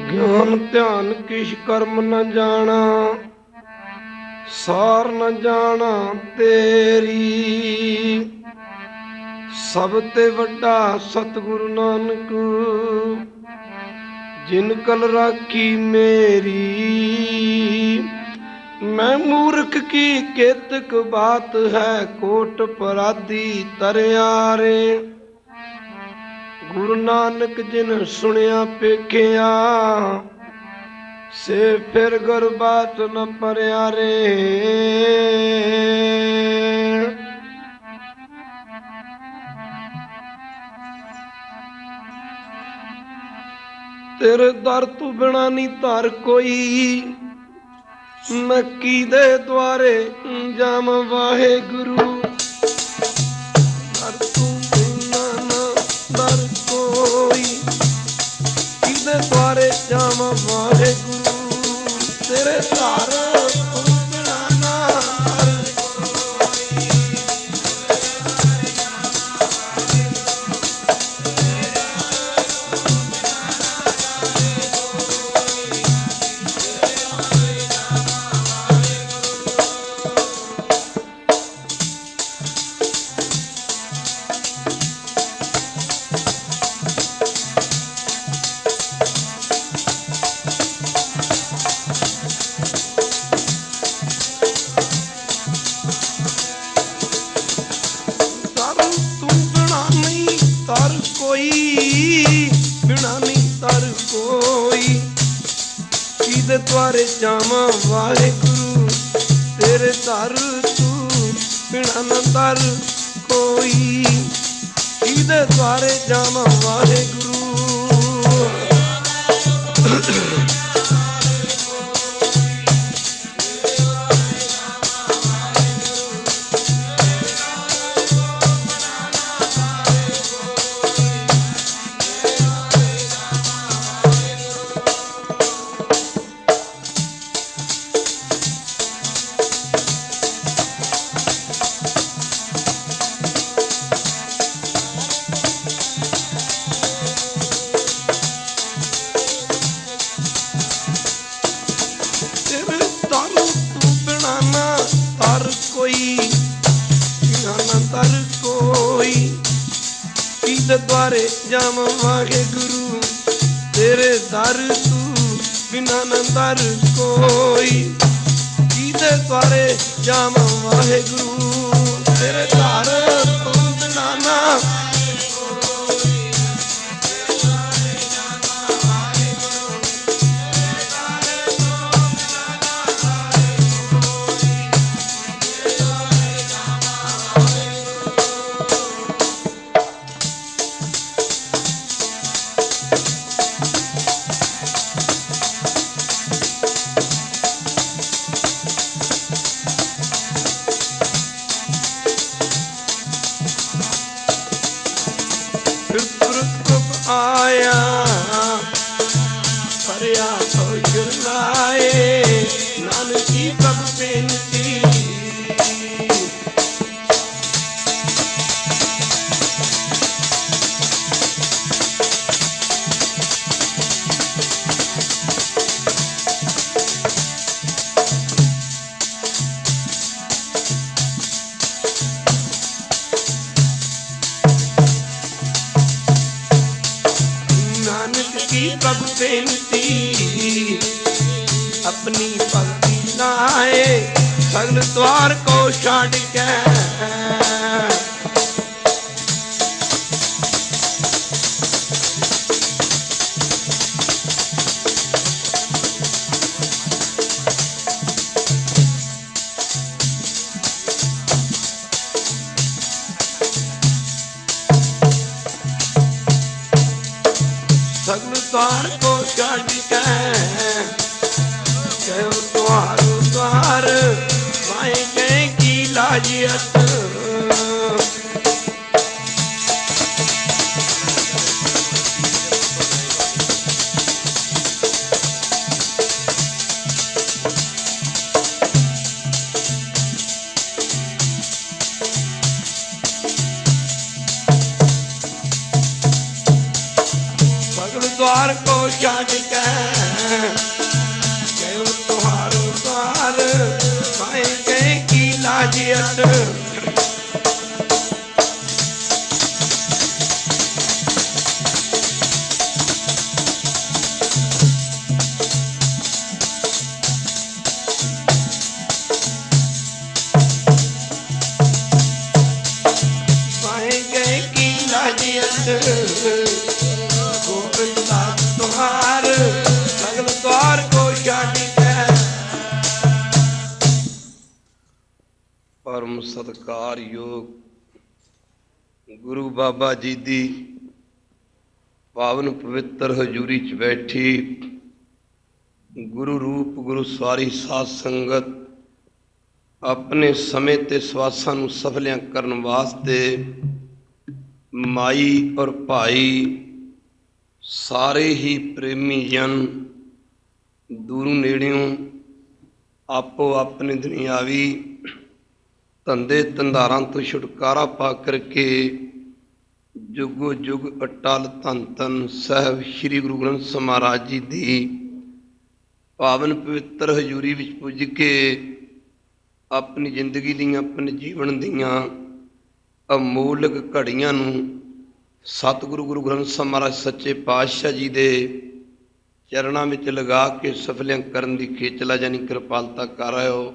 ज्ञान ध्यान किश कर्म न जाना, सार न जाना तेरी। सब ते वड्डा सतगुरु नानक, जिन कल राखी मेरी। मैं मूर्ख की केतक बात है, कोट पराधी तरियारे। गुरु नानक जिन सुनिया पेखिया, से फिर गुर बात न परियारे। तेरे दर तू बिना नी धर कोई, मैं कीदे द्वारे जाम वाहे गुरु। दर तू बिना ना दर कोई, कीदे द्वारे जाम वाहे गुरु। तेरे दर तू बिना ना दर कीदे द्वारे जावा वाहे गुरु। तेरे दर तू बिना न दर कोई, कीदे द्वारे जावा वाहे गुरु। कीदे द्वारे जाम वाहे गुरु। तेरे दर तू बिना न दर कोई, कीदे द्वारे जाम वाहे गुरु। तेरे दर तू बिना ना आया फरिया तो जुलाए। नानक की प्रभु बेनती, प्रभु बेनती। अपनी भक्ति नाए सगल द्वार को छाड़ के। सगल द्वार को छाड़ के कहो द्वारो द्वार, माए गए की लाजियत। सगल द्वार को छाड़ के गोविंद दास तुम्हार सगल द्वार को छाड़ी है। परम सत्कार योग गुरु बाबा जी दी पावन पवित्र हजूरी च बैठी गुरु रूप गुरु सवारी साध संगत अपने समय ते सवासां नूं सफलियां करन वास्ते माई और भाई सारे ही प्रेमी जन दूरों नेड़ियों आपो अपने दुनियावी धंधे धंधारां तो छुटकारा पा करके जुगो जुग अटल धन धन साहब श्री गुरु ग्रंथ साहिब महाराज जी दी पावन पवित्र हजूरी विच पुज के अपनी जिंदगी दियां अपने जीवन दियां अमोलक घड़ियां नूं सतगुरु गुरु ग्रंथ साहिब महाराज सच्चे पातशाह जी दे चरणां विच लगा के सफलियां करन दी खेचला जानी कृपालता कर रहे हो।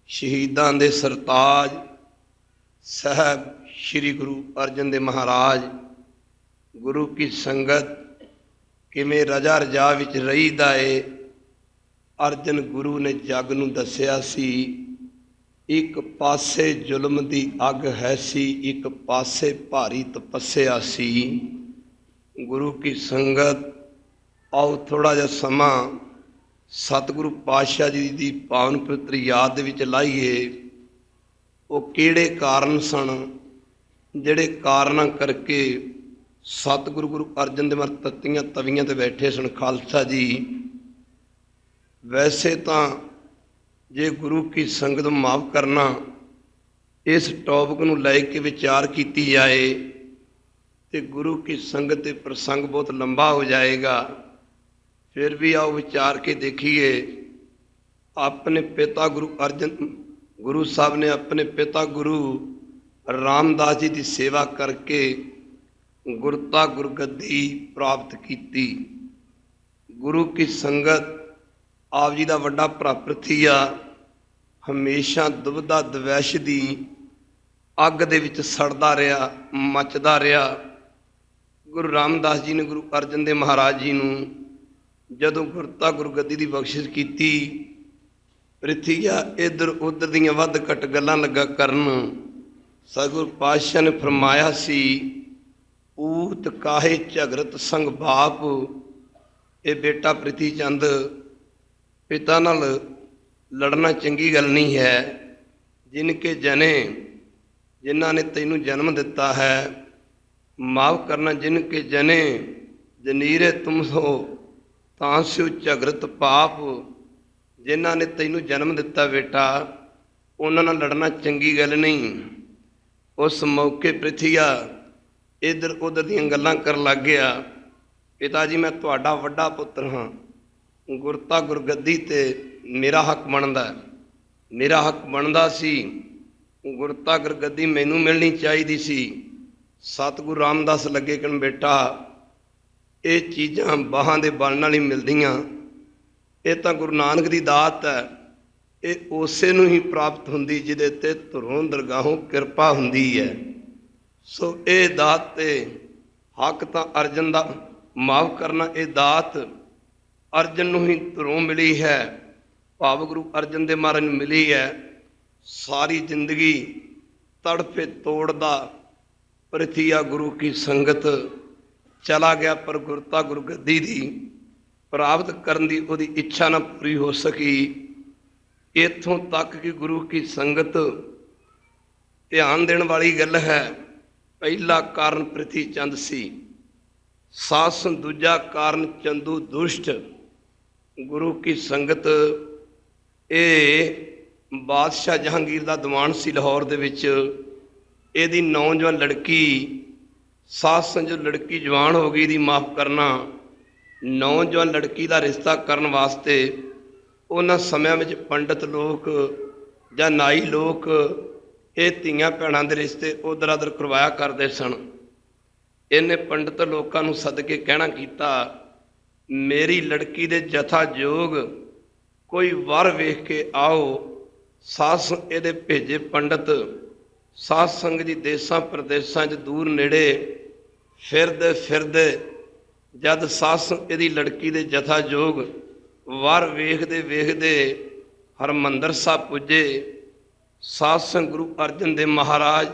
शहीदां दे सरताज साहब श्री गुरु अर्जन देव महाराज गुरु की संगत किवें रजा रजा विच रहीदा है। अर्जन गुरु ने जग नूं दस्सिया सी एक पासे जुल्म दी अग है सी एक पासे भारी तपस्या सी। गुरु की संगत आओ थोड़ा जा समा सतगुरु पातशाह जी दी पावन पवित्र याद दे विच लाइए। वो किहड़े कारण सन जिहड़े कारणा करके सतगुरु गुरु अर्जन देव महाराज तत्तियां तवियां ते बैठे सन खालसा जी। वैसे तो जे गुरु की संगत माफ करना इस टॉपिक नूं लै के विचार की जाए तो गुरु की संगत ते प्रसंग बहुत लंबा हो जाएगा। फिर भी आओ विचार के देखिए। अपने पिता गुरु अर्जन गुरु साहब ने अपने पिता गुरु रामदास जी की सेवा करके गुरता गुरगद्दी प्राप्त की। गुरु की संगत आप जी का वड्डा भरा प्रथिया हमेशा दुविधा द्वैश की अग दे विच सड़दा रहा मचदा रहा। गुरु रामदास जी ने गुरु अर्जन देव महाराज जी नूं जदों गुरता गुरगद्दी की बख्शिश की प्रथिया इधर उधर दियां वध घट गल्लां लगा करन। सतगुरु पातशाह ने फरमाया सी ऊत काहे झगरत संग बाप। ये बेटा प्रिथी चंद पिता नाल लड़ना चंगी गल नहीं है। जिनके जने जिन्हां ने तैनूं जन्म दिता है माफ करना जिनके जने जनीरे तुम सो तांस्यो झगरत पाप। जिन्हां ने तैनूं जन्म दिता बेटा उन्हां नाल लड़ना चंगी गल नहीं। उस मौके प्रथिया इधर उधर दीयां गल्लां कर लग गया। पिता जी मैं तुहाडा वड्डा पुत्र हाँ गुरता गुरगद्दी ते मेरा हक बनदा मेरा हक बनदा सी। गुरता गुरगद्दी मैनू मिलनी चाहिए सी। सतगुरु रामदास लगे कहन बेटा ये चीज़ां बाहां दे बल नाल ही मिलदियां। ये तो गुरु नानक दी दात है। ये उसे नूं ही प्राप्त हुंदी जिहदे ते धुरों दरगाहों कृपा हुंदी है। सो ये दात ते हक तां अर्जन दा माफ करना ये दात अर्जन नूं ही धुरों मिली है। भाव गुरु अर्जन देव महाराज नूं मिली है। सारी जिंदगी तड़फे तोड़दा प्रथिया गुरु की संगत चला गया पर गुरता गुरगद्दी दी प्राप्त करन दी उहदी इच्छा ना पूरी हो सकी। इत्थों तक कि गुरु की संगत ध्यान देने वाली गल है। पहला कारण प्रथी चंद सी सासन दूजा कारण चंदू दुष्ट। गुरु की संगत ये बादशाह जहांगीर का दीवान सी लाहौर दे विच। इहदी नौजवान लड़की सासन जो लड़की जवान हो गई दी माफ करना नौजवान लड़की का रिश्ता करन वास्ते उन्हां समयां विच पंडित लोग जां नाई लोग ਇਹ ਧੀਆਂ ਭੈਣਾਂ ਦੇ ਰਿਸ਼ਤੇ ਉਧਰ ਉਧਰ ਕਰਵਾਇਆ ਕਰਦੇ ਸਨ। ਇਹਨੇ ਪੰਡਤ ਲੋਕਾਂ ਨੂੰ ਸੱਦ ਕੇ ਕਹਿਣਾ ਕੀਤਾ, ਮੇਰੀ ਲੜਕੀ ਦੇ ਜਥਾ ਜੋਗ ਕੋਈ ਵਰ ਵੇਖ ਕੇ ਆਓ। ਸਾਧ ਇਹਦੇ ਭੇਜੇ ਪੰਡਤ ਸਾਧ ਸੰਗਤ ਜੀ ਦੇਸਾਂ ਪ੍ਰਦੇਸਾਂ 'ਚ ਦੂਰ ਨੇੜੇ ਫਿਰਦੇ ਫਿਰਦੇ ਜਦ ਸਾਧ ਇਹਦੀ ਲੜਕੀ ਦੇ ਜਥਾ ਜੋਗ ਵਰ ਵੇਖਦੇ ਵੇਖਦੇ ਹਰਿਮੰਦਰ ਸਾਹਿਬ ਪੁੱਜੇ। ਸਾਧ ਸੰਗਤ ਗੁਰੂ ਅਰਜਨ ਦੇਵ ਮਹਾਰਾਜ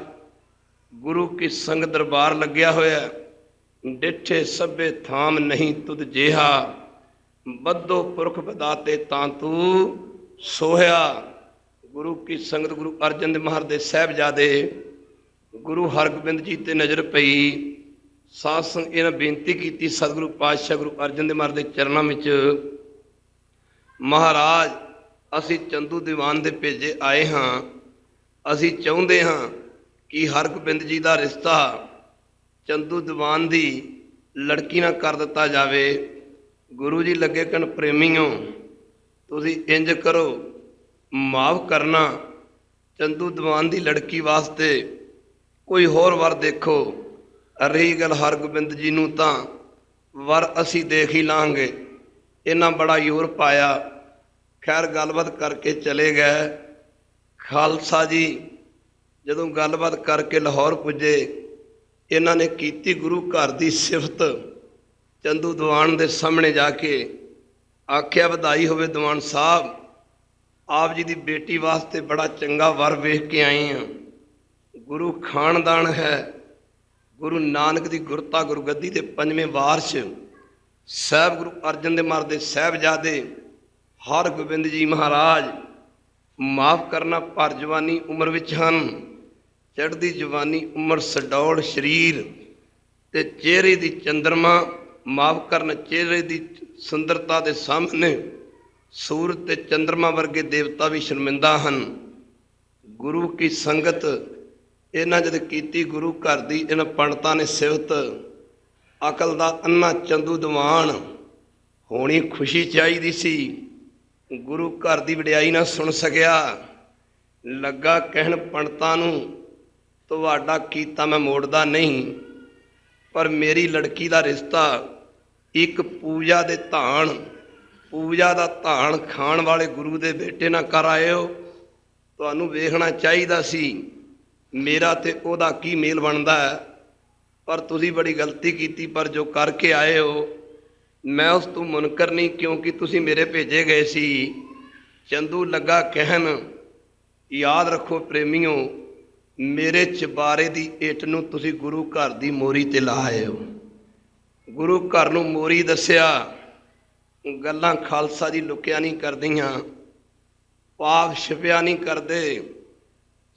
ਗੁਰੂ ਕੀ ਸੰਗਤ ਦਰਬਾਰ ਲੱਗਿਆ ਹੋਇਆ। ਡਿੱਠੇ ਸਭੇ ਥਾਮ ਨਹੀਂ ਤੁਧ ਜਿਹਾ, ਬੱਧੋ ਪੁਰਖ ਬਦਾਤੇ ਤਾਂ ਤੂੰ ਸੋਹਿਆ। ਗੁਰੂ ਕੀ ਸੰਗਤ ਗੁਰੂ ਅਰਜਨ ਦੇਵ ਮਹਾਰਾਜ ਦੇ ਸਾਹਿਬਜ਼ਾਦੇ ਗੁਰੂ ਹਰਗੋਬਿੰਦ ਜੀ ਤੇ ਨਜ਼ਰ ਪਈ। ਸਾਧ ਸੰਗਤ ਇਹਨਾਂ ਬੇਨਤੀ ਕੀਤੀ ਸਤਿਗੁਰੂ ਪਾਤਸ਼ਾਹ ਗੁਰੂ ਅਰਜਨ ਦੇਵ ਮਹਾਰਾਜ ਦੇ ਚਰਨਾਂ ਵਿੱਚ, ਮਹਾਰਾਜ ਅਸੀਂ ਚੰਦੂ ਦੀਵਾਨ ਦੇ ਭੇਜੇ ਆਏ ਹਾਂ। ਅਸੀਂ ਚਾਹੁੰਦੇ ਹਾਂ ਕਿ ਹਰਗੋਬਿੰਦ ਜੀ ਦਾ ਰਿਸ਼ਤਾ ਚੰਦੂ ਦੀਵਾਨ ਦੀ ਲੜਕੀ ਨਾਲ ਕਰ ਦਿੱਤਾ ਜਾਵੇ। ਗੁਰੂ ਜੀ ਲੱਗੇ ਕਹਿਣ, ਪ੍ਰੇਮੀਓ ਤੁਸੀਂ ਇੰਜ ਕਰੋ, ਮਾਫ ਕਰਨਾ, ਚੰਦੂ ਦੀਵਾਨ ਦੀ ਲੜਕੀ ਵਾਸਤੇ ਕੋਈ ਹੋਰ ਵਰ ਦੇਖੋ। ਰਹੀ ਗੱਲ ਹਰਗੋਬਿੰਦ ਜੀ ਨੂੰ ਤਾਂ ਵਰ ਅਸੀਂ ਦੇਖ ਹੀ ਲਾਂਗੇ। ਇਹਨਾਂ ਬੜਾ ਜ਼ੋਰ ਪਾਇਆ। ਖੈਰ ਗੱਲਬਾਤ ਕਰਕੇ ਚਲੇ ਗਏ। ਖਾਲਸਾ ਜੀ ਜਦੋਂ ਗੱਲਬਾਤ ਕਰਕੇ ਲਾਹੌਰ ਪੁੱਜੇ, ਇਹਨਾਂ ਨੇ ਕੀਤੀ ਗੁਰੂ ਘਰ ਦੀ ਸਿਫਤ। ਚੰਦੂ ਦੀਵਾਨ ਦੇ ਸਾਹਮਣੇ ਜਾ ਕੇ ਆਖਿਆ, ਵਧਾਈ ਹੋਵੇ ਦੀਵਾਨ ਸਾਹਿਬ, ਆਪ ਜੀ ਦੀ ਬੇਟੀ ਵਾਸਤੇ ਬੜਾ ਚੰਗਾ ਵਰ ਵੇਖ ਕੇ ਆਏ ਹਾਂ। ਗੁਰੂ ਖਾਨਦਾਨ ਹੈ, ਗੁਰੂ ਨਾਨਕ ਦੀ ਗੁਰਤਾ ਗੁਰਗੱਦੀ ਦੇ 5ਵੇਂ ਵਾਰਿਸ ਸਾਹਿਬ ਗੁਰੂ ਅਰਜਨ ਦੇਵ ਮਹਾਰਾਜ ਦੇ ਸਾਹਿਬਜ਼ਾਦੇ ਹਰਗੋਬਿੰਦ ਜੀ ਮਹਾਰਾਜ ਮਾਫ ਕਰਨਾ ਭਰ ਜਵਾਨੀ ਉਮਰ ਵਿੱਚ ਹਨ। ਚੜ੍ਹਦੀ ਜਵਾਨੀ ਉਮਰ ਸਡੌਲ ਸਰੀਰ ਤੇ ਚਿਹਰੇ ਦੀ ਚੰਦਰਮਾ, ਮਾਫ ਕਰਨ ਚਿਹਰੇ ਦੀ ਸੁੰਦਰਤਾ ਦੇ ਸਾਹਮਣੇ ਸੂਰਜ ਤੇ ਚੰਦਰਮਾ ਵਰਗੇ ਦੇਵਤਾ ਵੀ ਸ਼ਰਮਿੰਦਾ ਹਨ। ਗੁਰੂ ਕੀ ਸੰਗਤ ਇਹਨਾਂ ਜਦ ਕੀਤੀ ਗੁਰੂ ਘਰ ਦੀ, ਇਹਨਾਂ ਪੰਡਤਾਂ ਨੇ ਸਿਫਤ। ਅਕਲ ਦਾ ਅੰਨਾ ਚੰਦੂ ਦੀਵਾਨ ਹੋਣੀ ਖੁਸ਼ੀ ਚਾਹੀਦੀ ਸੀ, ਗੁਰੂ ਘਰ ਦੀ ਵਡਿਆਈ ਨਾ ਸੁਣ ਸਕਿਆ। ਲੱਗਾ ਕਹਿਣ ਪੰਡਤਾਂ ਨੂੰ, ਤੁਹਾਡਾ ਕੀਤਾ ਮੈਂ ਮੋੜਦਾ ਨਹੀਂ, ਪਰ ਮੇਰੀ ਲੜਕੀ ਦਾ ਰਿਸ਼ਤਾ ਇੱਕ ਪੂਜਾ ਦੇ ਧਾਨ, ਪੂਜਾ ਦਾ ਧਾਨ ਖਾਣ ਵਾਲੇ ਗੁਰੂ ਦੇ ਬੇਟੇ ਨਾਲ ਕਰ ਆਇਓ। ਤੁਹਾਨੂੰ ਵੇਖਣਾ ਚਾਹੀਦਾ ਸੀ ਮੇਰਾ ਤੇ ਉਹਦਾ ਕੀ ਮੇਲ ਬਣਦਾ ਹੈ, ਪਰ ਤੁਸੀਂ ਬੜੀ ਗਲਤੀ ਕੀਤੀ। ਪਰ ਜੋ ਕਰਕੇ ਆਏ ਹੋ ਮੈਂ ਉਸ ਤੋਂ ਮੁਨਕਰ ਨਹੀਂ, ਕਿਉਂਕਿ ਤੁਸੀਂ ਮੇਰੇ ਭੇਜੇ ਗਏ ਸੀ। ਚੰਦੂ ਲੱਗਾ ਕਹਿਣ, ਯਾਦ ਰੱਖੋ ਪ੍ਰੇਮੀਓ, ਮੇਰੇ ਚਬਾਰੇ ਦੀ ਇੱਟ ਨੂੰ ਤੁਸੀਂ ਗੁਰੂ ਘਰ ਦੀ ਮੋਰੀ ਤੇ ਲਾ ਆਏ ਹੋ। ਗੁਰੂ ਘਰ ਨੂੰ ਮੋਰੀ ਦੱਸਿਆ। ਗੱਲਾਂ ਖਾਲਸਾ ਜੀ ਲੁਕਿਆ ਨਹੀਂ ਕਰਦੀਆਂ, ਪਾਪ ਛਿਪਿਆ ਨਹੀਂ ਕਰਦੇ।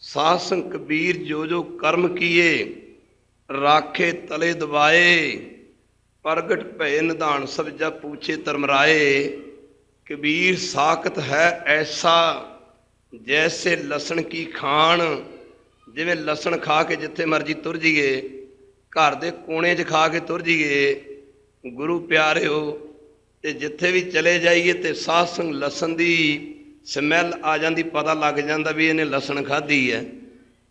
ਸਾਧ ਸੰਗਤ ਕਬੀਰ ਜੋ ਜੋ ਕਰਮ ਕੀਏ, ਰਾਖੇ ਤਲੇ ਦਬਾਏ, ਪ੍ਰਗਟ ਭਏ ਨਿਧਾਨ ਸਭ ਜਬ ਪੂਛੇ ਧਰਮਰਾਏ। ਕਬੀਰ ਸਾਖਤ ਹੈ ਐਸਾ ਜੈਸੇ ਲਸਣ ਕੀ ਖਾਣ। ਜਿਵੇਂ ਲਸਣ ਖਾ ਕੇ ਜਿੱਥੇ ਮਰਜੀ ਤੁਰ ਜਾਈਏ, ਘਰ ਦੇ ਕੋਨੇ 'ਚ ਖਾ ਕੇ ਤੁਰ ਜਾਈਏ, ਗੁਰੂ ਪਿਆਰਿਓ, ਤੇ ਜਿੱਥੇ ਵੀ ਚਲੇ ਜਾਈਏ ਤੇ ਸਾਧ ਸੰਗ ਲਸਣ ਦੀ ਸਮੈਲ ਆ ਜਾਂਦੀ, ਪਤਾ ਲੱਗ ਜਾਂਦਾ ਵੀ ਇਹਨੇ ਲਸਣ ਖਾਧੀ ਹੈ।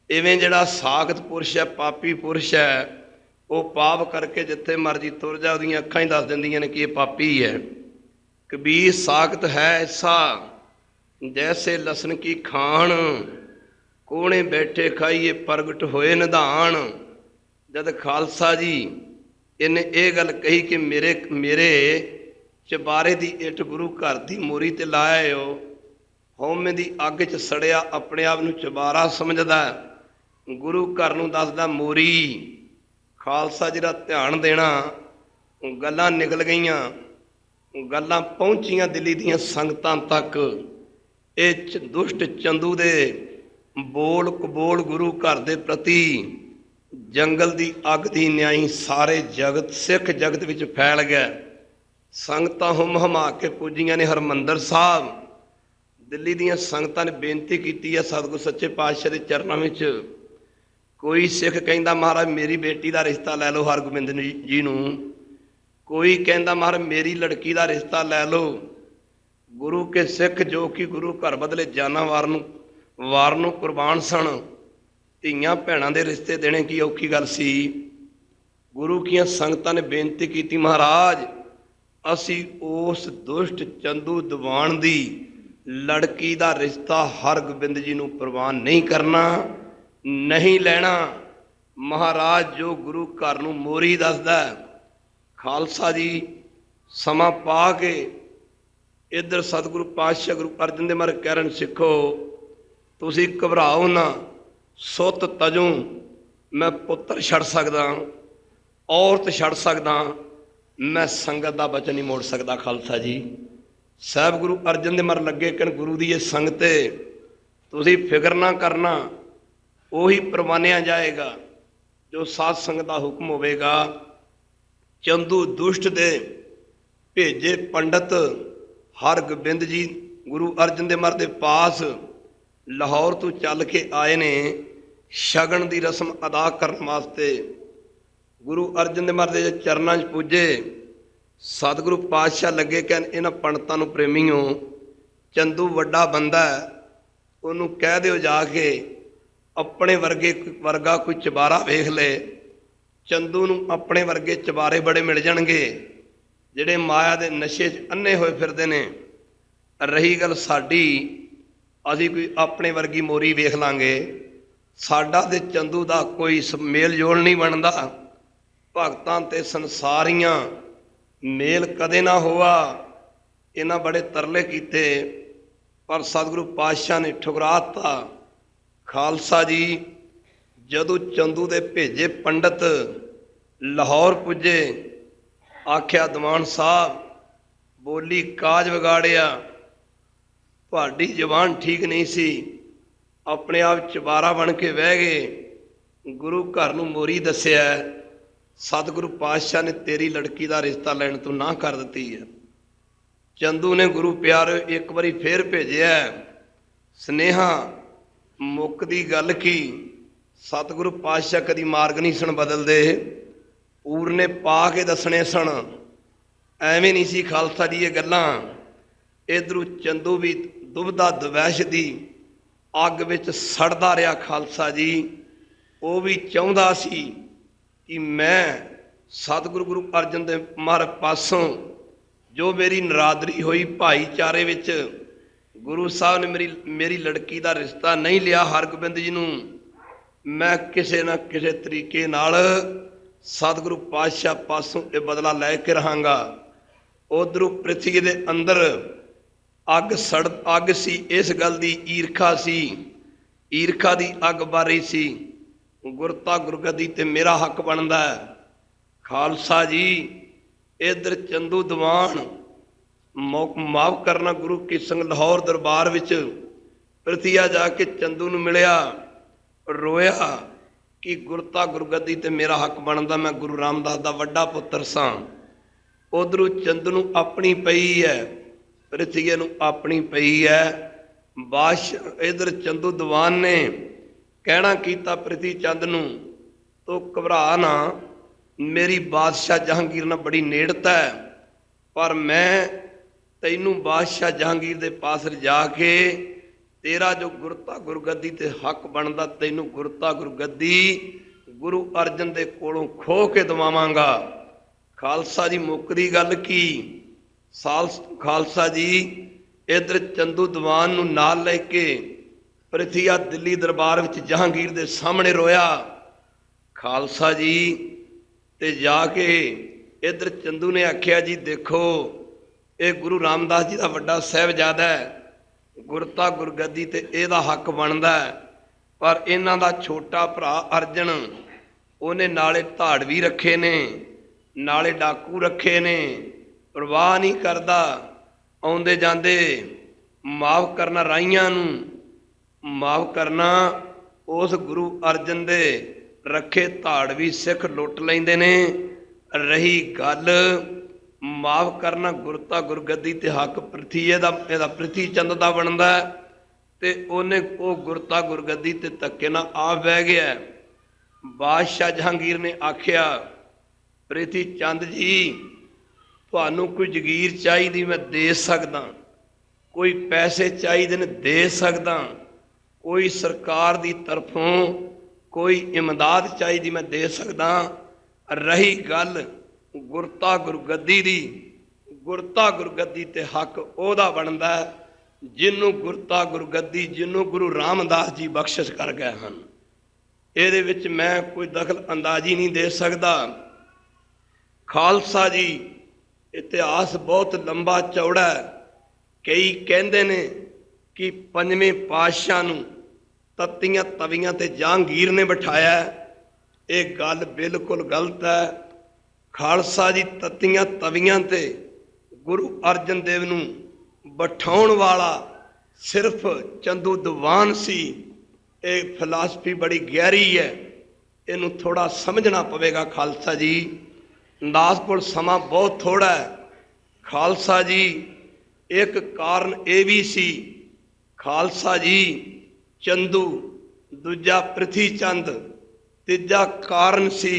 ਇਵੇਂ ਜਿਹੜਾ ਸਾਖਤ ਪੁਰਸ਼ ਹੈ, ਪਾਪੀ ਪੁਰਸ਼ ਹੈ, ਉਹ ਪਾਪ ਕਰਕੇ ਜਿੱਥੇ ਮਰਜੀ ਤੁਰ ਜਾ, ਉਹਦੀਆਂ ਅੱਖਾਂ ਹੀ ਦੱਸ ਦਿੰਦੀਆਂ ਨੇ ਕਿ ਇਹ ਪਾਪੀ ਹੈ। ਕਬੀਰ ਸਾਖਤ ਹੈ ਐਸਾ ਜੈਸੇ ਲਸਣ ਕੀ ਖਾਣ, ਕੋਣੇ ਬੈਠੇ ਖਾਈਏ ਪ੍ਰਗਟ ਹੋਏ ਨਿਧਾਨ। ਜਦ ਖਾਲਸਾ ਜੀ ਇਹਨੇ ਇਹ ਗੱਲ ਕਹੀ ਕਿ ਮੇਰੇ ਚਬਾਰੇ ਦੀ ਇੱਟ ਗੁਰੂ ਘਰ ਦੀ ਮੋਰੀ ਤੇ ਲਾਏ ਹੋ, ਹਉਮੈ ਦੀ ਅੱਗ 'ਚ ਸੜਿਆ ਆਪਣੇ ਆਪ ਨੂੰ ਚਬਾਰਾ ਸਮਝਦਾ, ਗੁਰੂ ਘਰ ਨੂੰ ਦੱਸਦਾ ਮੋਰੀ। ਖਾਲਸਾ ਜੀ ਦਾ ਧਿਆਨ ਦੇਣਾ, ਗੱਲਾਂ ਨਿਕਲ ਗਈਆਂ, ਗੱਲਾਂ ਪਹੁੰਚੀਆਂ ਦਿੱਲੀ ਦੀਆਂ ਸੰਗਤਾਂ ਤੱਕ। ਇਹ ਦੁਸ਼ਟ ਚੰਦੂ ਦੇ ਬੋਲ ਕਬੋਲ ਗੁਰੂ ਘਰ ਦੇ ਪ੍ਰਤੀ ਜੰਗਲ ਦੀ ਅੱਗ ਦੀ ਨਿਆਈ ਸਾਰੇ ਜਗਤ ਸਿੱਖ ਜਗਤ ਵਿੱਚ ਫੈਲ ਗਿਆ। ਸੰਗਤਾਂ ਹੁਮ ਹਮਾ ਕੇ ਪੁੱਜੀਆਂ ਨੇ ਹਰਿਮੰਦਰ ਸਾਹਿਬ। ਦਿੱਲੀ ਦੀਆਂ ਸੰਗਤਾਂ ਨੇ ਬੇਨਤੀ ਕੀਤੀ ਹੈ ਸਤਿਗੁਰ ਸੱਚੇ ਪਾਤਸ਼ਾਹ ਦੇ ਚਰਨਾਂ ਵਿੱਚ। ਕੋਈ ਸਿੱਖ ਕਹਿੰਦਾ ਮਹਾਰਾਜ ਮੇਰੀ ਬੇਟੀ ਦਾ ਰਿਸ਼ਤਾ ਲੈ ਲਓ ਹਰਗੋਬਿੰਦ ਜੀ ਨੂੰ, ਕੋਈ ਕਹਿੰਦਾ ਮਹਾਰਾਜ ਮੇਰੀ ਲੜਕੀ ਦਾ ਰਿਸ਼ਤਾ ਲੈ ਲਓ। ਗੁਰੂ ਕੇ ਸਿੱਖ ਜੋ ਕਿ ਗੁਰੂ ਘਰ ਬਦਲੇ ਜਾਨਾਂ ਵਾਰ ਨੂੰ ਕੁਰਬਾਨ ਸਨ, ਧੀਆਂ ਭੈਣਾਂ ਦੇ ਰਿਸ਼ਤੇ ਦੇਣੇ ਕੀ ਔਖੀ ਗੱਲ ਸੀ। ਗੁਰੂ ਕੀਆਂ ਸੰਗਤਾਂ ਨੇ ਬੇਨਤੀ ਕੀਤੀ, ਮਹਾਰਾਜ ਅਸੀਂ ਉਸ ਦੁਸ਼ਟ ਚੰਦੂ ਦੀਵਾਨ ਦੀ ਲੜਕੀ ਦਾ ਰਿਸ਼ਤਾ ਹਰਗੋਬਿੰਦ ਜੀ ਨੂੰ ਪ੍ਰਵਾਨ ਨਹੀਂ ਕਰਨਾ, ਨਹੀਂ ਲੈਣਾ। ਮਹਾਰਾਜ ਜੋ ਗੁਰੂ ਘਰ ਨੂੰ ਮੋਰੀ ਦੱਸਦਾ, ਖਾਲਸਾ ਜੀ ਸਮਾਂ ਪਾ ਕੇ ਇੱਧਰ ਸਤਿਗੁਰੂ ਪਾਤਸ਼ਾਹ ਗੁਰੂ ਅਰਜਨ ਦੇਵ ਮਹਾਰਾਜ ਕਹਿ ਰਹੇ, ਸਿੱਖੋ ਤੁਸੀਂ ਘਬਰਾਓ ਨਾ, ਸੁੱਤ ਤਜੋਂ ਮੈਂ ਪੁੱਤਰ ਛੱਡ ਸਕਦਾ, ਔਰਤ ਛੱਡ ਸਕਦਾ, ਮੈਂ ਸੰਗਤ ਦਾ ਬਚਨ ਨਹੀਂ ਮੋੜ ਸਕਦਾ। ਖਾਲਸਾ ਜੀ ਸਾਹਿਬ ਗੁਰੂ ਅਰਜਨ ਦੇਵ ਮਹਾਰਾਜ ਲੱਗੇ ਕਿ ਗੁਰੂ ਦੀ ਇਹ ਸੰਗਤ ਹੈ, ਤੁਸੀਂ ਫਿਕਰ ਨਾ ਕਰਨਾ, ਉਹੀ ਪ੍ਰਵਾਨਿਆ ਜਾਏਗਾ ਜੋ ਸਾਧ ਸੰਗਤ ਦਾ ਹੁਕਮ ਹੋਵੇਗਾ। ਚੰਦੂ ਦੁਸ਼ਟ ਦੇ ਭੇਜੇ ਪੰਡਤ ਹਰਗੋਬਿੰਦ ਜੀ ਗੁਰੂ ਅਰਜਨ ਦੇਵ ਮਹਾਰਾਜ ਦੇ ਪਾਸ ਲਾਹੌਰ ਤੋਂ ਚੱਲ ਕੇ ਆਏ ਨੇ ਸ਼ਗਨ ਦੀ ਰਸਮ ਅਦਾ ਕਰਨ ਵਾਸਤੇ। ਗੁਰੂ ਅਰਜਨ ਦੇਵ ਮਹਾਰਾਜ ਦੇ ਚਰਨਾਂ 'ਚ ਪੂਜੇ। ਸਤਿਗੁਰੂ ਪਾਤਸ਼ਾਹ ਲੱਗੇ ਕਹਿਣ, ਇਹਨਾਂ ਪੰਡਤਾਂ ਨੂੰ ਪ੍ਰੇਮੀਓ, ਚੰਦੂ ਵੱਡਾ ਬੰਦਾ, ਉਹਨੂੰ ਕਹਿ ਦਿਓ ਜਾ ਕੇ ਆਪਣੇ ਵਰਗਾ ਕੋਈ ਚਬਾਰਾ ਵੇਖ ਲੈ। ਚੰਦੂ ਨੂੰ ਆਪਣੇ ਵਰਗੇ ਚਬਾਰੇ ਬੜੇ ਮਿਲ ਜਾਣਗੇ ਜਿਹੜੇ ਮਾਇਆ ਦੇ ਨਸ਼ੇ 'ਚ ਅੰਨੇ ਹੋਏ ਫਿਰਦੇ ਨੇ। ਰਹੀ ਗੱਲ ਸਾਡੀ, ਅਸੀਂ ਕੋਈ ਆਪਣੇ ਵਰਗੀ ਮੋਰੀ ਵੇਖ ਲਾਂਗੇ, ਸਾਡਾ ਤੇ ਚੰਦੂ ਦਾ ਕੋਈ ਮੇਲ ਜੋਲ ਨਹੀਂ ਬਣਦਾ। ਭਗਤਾਂ ਤੇ ਸੰਸਾਰੀਆਂ ਮੇਲ ਕਦੇ ਨਾ ਹੋਆ। ਇਹਨਾਂ ਬੜੇ ਤਰਲੇ ਕੀਤੇ ਪਰ ਸਤਿਗੁਰੂ ਪਾਤਸ਼ਾਹ ਨੇ ਠੁਕਰਾਤਾ। ਖਾਲਸਾ ਜੀ ਜਦੋਂ ਚੰਦੂ ਦੇ ਭੇਜੇ ਪੰਡਤ ਲਾਹੌਰ ਪੁੱਜੇ, ਆਖਿਆ ਦੀਵਾਨ ਸਾਹਿਬ ਬੋਲੀ ਕਾਜ ਵਿਗਾੜਿਆ, ਤੁਹਾਡੀ ਜ਼ਬਾਨ ਠੀਕ ਨਹੀਂ ਸੀ, ਆਪਣੇ ਆਪ ਚਬਾਰਾ ਬਣ ਕੇ ਬਹਿ ਗਏ, ਗੁਰੂ ਘਰ ਨੂੰ ਮੋਰੀ ਦੱਸਿਆ। ਸਤਿਗੁਰੂ ਪਾਤਸ਼ਾਹ ਨੇ ਤੇਰੀ ਲੜਕੀ ਦਾ ਰਿਸ਼ਤਾ ਲੈਣ ਤੋਂ ਨਾ ਕਰ ਦਿੱਤੀ ਹੈ। ਚੰਦੂ ਨੇ ਗੁਰੂ ਪਿਆਰੇ ਇੱਕ ਵਾਰੀ ਫੇਰ ਭੇਜਿਆ ਸੁਨੇਹਾ, ਮੁੱਕਦੀ ਗੱਲ ਕੀ। ਸਤਿਗੁਰੂ ਪਾਤਸ਼ਾਹ ਕਦੀ ਮਾਰਗ ਨਹੀਂ ਸਣ ਬਦਲਦੇ, ਪੂਰਨੇ ਪਾ ਕੇ ਦੱਸਣੇ ਸਣ, ਐਵੇਂ ਨਹੀਂ ਸੀ ਖਾਲਸਾ ਜੀ ਇਹ ਗੱਲਾਂ। ਇੱਧਰੋਂ ਚੰਦੂ ਵੀ ਦੁਬਦਾ ਦਵੈਸ਼ ਦੀ ਅੱਗ ਵਿੱਚ ਸੜਦਾ ਰਿਹਾ। ਖਾਲਸਾ ਜੀ ਉਹ ਵੀ ਚਾਹੁੰਦਾ ਸੀ ਕਿ ਮੈਂ ਸਤਿਗੁਰੂ ਗੁਰੂ ਅਰਜਨ ਦੇਵ ਮਹਾਰਾਜ ਪਾਸੋਂ ਜੋ ਮੇਰੀ ਨਰਾਦਰੀ ਹੋਈ ਭਾਈਚਾਰੇ ਵਿੱਚ, ਗੁਰੂ ਸਾਹਿਬ ਨੇ ਮੇਰੀ ਲੜਕੀ ਦਾ ਰਿਸ਼ਤਾ ਨਹੀਂ ਲਿਆ ਹਰਗੋਬਿੰਦ ਜੀ ਨੂੰ, ਮੈਂ ਕਿਸੇ ਨਾ ਕਿਸੇ ਤਰੀਕੇ ਨਾਲ ਸਤਿਗੁਰੂ ਪਾਤਸ਼ਾਹ ਪਾਸੋਂ ਇਹ ਬਦਲਾ ਲੈ ਕੇ ਰਹਾਂਗਾ। ਉਧਰੋਂ ਪ੍ਰਿਥਵੀ ਦੇ ਅੰਦਰ ਅੱਗ ਸੀ, ਇਸ ਗੱਲ ਦੀ ਈਰਖਾ ਸੀ, ਈਰਖਾ ਦੀ ਅੱਗ ਬਾਰੀ ਸੀ। ਗੁਰਤਾ ਗੁਰਗੱਦੀ ਤੇ ਮੇਰਾ ਹੱਕ ਬਣਦਾ। ਖਾਲਸਾ ਜੀ ਇੱਧਰ ਚੰਦੂ ਦੀਵਾਨ ਮਾਫ ਕਰਨਾ ਗੁਰੂ ਕੀ ਸੰਗ ਲਾਹੌਰ ਦਰਬਾਰ ਵਿੱਚ ਪ੍ਰਿਥੀਆ ਜਾ ਕੇ ਚੰਦੂ ਨੂੰ ਮਿਲਿਆ, ਰੋਇਆ ਕਿ ਗੁਰਤਾ ਗੁਰਗੱਦੀ ਤੇ ਮੇਰਾ ਹੱਕ ਬਣਦਾ, ਮੈਂ ਗੁਰੂ ਰਾਮਦਾਸ ਦਾ ਵੱਡਾ ਪੁੱਤਰ ਸਾਂ। ਉਧਰੋਂ ਚੰਦੂ ਨੂੰ ਆਪਣੀ ਪਈ ਹੈ, ਪ੍ਰਿਥੀਏ ਨੂੰ ਆਪਣੀ ਪਈ ਹੈ। ਬਾਦਸ਼ਾਹ ਇੱਧਰ ਚੰਦੂ ਦੀਵਾਨ ਨੇ ਕਹਿਣਾ ਕੀਤਾ ਪ੍ਰਿਥੀ ਚੰਦ ਨੂੰ, ਤੂੰ ਘਬਰਾ ਨਾ, ਮੇਰੀ ਬਾਦਸ਼ਾਹ ਜਹਾਂਗੀਰ ਨਾਲ ਬੜੀ ਨੇੜਤਾ ਹੈ, ਪਰ ਮੈਂ ਤੈਨੂੰ ਬਾਦਸ਼ਾਹ ਜਹਾਂਗੀਰ ਦੇ ਪਾਸ ਲਿਜਾ ਕੇ ਤੇਰਾ ਜੋ ਗੁਰਤਾ ਗੁਰਗੱਦੀ ਤੇ ਹੱਕ ਬਣਦਾ, ਤੈਨੂੰ ਗੁਰਤਾ ਗੁਰਗੱਦੀ ਗੁਰੂ ਅਰਜਨ ਦੇ ਕੋਲੋਂ ਖੋਹ ਕੇ ਦਵਾਵਾਂਗਾ। ਖਾਲਸਾ ਜੀ ਮੁੱਕਦੀ ਗੱਲ ਕੀ। ਖਾਲਸਾ ਜੀ ਇੱਧਰ ਚੰਦੂ ਦੀਵਾਨ ਨੂੰ ਨਾਲ ਲੈ ਕੇ ਪ੍ਰਿਥੀਆ ਦਿੱਲੀ ਦਰਬਾਰ ਵਿੱਚ ਜਹਾਂਗੀਰ ਦੇ ਸਾਹਮਣੇ ਰੋਇਆ। ਖਾਲਸਾ ਜੀ ਤੇ ਜਾ ਕੇ ਇੱਧਰ ਚੰਦੂ ਨੇ ਆਖਿਆ, ਜੀ ਦੇਖੋ ਇਹ ਗੁਰੂ ਰਾਮਦਾਸ ਜੀ ਦਾ ਵੱਡਾ ਸਾਹਿਬਜ਼ਾਦਾ ਹੈ, ਗੁਰਤਾ ਗੁਰਗੱਦੀ ਤੇ ਇਹਦਾ ਹੱਕ ਬਣਦਾ, ਪਰ ਇਹਨਾਂ ਦਾ ਛੋਟਾ ਭਰਾ ਅਰਜਨ, ਉਹਨੇ ਨਾਲੇ ਧਾੜਵੀ ਰੱਖੇ ਨੇ, ਨਾਲੇ ਡਾਕੂ ਰੱਖੇ ਨੇ, ਪਰਵਾਹ ਨਹੀਂ ਕਰਦਾ, ਆਉਂਦੇ ਜਾਂਦੇ ਮਾਫ ਕਰਨਾ ਰਾਈਆਂ ਨੂੰ, ਮਾਫ ਕਰਨਾ ਉਸ ਗੁਰੂ ਅਰਜਨ ਦੇ ਰੱਖੇ ਧਾੜਵੀ ਸਿੱਖ ਲੁੱਟ ਲੈਂਦੇ ਨੇ। ਰਹੀ ਗੱਲ ਮਾਫ ਕਰਨਾ ਗੁਰਤਾ ਗੁਰਗੱਦੀ ਤੇ ਹੱਕ ਪ੍ਰਿਥੀਏ ਦਾ, ਇਹਦਾ ਪ੍ਰਿਥੀ ਚੰਦ ਦਾ ਬਣਦਾ, ਤੇ ਉਹਨੇ ਉਹ ਗੁਰਤਾ ਗੁਰਗੱਦੀ ਤੇ ਧੱਕੇ ਨਾਲ ਆ ਬਹਿ ਗਿਆ। ਬਾਦਸ਼ਾਹ ਜਹਾਂਗੀਰ ਨੇ ਆਖਿਆ, ਪ੍ਰਿਥੀ ਚੰਦ ਜੀ ਤੁਹਾਨੂੰ ਕੋਈ ਜਗੀਰ ਚਾਹੀਦੀ ਮੈਂ ਦੇ ਸਕਦਾ, ਕੋਈ ਪੈਸੇ ਚਾਹੀਦੇ ਨੇ ਦੇ ਸਕਦਾ, ਕੋਈ ਸਰਕਾਰ ਦੀ ਤਰਫੋਂ कोई इमदाद चाहिए मैं दे सकदा। रही गल गुरता गुरगद्दी दी, गुरता गुरगद्दी ते हक ओहदा बनदा जिन्हों गुरता गुरगद्दी जिन्हों गुरु रामदास जी बख्शिश कर गए हैं। ਇਹਦੇ ਵਿੱਚ मैं कोई दखल अंदाजी नहीं दे सकता। खालसा जी इतिहास बहुत लंबा चौड़ा है। कई कहते ने कि पंजवें पातशाह नूं तत्तियां तवियां ते जहांगीर ने बिठाया। ये गल बिल्कुल गलत है। खालसा जी तत्तियां तवियां ते गुरु अर्जन देव नूं बिठाउण वाला सिर्फ चंदू दीवान सी। ये फिलासफी बड़ी गहरी है, इनू थोड़ा समझना पवेगा। खालसा जी दास कोल समा बहुत थोड़ा है। खालसा जी एक कारण ये भी सी, खालसा जी चंदू, दूजा पृथ्वी चंद, तीजा कारण सी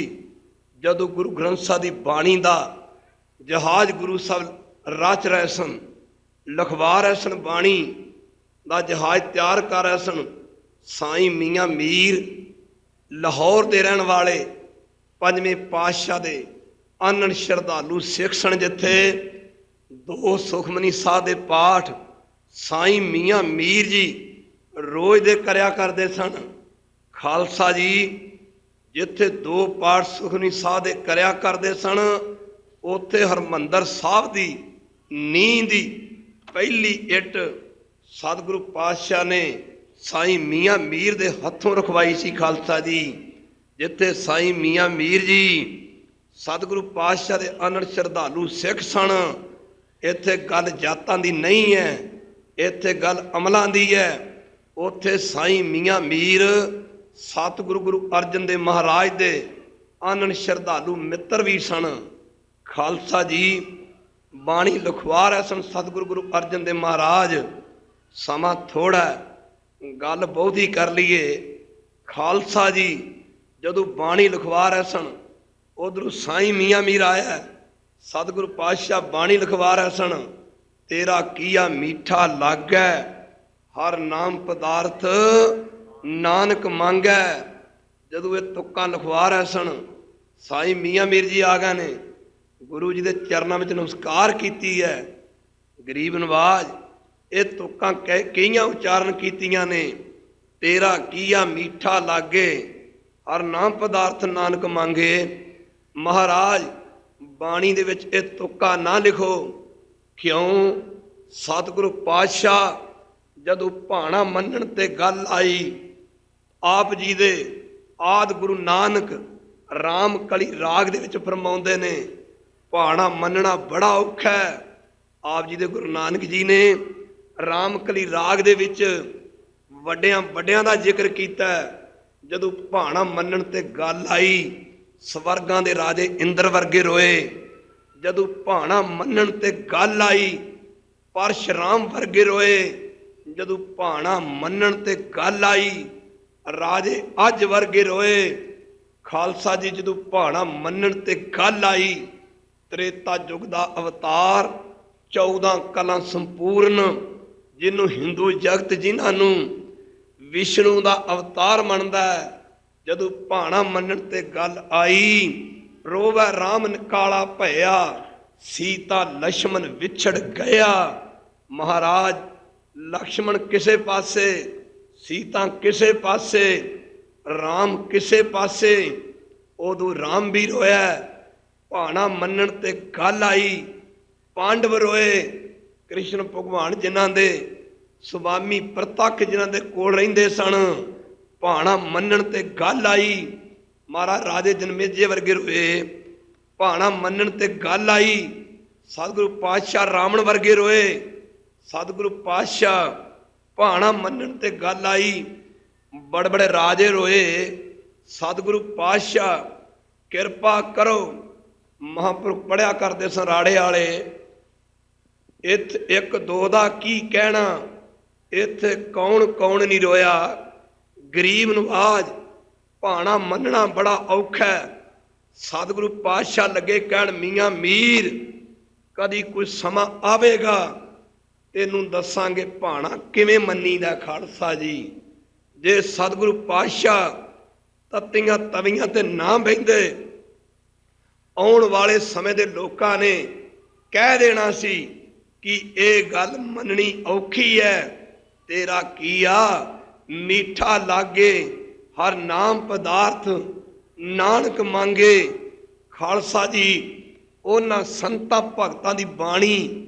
जदों गुरु ग्रंथ साहिब की बाणी का जहाज गुरु साहब रच रहे सन, लिखवा रहे सन, बाणी का जहाज तैयार कर रहे सन। साईं मियाँ मीर लाहौर के रहने वाले पंजवें पातशाह के आनन श्रद्धालु सिख सन, जिथे दो सुखमनी साह के पाठ साईं मियाँ मीर जी रोज़ दे करया करते सन। खालसा जी जिथे दो पाठ सुखमनी साह के करया करते सन, उत्थे हरमंदर साहब की नींह की पहली इट सतगुरु पातशाह ने साईं मियाँ मीर दे हथों रखवाई सी। खालसा जी जिथे साईं मियाँ मीर जी सतगुरु पातशाह के अनड़ श्रद्धालु सिख सन। इत्थे गल जातां दी नहीं है, इत्थे गल अमलां दी है। उत्थे साईं मियाँ मीर सतगुरु गुरु अर्जन देव महाराज दे अनड़ श्रद्धालु मित्र भी सन। खालसा जी बाणी लिखवा रहे सन सतगुरु गुरु अर्जन देव महाराज। समा थोड़ा गल बहुत ही कर लीए। खालसा जी जदों बाणी लिखवा रहे सन, उधरों साईं मियाँ मीर आया। सतगुरु पातशाह बाणी लिखवा रहे सन, तेरा किया मीठा लागै हर नाम पदार्थ नानक मांगै। जदों ये तुक्कां लिखवा रहे सन, साईं मियाँ मीर जी आ गए ने, गुरु जी के चरणों में नमस्कार कीती है। गरीब नवाज ये तुक्कां कईयां उचारण कीतियां ने, तेरा किया मीठा लागे हर नाम पदार्थ नानक मांगे। महाराज बाणी दे विच ये तुक्का ना लिखो। क्यों? सतगुरु पातशाह जदों भाणा मन्नण ते गल आई, आप जी दे आद गुरु नानक राम कली राग दे विच फरमाउंदे ने, भाणा मन्नना बड़ा औखा है। आप जी दे गुरु नानक जी ने राम कली राग दे विच वड्डियां वड्डियां दा जिक्र कीता। जदों भाणा मन्नण ते गल आई, स्वर्गां दे राजे इंद्र वर्गे रोए। जदों भाणा मन्नण ते गल आई, परशुराम वर्गे रोए। जदों भाणा मन्नण ते गल आई, राजे अज वर्गे रोए। खालसा जी जदों भाणा मन्नण ते गल आई, त्रेता युग दा अवतार 14 कला संपूर्ण जिन्हों हिंदू जगत जिन्हों विष्णु का अवतार मनता है। जदों भाणा मन्नण ते गल आई, रोवै राम निकाला भया सीता लक्ष्मण विछड़ गया। महाराज लक्ष्मण किसे पासे, सीता किसे पासे, राम किसे पासे। उदों राम भी रोया। भाणा मन्नण ते गल आई, पांडव रोए। कृष्ण भगवान जिन्हां दे स्वामी प्रतख जिन्हां दे कोल रहिंदे सन, भाणा मन्नण ते गल आई, महाराज राजे जनमेजे वर्गे रोए। भाणा मन्नण ते गल आई, सतगुरु पातशाह रावण वर्गे रोए। सतगुरु पातशाह भाणा मन्नण ते गल आई, बड़े बड़े राजे रोए। सतगुरु पातशाह किरपा करो। महापुरुख पढ़िया करते सन राड़े आले, इत एक दो दा की कहना, इत्थे कौन कौन नहीं रोया। गरीब नवाज भाणा मन्नना बड़ा औखा है। सतगुरु पातशाह लगे कहण, मियाँ मीर कदी कोई समा आवेगा तेनू दसांगे भाणा किवें मन्नीदा। खालसा जी जे सतगुरु पातशाह ਤੱਤੀਆਂ ਤਵੀਆਂ ਤੇ ਨਾ ਬਹਿੰਦੇ, ਆਉਣ ਵਾਲੇ ਸਮੇਂ ਦੇ ਲੋਕਾਂ ਨੇ ਕਹਿ ਦੇਣਾ ਸੀ ਕਿ ਇਹ ਗੱਲ ਮੰਨਣੀ ਔਖੀ ਹੈ। ਤੇਰਾ ਕੀ ਆ ਮੀਠਾ ਲਾਗੇ ਹਰ ਨਾਮ ਪਦਾਰਥ ਨਾਨਕ ਮੰਗੇ। ਖਾਲਸਾ ਜੀ ਉਹਨਾਂ ਸੰਤਾਂ ਭਗਤਾਂ ਦੀ ਬਾਣੀ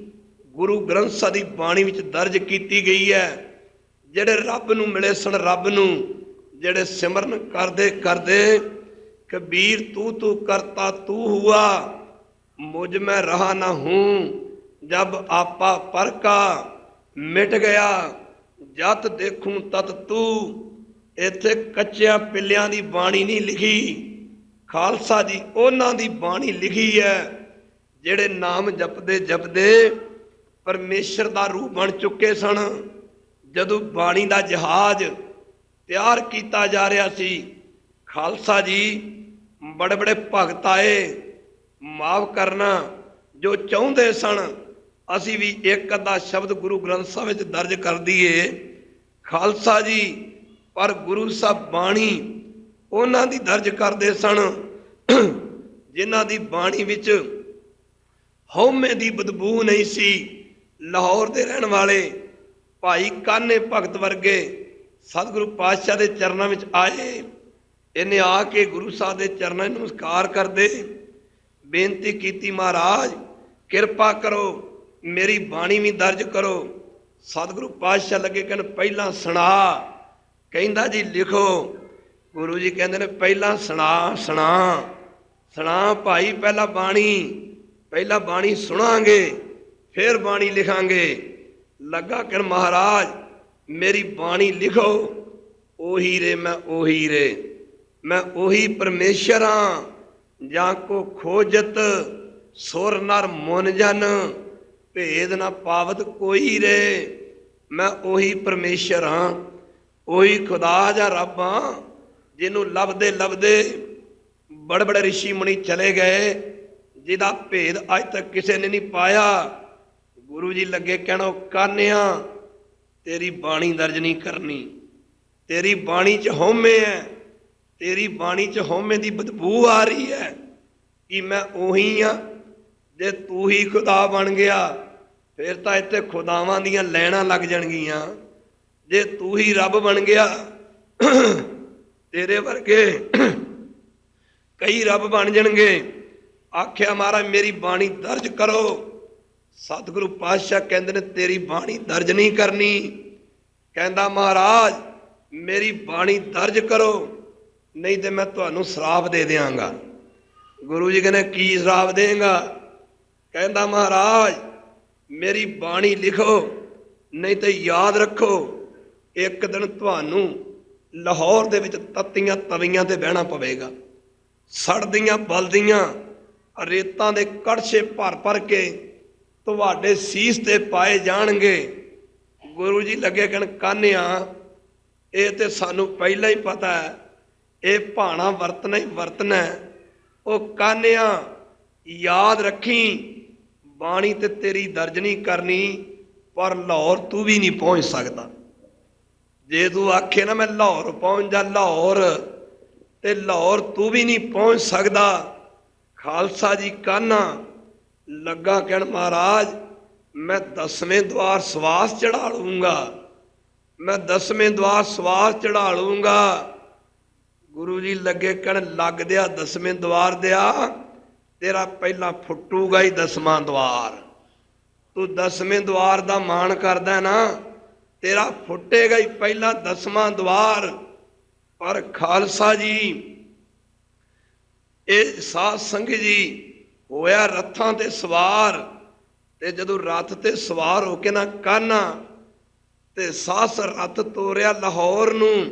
ਗੁਰੂ ਗ੍ਰੰਥ ਸਾਹਿਬ ਦੀ ਬਾਣੀ ਵਿੱਚ ਦਰਜ ਕੀਤੀ ਗਈ ਹੈ, ਜਿਹੜੇ ਰੱਬ ਨੂੰ ਮਿਲੇ ਸਨ, ਰੱਬ ਨੂੰ ਜਿਹੜੇ ਸਿਮਰਨ ਕਰਦੇ ਕਰਦੇ ਕਬੀਰ ਤੂ ਤੂ ਕਰਤਾ ਤੂ ਹੁਆ, ਮੁਝ ਮੈਂ ਰਹਾ ਨਾ ਹੂੰ ਜਬ ਆਪਾ ਪਰ ਕਾ ਮਿਟ ਗਿਆ, ਜਤ ਦੇਖੂੰ ਤਤ ਤੂ। ਇੱਥੇ ਕੱਚਿਆਂ ਪਿੱਲਿਆਂ ਦੀ ਬਾਣੀ ਨਹੀਂ ਲਿਖੀ, ਖਾਲਸਾ ਜੀ ਉਹਨਾਂ ਦੀ ਬਾਣੀ ਲਿਖੀ ਹੈ ਜਿਹੜੇ ਨਾਮ ਜਪਦੇ ਜਪਦੇ ਪਰਮੇਸ਼ਰ ਦਾ ਰੂਪ ਬਣ ਚੁੱਕੇ ਸਨ। ਜਦੋਂ ਬਾਣੀ ਦਾ ਜਹਾਜ਼ ਤਿਆਰ ਕੀਤਾ ਜਾ ਰਿਹਾ ਸੀ, ਖਾਲਸਾ ਜੀ ਬੜੇ ਬੜੇ ਭਗਤ ਆਏ, ਮਾਫ ਕਰਨਾ ਜੋ ਚਾਹੁੰਦੇ ਸਨ ਅਸੀਂ ਵੀ ਇੱਕ ਅੱਧਾ ਸ਼ਬਦ ਗੁਰੂ ਗ੍ਰੰਥ ਸਾਹਿਬ ਵਿੱਚ ਦਰਜ ਕਰ ਦਈਏ, ਖਾਲਸਾ ਜੀ। ਪਰ ਗੁਰੂ ਸਾਹਿਬ ਬਾਣੀ ਉਹਨਾਂ ਦੀ ਦਰਜ ਕਰਦੇ ਸਨ ਜਿਨ੍ਹਾਂ ਦੀ ਬਾਣੀ ਵਿੱਚ ਹਉਮੈ ਦੀ ਬਦਬੂ ਨਹੀਂ ਸੀ। ਲਾਹੌਰ ਦੇ ਰਹਿਣ ਵਾਲੇ ਭਾਈ ਕਾਨੇ ਭਗਤ ਵਰਗੇ ਸਤਿਗੁਰੂ ਪਾਤਸ਼ਾਹ ਦੇ ਚਰਨਾਂ ਵਿੱਚ ਆਏ। ਇਹਨੇ ਆ ਕੇ ਗੁਰੂ ਸਾਹਿਬ ਦੇ ਚਰਨਾਂ ਨੂੰ ਨਮਸਕਾਰ ਕਰਦੇ ਬੇਨਤੀ ਕੀਤੀ, ਮਹਾਰਾਜ ਕਿਰਪਾ ਕਰੋ ਮੇਰੀ ਬਾਣੀ ਵੀ ਦਰਜ ਕਰੋ। ਸਤਿਗੁਰੂ ਪਾਤਸ਼ਾਹ ਲੱਗੇ ਕਹਿੰਦੇ ਪਹਿਲਾਂ ਸੁਣਾ। ਕਹਿੰਦਾ ਜੀ ਲਿਖੋ। ਗੁਰੂ ਜੀ ਕਹਿੰਦੇ ਨੇ ਪਹਿਲਾਂ ਸੁਣਾ ਭਾਈ, ਪਹਿਲਾਂ ਬਾਣੀ ਸੁਣਾਂਗੇ ਫਿਰ ਬਾਣੀ ਲਿਖਾਂਗੇ। ਲੱਗਾ ਕਿ ਮਹਾਰਾਜ ਮੇਰੀ ਬਾਣੀ ਲਿਖੋ। ਉਹੀ ਰੇ ਮੈਂ ਉਹੀ ਪਰਮੇਸ਼ਰ ਹਾਂ, ਜਾਂ ਕੋ ਖੋਜਤ ਸੁਰ ਨਰ ਮੁਨ ਜਨ, ਭੇਦ ਨਾ ਪਾਵਤ ਕੋਈ ਰੇ। ਮੈਂ ਉਹੀ ਪਰਮੇਸ਼ਰ ਹਾਂ, ਉਹੀ ਖੁਦਾ ਜਾਂ ਰੱਬ ਹਾਂ ਜਿਹਨੂੰ ਲੱਭਦੇ ਲੱਭਦੇ ਬੜੇ ਬੜੇ ਰਿਸ਼ੀ ਮੁਨੀ ਚਲੇ ਗਏ, ਜਿਹਦਾ ਭੇਦ ਅੱਜ ਤੱਕ ਕਿਸੇ ਨੇ ਨਹੀਂ ਪਾਇਆ। ਗੁਰੂ ਜੀ ਲੱਗੇ ਕਹਿਣਾ ਕਾਨਿਆ ਤੇਰੀ ਬਾਣੀ ਦਰਜ ਨਹੀਂ ਕਰਨੀ, ਤੇਰੀ ਬਾਣੀ 'ਚ ਹਉਮੈ ਹੈ, ਤੇਰੀ ਬਾਣੀ 'ਚ ਹਉਮੈ ਦੀ ਬਦਬੂ ਆ ਰਹੀ ਹੈ ਕਿ ਮੈਂ ਉਹੀ ਹਾਂ। ਜੇ ਤੂੰ ਹੀ ਖੁਦਾ ਬਣ ਗਿਆ ਫਿਰ ਤਾਂ ਇੱਥੇ ਖੁਦਾਵਾਂ ਦੀਆਂ ਲੈਣਾ ਲੱਗ ਜਾਣਗੀਆਂ। ਜੇ ਤੂੰ ਹੀ ਰੱਬ ਬਣ ਗਿਆ ਤੇਰੇ ਵਰਗੇ ਕਈ ਰੱਬ ਬਣ ਜਾਣਗੇ। ਆਖਿਆ ਮਹਾਰਾਜ ਮੇਰੀ ਬਾਣੀ ਦਰਜ ਕਰੋ। ਸਤਿਗੁਰੂ ਪਾਤਸ਼ਾਹ ਕਹਿੰਦੇ ਨੇ ਤੇਰੀ ਬਾਣੀ ਦਰਜ ਨਹੀਂ ਕਰਨੀ। ਕਹਿੰਦਾ ਮਹਾਰਾਜ ਮੇਰੀ ਬਾਣੀ ਦਰਜ ਕਰੋ, ਨਹੀਂ ਤੇ ਮੈਂ ਤੁਹਾਨੂੰ ਸ਼ਰਾਪ ਦੇ ਦਿਆਂਗਾ। ਗੁਰੂ ਜੀ ਕਹਿੰਦੇ ਕੀ ਸ਼ਰਾਪ ਦੇਂਗਾ? ਕਹਿੰਦਾ ਮਹਾਰਾਜ ਮੇਰੀ ਬਾਣੀ ਲਿਖੋ, ਨਹੀਂ ਤੇ ਯਾਦ ਰੱਖੋ ਇੱਕ ਦਿਨ ਤੁਹਾਨੂੰ ਲਾਹੌਰ ਦੇ ਵਿੱਚ ਤੱਤੀਆਂ ਤਵੀਆਂ ਤੇ ਬਹਿਣਾ ਪਵੇਗਾ। ਸੜਦੀਆਂ ਬਲਦੀਆਂ ਰੇਤਾਂ ਦੇ ਕੜਛੇ ਭਰ ਭਰ ਕੇ ਤੁਹਾਡੇ ਸੀਸ ਤੇ ਪਾਏ ਜਾਣਗੇ। ਗੁਰੂ ਜੀ ਲੱਗੇ ਕਹਿਣ ਕਾਨਿਆ ਇਹ ਤੇ ਸਾਨੂੰ ਪਹਿਲਾਂ ਹੀ ਪਤਾ ਹੈ, ਇਹ ਭਾਣਾ ਵਰਤਣਾ ਹੀ ਵਰਤਣਾ। ਉਹ ਕਾਨਿਆ ਯਾਦ ਰੱਖੀ ਬਾਣੀ ਤੇ ਤੇਰੀ ਦਰਜ ਨਹੀਂ ਕਰਨੀ, ਪਰ ਲਾਹੌਰ ਤੂੰ ਵੀ ਨਹੀਂ ਪਹੁੰਚ ਸਕਦਾ। ਜੇ ਤੂੰ ਆਖੇ ਨਾ ਮੈਂ ਲਾਹੌਰ ਪਹੁੰਚ ਜਾ ਲਾਹੌਰ, ਤੇ ਲਾਹੌਰ ਤੂੰ ਵੀ ਨਹੀਂ ਪਹੁੰਚ ਸਕਦਾ। ਖਾਲਸਾ ਜੀ ਕਾਨਾ ਲੱਗਾ ਕਹਿਣ ਮਹਾਰਾਜ ਮੈਂ 10ਵੇਂ ਦਵਾਰ ਸਵਾਸ ਚੜਾ ਲੂੰਗਾ, ਮੈਂ 10ਵੇਂ ਦਵਾਰ ਸਵਾਸ ਚੜਾ ਲੂੰਗਾ। ਗੁਰੂ ਜੀ ਲੱਗੇ ਕਹਿਣ ਲੱਗ ਦਿਆ 10ਵੇਂ ਦਵਾਰ ਦਿਆ, ਤੇਰਾ ਪਹਿਲਾਂ ਫੁੱਟੂਗਾ ਹੀ 10ਵਾਂ ਦਵਾਰ। ਤੂੰ 10ਵੇਂ ਦਵਾਰ ਦਾ ਮਾਣ ਕਰਦਾ ਨਾ, ਤੇਰਾ ਫੁੱਟੇਗਾ ਹੀ ਪਹਿਲਾਂ 10ਵਾਂ ਦਵਾਰ। ਪਰ ਖਾਲਸਾ ਜੀ ਇਹ ਸਾਧ ਸੰਗਤ ਜੀ ਹੋਇਆ ਰੱਥਾਂ ਤੇ ਸਵਾਰ, ਤੇ ਜਦੋਂ ਰੱਥ ਤੇ ਸਵਾਰ ਹੋ ਕੇ ਨਾ ਕਾਨਾ ਤੇ ਸਾਸ ਰੱਥ ਤੋਰਿਆ ਲਾਹੌਰ ਨੂੰ,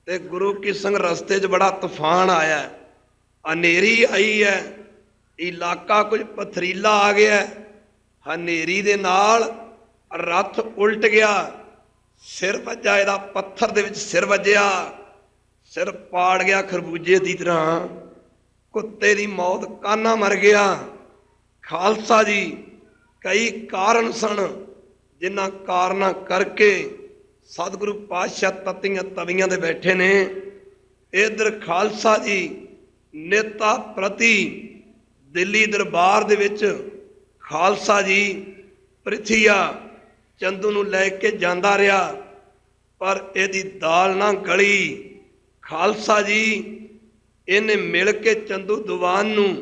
ਤੇ ਗੁਰੂ ਕੀ ਸੰਗ ਰਸਤੇ 'ਚ ਬੜਾ ਤੂਫਾਨ ਆਇਆ, ਹਨੇਰੀ ਆਈ ਹੈ, ਇਲਾਕਾ ਕੁਝ ਪਥਰੀਲਾ ਆ ਗਿਆ। ਹਨੇਰੀ ਦੇ ਨਾਲ ਰੱਥ ਉਲਟ ਗਿਆ, ਸਿਰ ਵੱਜਾ ਇਹਦਾ, ਪੱਥਰ ਦੇ ਵਿੱਚ ਸਿਰ ਵੱਜਿਆ, ਸਿਰ ਪਾੜ ਗਿਆ ਖਰਬੂਜੇ ਦੀ ਤਰ੍ਹਾਂ, ਕੁੱਤੇ ਦੀ ਮੌਤ, ਕਾਨਾ ਮਰ ਗਿਆ। ਖਾਲਸਾ ਜੀ ਕਈ ਕਾਰਨ ਸਨ ਜਿਨ੍ਹਾਂ ਕਾਰਨਾਂ ਕਰਕੇ ਸਤਿਗੁਰੂ ਪਾਤਸ਼ਾਹ ਤੱਤੀਆਂ ਤਵੀਆਂ ਦੇ ਬੈਠੇ ਨੇ। इधर खालसा जी नेता प्रति दिल्ली दरबार दे विच खालसा जी प्रिथिया चंदू नूं लैके जांदा रहा, पर इहदी दाल ना गली। खालसा जी इन्हें मिल के चंदू दीवान नूं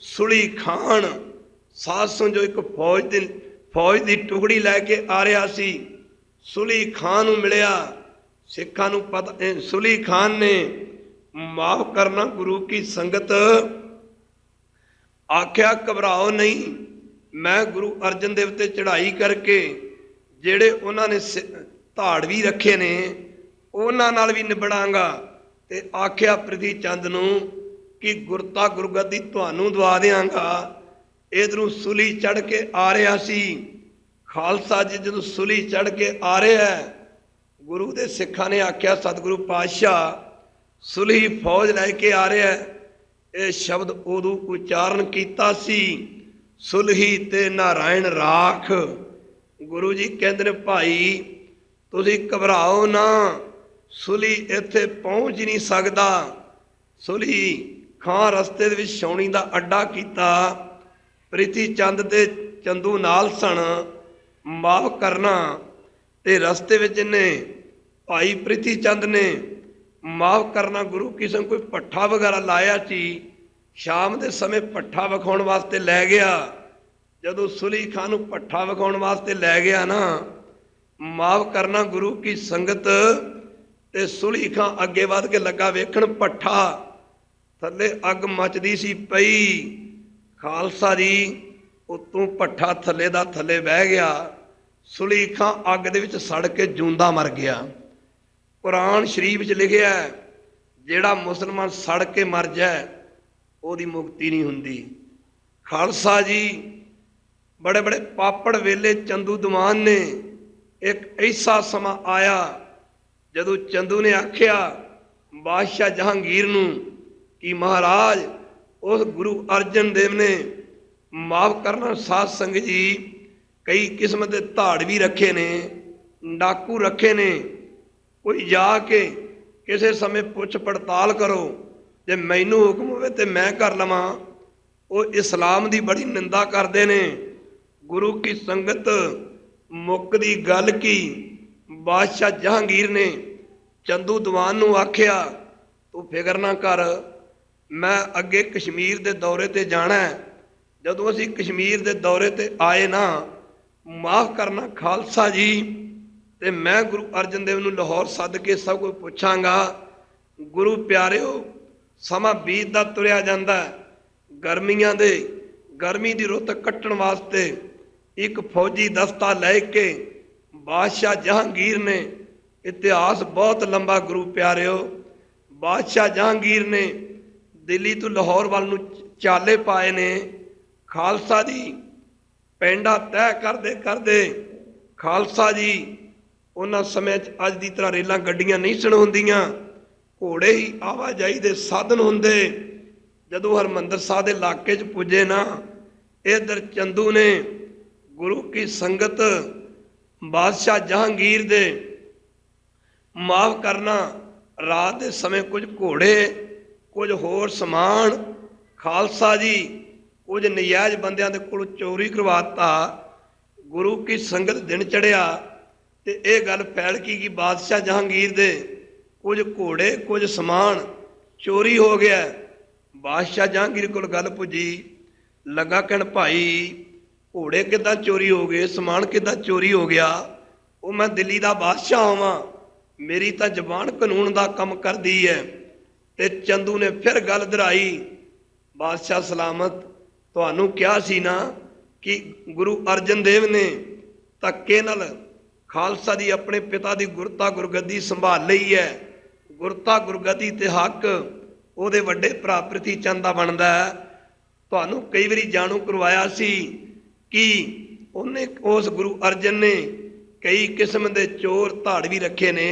सुली खान सासों जो एक फौज की टुकड़ी लैके आ रहा सी, सुली खान नूं मिलिया। सिखां नूं पता सुली खान ने माफ करना गुरु की संगत, आख्या घबराओ नहीं, मैं गुरु अर्जन देव ते चढ़ाई करके जेड़े उन्होंने धाड़वी रखे ने उन्हां नाल भी निबड़ांगा। ते आख्या प्रिथी चंद नूं कि गुरता गुरगद्दी तुहानूं दवा देंगा। इधरों सुली चढ़ के आ रहा सी। खालसा जी जदों सुली चढ़ के आ रहा है, गुरु दे सिखां ने आख्या सतगुरु पातशाह सुली फौज लैके आ रहा है। ये शब्द उदों उचारण किया सी, सुलही ते नारायण राख। गुरु जी कहते ने भाई तुसीं घबराओ ना, सुली इत्थे पहुँच ही नहीं सकता। सुली खां रस्ते दे विच छाउणी दा अड्डा कीता। प्रिथी चंद ते चंदू नाल सन, माफ करना। ते रस्ते विच इन्हें भाई प्रिथी चंद ने माफ करना गुरु किस्म कोई पट्ठा वगैरह लाया सी, शाम के समय पट्ठा विखाउण वास्ते लै गया। जदों सुली खां नूं पट्ठा विखाउण वास्ते लै गया ना, माफ करना गुरु की संगत, ते सुली खां अगे वध के लगा वेखण पट्ठा, थले अग मचदी सी पई। खालसा जी उत्तों पट्ठा थले दा थले बह गया। सुली खां अग दे विच सड़ के जूंदा मर गया। कुरान शरीफ च लिखिया है जेड़ा मुसलमान सड़ के मर जाए ओदी मुक्ति नहीं हुंदी। खालसा जी बड़े बड़े पापड़ वेले चंदू दीवान ने एक ऐसा समा आया जदों चंदू ने आख्या बादशाह जहांगीर नूं कि महाराज उस गुरु अर्जन देव ने माफ करना साध संगत जी कई किस्म के धाड़ भी रखे ने, डाकू रखे ने, कोई जाके किसी समय पुछ पड़ताल करो, जे मैनू हुक्म होवे ते मैं कर लवां। वो इस्लाम की बड़ी निंदा करते ने। गुरु की संगत मुक्कदी गल की बादशाह जहांगीर ने चंदू दीवान नूं आख्या तू फिक्र ना कर, मैं अगे कश्मीर के दौरे ते जाना है। जदों असीं कश्मीर के दौरे ते आए ना, माफ करना खालसा जी, ते मैं गुरु अर्जन देव नूं लाहौर सद के सब कुछ पुछांगा। गुरु प्यारिओ समा बीतदा तुरिया जांदा, गर्मियां दे गर्मी की रुत कट्टण वास्ते एक फौजी दस्ता लैके बादशाह जहांगीर ने, इतिहास बहुत लंबा गुरु प्यारिओ, बादशाह जहांगीर ने दिल्ली तो लाहौर वाल नूं चाले पाए ने। खालसा जी पेंडा तय करते करते खालसा जी उन्हां समय अज की तरह रेलां गड्डियां नहीं सन हुंदियां, घोड़े ही आवाजाही के साधन हुंदे। जदों हरमंदर साहब के इलाके च पुजे ना, इधर चंदू ने गुरु की संगत बादशाह जहांगीर दे माफ करना रात के समय कुछ घोड़े कुछ होर समान खालसा जी कुछ नजायज बंदियां दे कोलों चोरी करवाता। गुरु की संगत दिन चढ़िया तो यह गल फैल की कि बादशाह जहांगीर दे कुछ घोड़े कुछ समान चोरी हो गया। बादशाह जहांगीर को गल पुजी, लगा कहन भाई घोड़े किदां चोरी हो गए, समान किदां चोरी हो गया। वो मैं दिल्ली का बादशाह होवां, मेरी तो जबान कानून का काम करती है। ते चंदू ने फिर गल दोहराई, बादशाह सलामत तुहानू क्या सी ना कि गुरु अर्जन देव ने धक्के नाल खालसा दी अपने पिता की गुरता गुरगद्दी संभाल लई है। गुरता गुरगद्दी ते हक उहदे वड्डे भरा प्रिथी चंद दा बनदा है। तुहानू कई बारी जाणू करवाया सी कि उन्हें उस गुरु अर्जन ने कई किस्म के चोर धाड़ भी रखे ने,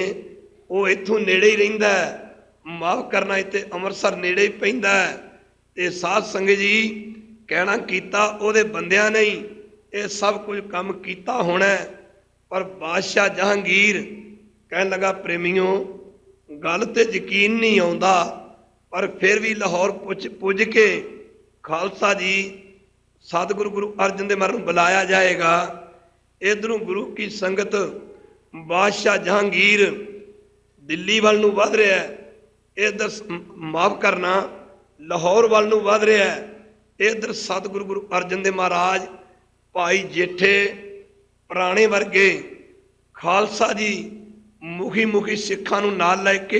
वो इत्थों नेड़े ही रहिंदा है, माफ करना इत्थे अमृतसर नेड़े ही पैंदा है। ते साध संगत जी कहना कीता उहदे बंदियां ने ही ये सब कुछ काम कीता होना है। पर बादशाह जहांगीर कहन लगा प्रेमियों गल ते यकीन नहीं आउंदा, पर फिर भी लाहौर पुज के खालसा जी सतगुरु गुरु अर्जन देव महाराज नूं बुलाया जाएगा। इधरों गुरु की संगत बादशाह जहांगीर दिल्ली वाल नूं वध रहा है, इधर माफ करना लाहौर वाल नूं वध रहा है। इधर सतगुरु गुरु अर्जन देव महाराज भाई जेठे पुराने वर्गे खालसा जी मुखी मुखी सिखां नूं नाल लैके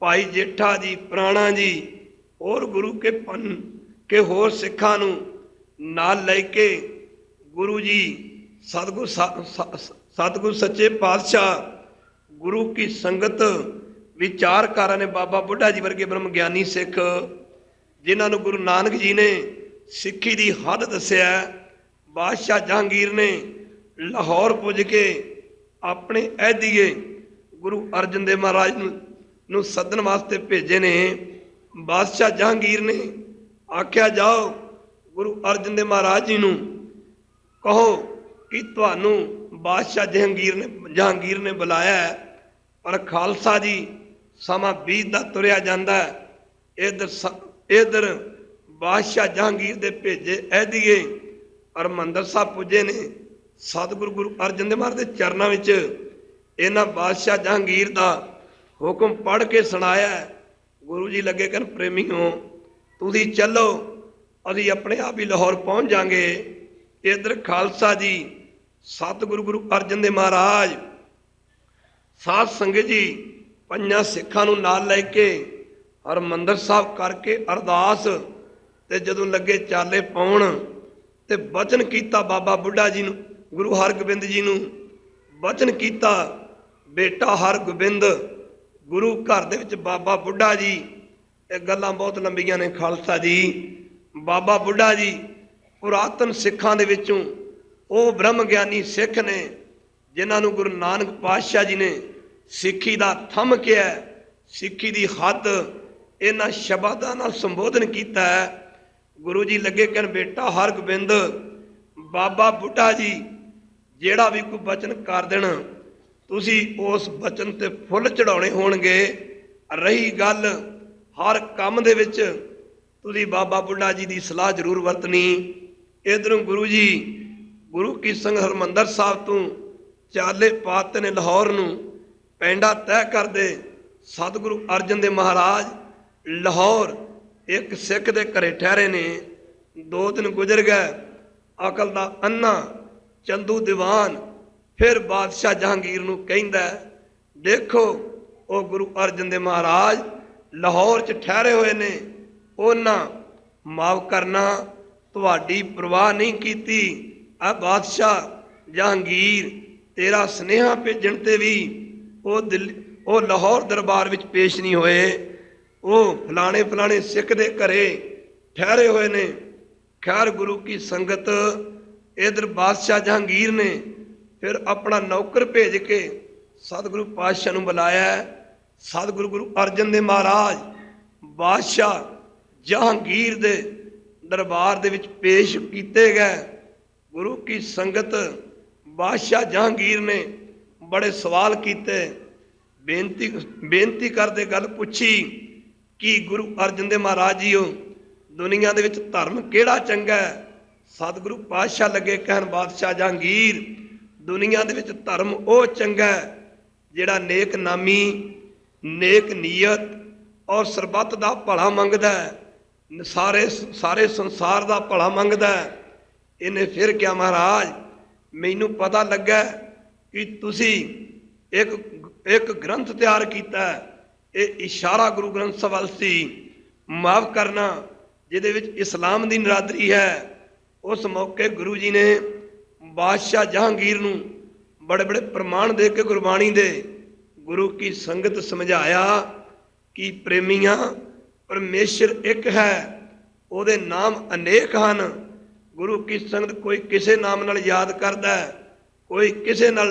भाई जेठा जी पुराणा जी और गुरु के पन के होर सिखां नूं नाल लैके गुरु जी सतगुरु सच्चे पातशाह गुरु की संगत विचारकारा ने बाबा बुढ़ा जी वर्गे ब्रह्म ज्ञानी सिख जिन्होंने गुरु नानक जी ने सिक्खी की हद दसिया, बादशाह जहांगीर ने लाहौर पुज के अपने ऐदिए गुरु अर्जन देव महाराज नूं सदन वास्ते भेजे ने। बादशाह जहांगीर ने आख्या जाओ गुरु अर्जन देव महाराज जी नूं कहो कि तुहानू बादशाह जहांगीर ने बुलाया है, पर खालसा जी समा बीतदा तुरिया जांदा है। इधर बादशाह जहांगीर दे भेजे ऐदिए हरमंदर साहब पुजे ने। सतगुरु गुरु अर्जन देव महाराज के चरणों विच इन्हां बादशाह जहांगीर दा हुक्म पढ़ के सुनाया। गुरु जी लगे कहन प्रेमियों तुसीं चलो, असीं अपने आप ही लाहौर पहुँच जाएंगे। इधर खालसा जी सतगुरु गुरु अर्जन देव महाराज साध संगत जी पंजां सिखां नूं नाल लैके हरमंदर साहब करके अरदास ते जदों लगे चाले पाउण ते बचन कीता बाबा बुढ़ा जी नूं गुरु हरगोबिंद जी नूं बचन कीता, बेटा हरगोबिंद गुरु घर दे विच बाबा बुढ़ा जी। ये गल्लां बहुत लंबियां ने खालसा जी। बाबा बुढ़ा जी पुरातन सिखां दे विचों ਉਹ ब्रह्म ज्ञानी सिख ने जिन्होंने गुरु नानक पातशाह जी ने सिक्खी का थम किया, सिक्खी की हद इन्हां शब्दां नाल संबोधन किया है। गुरु जी लगे कहन बेटा हरगोबिंद बाबा बुढ़ा जी जेड़ा भी कोई बचन कर देण तुसी उस बचन ते फुल चढ़ाने होणगे। रही गल हर काम दे विच तुसी बाबा बुढ़ा जी की सलाह जरूर वरतनी। इधरों गुरु जी गुरु की संग हरमंदर साहब तू चाले पाते ने लाहौर नूं पैंडा तय कर दे। सतगुरु अर्जन देव महाराज लाहौर एक सिख दे घरे ठहरे ने। 2 दिन गुजर गए। अकल दा अन्ना चंदू दीवान फिर बादशाह जहांगीर नूं कहंदा देखो वो गुरु अर्जन देव महाराज लाहौर च ठहरे हुए ने, उन्हां माफ करना तुहाडी परवाह नहीं कीती। आ बादशाह जहांगीर तेरा स्नेहा भेजण ते भी वो लाहौर दरबार विच पेश नहीं होए। वो फलाने फलाने सिख दे घरे ठहरे हुए ने। खैर गुरु की संगत इधर बादशाह जहांगीर ने फिर अपना नौकर भेज के सतगुरु पातशाह नूं बुलाया। सतगुरु गुरु अर्जन देव महाराज बादशाह जहांगीर दे दरबार दे विच पेश कीते गए। गुरु की संगत बादशाह जहांगीर ने बड़े सवाल किए, बेनती करते गल पूछी कि गुरु अर्जन देव महाराज जी दुनिया दे विच धर्म केड़ा चंगा है। सतगुरु पातशाह लगे कहन बादशाह जहांगीर दुनिया दे विच धर्म वो चंगा है जिहड़ा नेक नामी नेक नीयत और सरबत दा भला मंगदा है, सारे संसार दा भला मंगदा है। इन्हें फिर क्या महाराज मैनू पता लगा कि तुसी एक ग्रंथ तैयार किया है, ये इशारा गुरु ग्रंथ साहिब सी माफ करना जिहदे विच इस्लाम दी नरादरी है। उस मौके गुरु जी ने बादशाह जहांगीर नूं बड़े बड़े प्रमाण दे के गुरबाणी दे गुरु की संगत समझाया कि प्रेमियां परमेश्वर एक है, उहदे नाम अनेक हैं। गुरु की संगत कोई किसे नाम नाल याद करदा है, कोई किसे नाल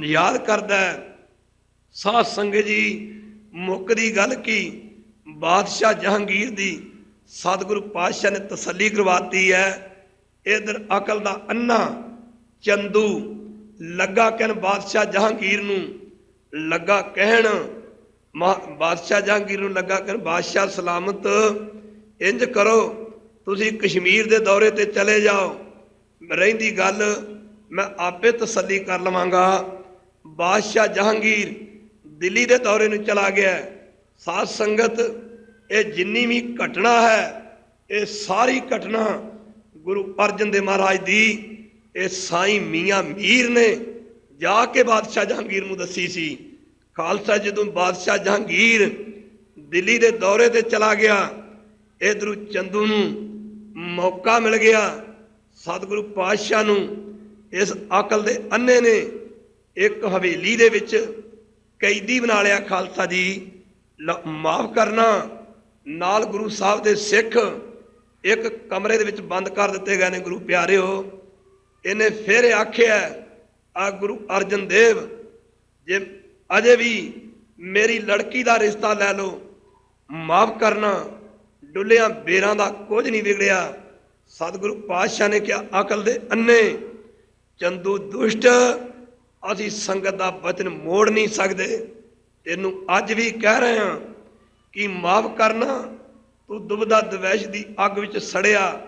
याद करदा है। साध संगत जी मुक्कदी गल की बादशाह जहांगीर दी सतगुरु पातशाह ने तसल्ली करवाती है। इधर अकल दा अन्ना चंदू लगा कहन बादशाह जहांगीर नूं लगा कहन ਬਾਦਸ਼ਾਹ ਜਹਾਂਗੀਰ ਨੂੰ ਲੱਗਾ ਕਿ ਬਾਦਸ਼ਾਹ ਸਲਾਮਤ, ਇੰਜ ਕਰੋ ਤੁਸੀਂ ਕਸ਼ਮੀਰ ਦੇ ਦੌਰੇ ਤੇ ਚਲੇ ਜਾਓ, ਰਹਿੰਦੀ ਗੱਲ ਮੈਂ ਆਪੇ ਤਸੱਲੀ ਕਰ ਲਵਾਂਗਾ। ਬਾਦਸ਼ਾਹ ਜਹਾਂਗੀਰ ਦਿੱਲੀ ਦੇ ਦੌਰੇ ਨੂੰ ਚਲਾ ਗਿਆ। ਸਾਧ ਸੰਗਤ, ਇਹ ਜਿੰਨੀ ਵੀ ਘਟਨਾ ਹੈ, ਇਹ ਸਾਰੀ ਘਟਨਾ ਗੁਰੂ ਅਰਜਨ ਦੇਵ ਮਹਾਰਾਜ ਦੀ ਇਹ ਸਾਈਂ ਮੀਆਂ ਮੀਰ ਨੇ ਜਾ ਕੇ ਬਾਦਸ਼ਾਹ ਜਹਾਂਗੀਰ ਨੂੰ ਦੱਸੀ ਸੀ। ਖਾਲਸਾ ਜਦੋਂ ਬਾਦਸ਼ਾਹ ਜਹਾਂਗੀਰ ਦਿੱਲੀ ਦੇ ਦੌਰੇ ਤੇ ਚਲਾ ਗਿਆ, ਇਧਰੋਂ ਚੰਦੂ ਨੂੰ ਮੌਕਾ ਮਿਲ ਗਿਆ। ਸਤਿਗੁਰੂ ਪਾਤਸ਼ਾਹ ਨੂੰ ਇਸ ਅਕਲ ਦੇ ਅੰਨੇ ਨੇ ਇੱਕ ਹਵੇਲੀ ਦੇ ਵਿੱਚ ਕੈਦੀ ਬਣਾ ਲਿਆ। ਖਾਲਸਾ ਜੀ ਮਾਫ ਕਰਨਾ, ਨਾਲ ਗੁਰੂ ਸਾਹਿਬ ਦੇ ਸਿੱਖ ਇੱਕ ਕਮਰੇ ਦੇ ਵਿੱਚ ਬੰਦ ਕਰ ਦਿੱਤੇ ਗਏ ਨੇ। ਗੁਰੂ ਪਿਆਰਿਓ, ਇਹਨੇ ਫਿਰ ਆਖਿਆ ਆ ਗੁਰੂ ਅਰਜਨ ਦੇਵ, ਜੇ ਅਜੇ ਵੀ ਮੇਰੀ ਲੜਕੀ ਦਾ ਰਿਸ਼ਤਾ ਲੈ ਲਓ, ਮਾਫ ਕਰਨਾ, ਡੁੱਲਿਆਂ ਬੇਰਾਂ ਦਾ ਕੁਝ ਨਹੀਂ ਵਿਗੜਿਆ। ਸਤਿਗੁਰੂ ਪਾਤਸ਼ਾਹ ਨੇ ਕਿਹਾ ਅਕਲ ਦੇ ਅੰਨੇ, ਚੰਦੂ ਦੁਸ਼ਟ, ਅਸੀਂ ਸੰਗਤ ਦਾ ਵਚਨ ਮੋੜ ਨਹੀਂ ਸਕਦੇ। ਤੈਨੂੰ ਅੱਜ ਵੀ ਕਹਿ ਰਹੇ ਹਾਂ ਕਿ ਮਾਫ ਕਰਨਾ, ਤੂੰ ਦੁਬਦਾ ਦਵੈਸ਼ ਦੀ ਅੱਗ ਵਿੱਚ ਸੜਿਆ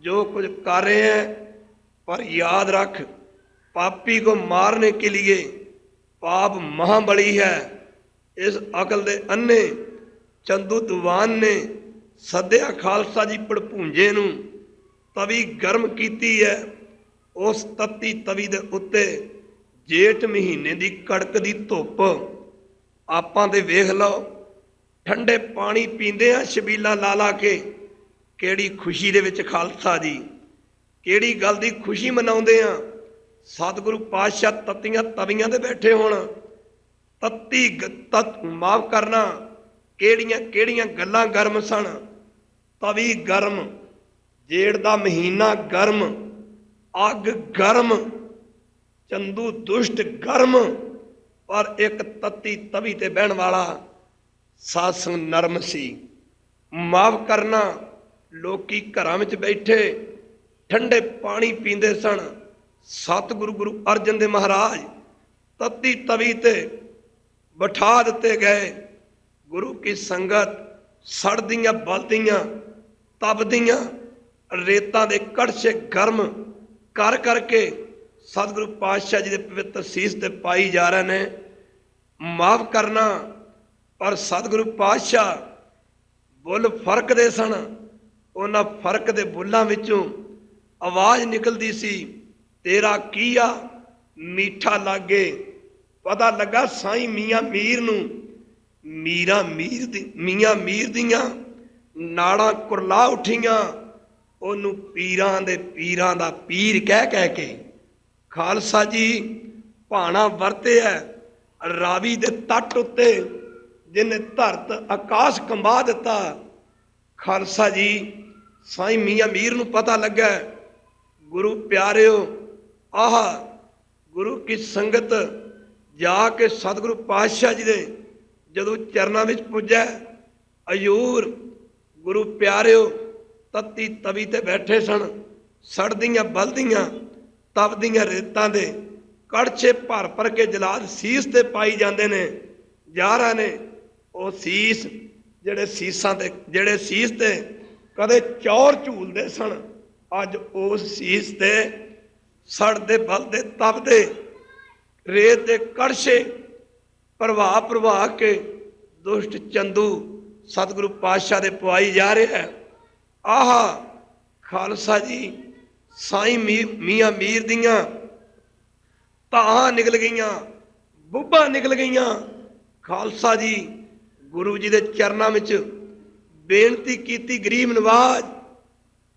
ਜੋ ਕੁਝ ਕਰ ਰਹੇ ਹੈ, पर याद रख पापी को मारने के लिए पाप महाबली है। इस अकल दे अन्ने चंदू दीवान ने सद्या खालसा जी भड़पूंजे नूं तवी गर्म कीती है। उस तत्ती तवी दे उत्ते जेठ महीने दी कड़कदी धुप आपां दे वेख लो, ठंडे पानी पींदे आ छबीला ला ला के। किहड़ी खुशी दे विच खालसा जी किहड़ी गल दी खुशी मनाउंदे आ। सतगुरु पातशाह तत्तियां तवियां ते बैठे होण, तत्ती तत माफ करना, किहड़ियां किहड़ियां गल्लां गर्म सन। तवी गर्म, जेड़ दा महीना गर्म, अग गर्म, चंदू दुष्ट गर्म, पर एक तत्ती तवी ते बहण वाला सासंग नरम सी। माफ करना, लोकी घरां विच बैठे ठंडे पानी पींदे सन। सतगुरु गुरु अर्जन देव महाराज तत्ती तवी ते बिठा दिते गए। गुरु की संगत सड़दियां बलदियां तपदियां रेतां दे कड़छे गर्म कर करके सतगुरु पातशाह जी दे पवित्र सीस ते पाई जा रहे ने। माफ करना, पर सतगुरु पातशाह बुल फर्क दे सन। उन्हां फर्क दे बुल्लां विचों आवाज़ निकलती सी, तेरा कीया मीठा लागे। पता लगा साईं मियाँ मीर नूं मियाँ मीर दियां नाड़ां कुरला उठियां। ओनू पीरां दा पीर कह के खालसा जी भाणा वरते है। रावी दे तट उत्ते जिन्हें धरत आकाश कंबा दिता। खालसा जी साईं मियाँ मीर नूं पता लगा। गुरु प्यारिओ, आह गुरु की संगत जाके सतगुरु पातशाह जी दे जदों चरनां विच पुज्जा। अयूर गुरु प्यारिओ तत्ती तवी ते बैठे सन। सड़दियां बलदियां तपदियां रेतां दे कड़छे भर भर के जलाद सीस ते पाई जांदे ने। जा रहे ने वो सीस जेड़े सीस ते कदे चौर झूलदे सन, अज उस सीस ते सड़दे बलदे तपदे रेत दे कड़छे प्रवाह के दुष्ट चंदू सतगुरु पातशाह दे पवाई जा रहा है। आह खालसा जी साईं मियाँ मीर दियां ताहां निकल गईयां, बुब्बा निकल गईयां। खालसा जी गुरु जी दे चरनां विच बेनती कीती, गरीब नवाज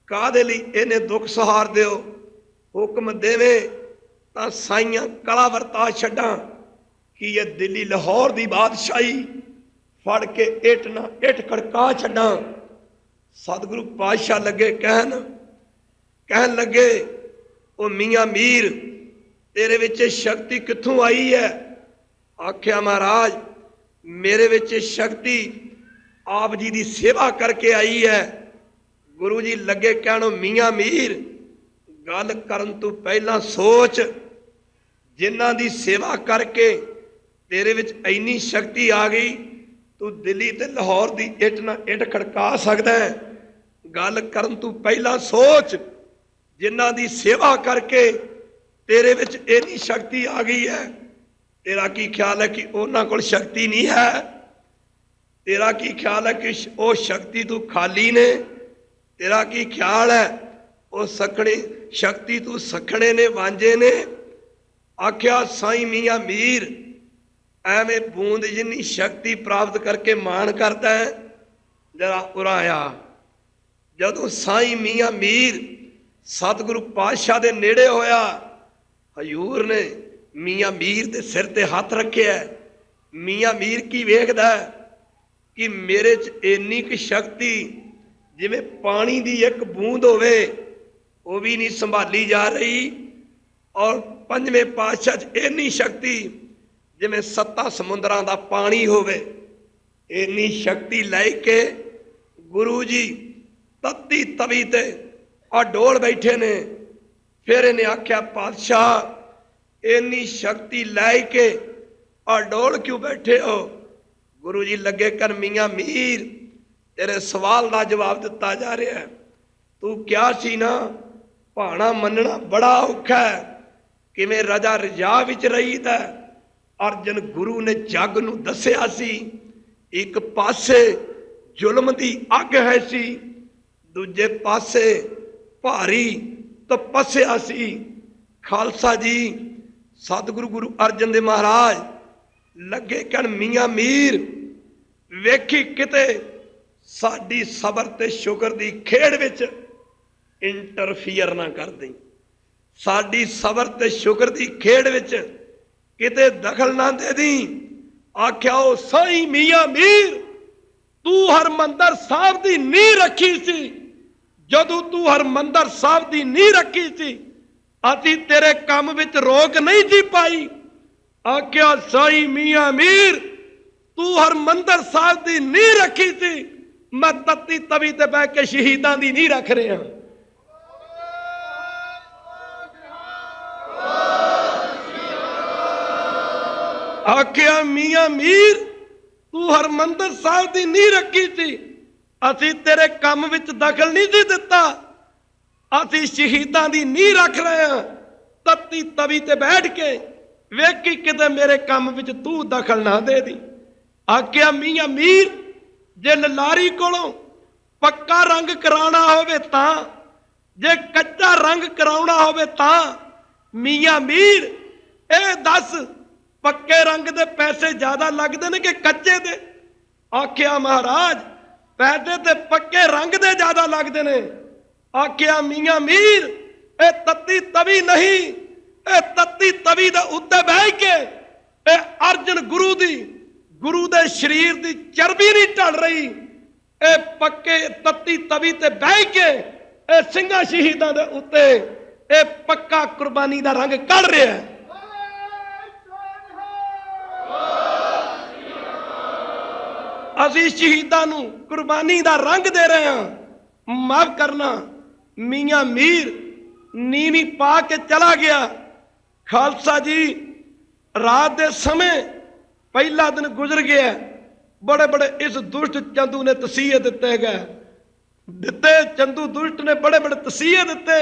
कादे लई इहने दुख सहार दिओ। हुक्म देवे तां साईयां कला वरता छड्डां कि ये दिल्ली लाहौर दी बादशाही फड़ के इट ना इट खड़का छड्डां। सतगुरु पातशाह लगे कहन लगे, ओ मियाँ मीर तेरे विच शक्ति कित्थों आई है? आख्या महाराज मेरे विच शक्ति आप जी दी सेवा करके आई है। गुरु जी लगे कहण, मियाँ मीर गल करन तों पहला सोच, जिन्हां दी सेवा करके तेरे विच इन्नी शक्ति आ गई, तू दिल्ली ते लाहौर दी इट ना इट खड़का सकदा है। गल करन तू पहला सोच, जिन्हां दी सेवा करके तेरे विच इन्नी शक्ति आ गई है, तेरा की ख्याल है कि उन्हां कोल शक्ति नहीं है? तेरा की ख्याल है कि वो शक्ति तू खाली ने? तेरा की ख्याल है वो सखने शक्ति तू सखने ने वांझे ने? आख्या साईं मियां मीर एवें बूंद जिन्नी शक्ति प्राप्त करके मान करता है। जरा उराया जदों साईं मियां मीर सतगुरु पातशाह दे नेड़े होया, हजूर ने मियां मीर दे सिर ते हाथ रखे है। मियां मीर की वेखदा है कि मेरे च इन्नी क शक्ति जिवें पानी दी एक बूंद होवे वो भी नहीं संभाली जा रही, और पंजवें पातशाह च इन्नी शक्ति जिवें 7 समुद्रां दा पानी होवे। इन्नी शक्ति लैके गुरु जी तत्ती तवी ते और डोल बैठे ने। फिर इन्हें आख्या पातशाह इन्नी शक्ति लैके और डोल क्यों बैठे हो? गुरु जी लगे कर मियां मीर तेरे सवाल का जवाब दिता जा रहा है। तू क्या सी ना भाना मनना बड़ा औखा है, किवें रजा रजा विच रहीदा। अर्जन गुरु ने जग नूं दस्सिया सी, एक पासे जुल्म दी अग है सी, दूजे पासे भारी तपस्या सी। खालसा जी सतगुरु गुरु अर्जन देव महाराज लगे कन मियां मीर वेखी किते साडी सबर ते शुगर दी खेड़ विच इंटरफीयर ना कर दई, साडी सबर ते शुगर दी खेड़ विच किते दखल ना दे दी। आख्या ओ साईं मियां मीर तू हरमंदर साहब दी नींह रखी सी, जदों तू हरमंदर साहब दी नींह रखी सी असी तेरे काम विच रोक नहीं सी पाई। आख्या साईं मियां मीर तू हरमंदर साहब दी नींह रखी सी, मैं तत्ती तवी ते बह के शहीदां दी नींह रख रहा। आख्या मियां मीर तू हरमंदर साहब दी नींह रखी सी, असी तेरे काम विच दखल नहीं सी दिता, असी शहीदां दी नींह रख रहे हैं। तत्ती तवी ते बैठ के वेखी किते मेरे काम विच तू दखल ना दे दी। आख्या मियां मीर जे ललारी कोलों पक्का रंग कराना होवे तां, जे कच्चा रंग कराउणा होवे तां, मियां मीर ए दस पक्के रंग दे पैसे ज्यादा लगदे ने कि कच्चे दे? आख्या महाराज पैसे ते पक्के रंग दे ज्यादा लगदे ने। आख्या मियां मीर ए तत्ती तवी नहीं, ए तत्ती तवी दे उत्ते बह के ए अर्जन गुरु दी गुरु दे शरीर दी चर्बी नहीं ढल रही, ए पक्के तत्ती तवी ते बह के ए सिंघां शहीदां दे उत्ते ए पक्का कुर्बानी दा रंग कढ़ रहा है। असी शहीदां नूं कुर्बानी दा रंग दे रहे हैं। माफ करना मियां मीर नीवी पा के चला गया। खालसा जी रात दे समय पहला दिन गुजर गया, बड़े बड़े इस दुष्ट चंदू ने तसीहे दिते चंदू दुष्ट ने बड़े बड़े तसीहे दिते।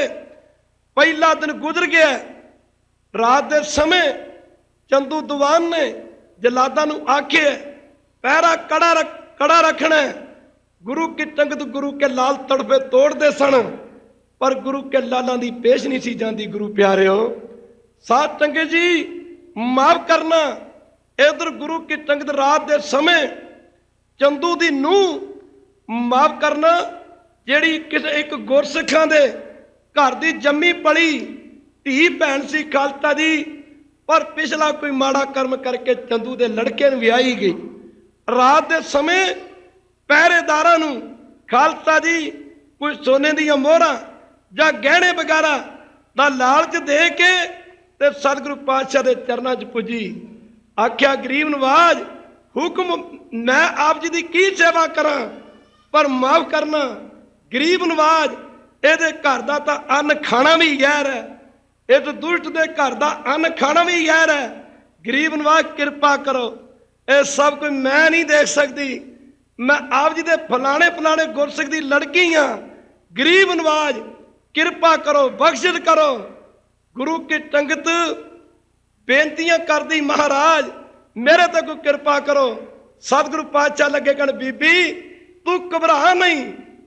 पहला दिन गुजर गया। रात दे समय चंदू दीवान ने जलादा नूं आखे पहरा कड़ा रखना। गुरु की संगत गुरु के लाल तड़फे तोड़ते सन, पर गुरु के लालों की पेश नहीं सी जाती। गुरु प्यारे हो साथ चंगे जी माफ करना। इधर गुरु की संगत रात के समय चंदू की नूह माफ करना जिहड़ी किसी एक गुरसिखां दे घर की जम्मी पली धी भैन सी खालसा जी, पर पिछला कोई माड़ा कर्म करके चंदू के लड़के नूं विआही गई। रात के समय पहरेदारां नूं खालसा जी कोई सोने दी मोहरां जां गहने वगैरह दा लालच दे के ते सतगुरु पातशाह के चरणों च पुजी। आख्या गरीब नवाज हुक्म मैं आप जी की की सेवा करा, पर माफ करना गरीब नवाज ਇਹਦੇ घर का तो अन्न खाना भी गैर है, इस दुष्ट के घर का अन्न खाना भी गैर है। गरीब नवाज कृपा करो ਇਹ ਸਭ ਕੁਝ मैं नहीं देख सकती। मैं आप जी दे फलाने फलाने गुरसिख दी लड़की हाँ, गरीब नवाज, किरपा करो, बख्शिश करो। गुरु की संगत बेनतियां कर दी, महाराज मेरे तो कोई किरपा करो। सतगुरु पातशाह लगे कहन बीबी तू घबरा नहीं,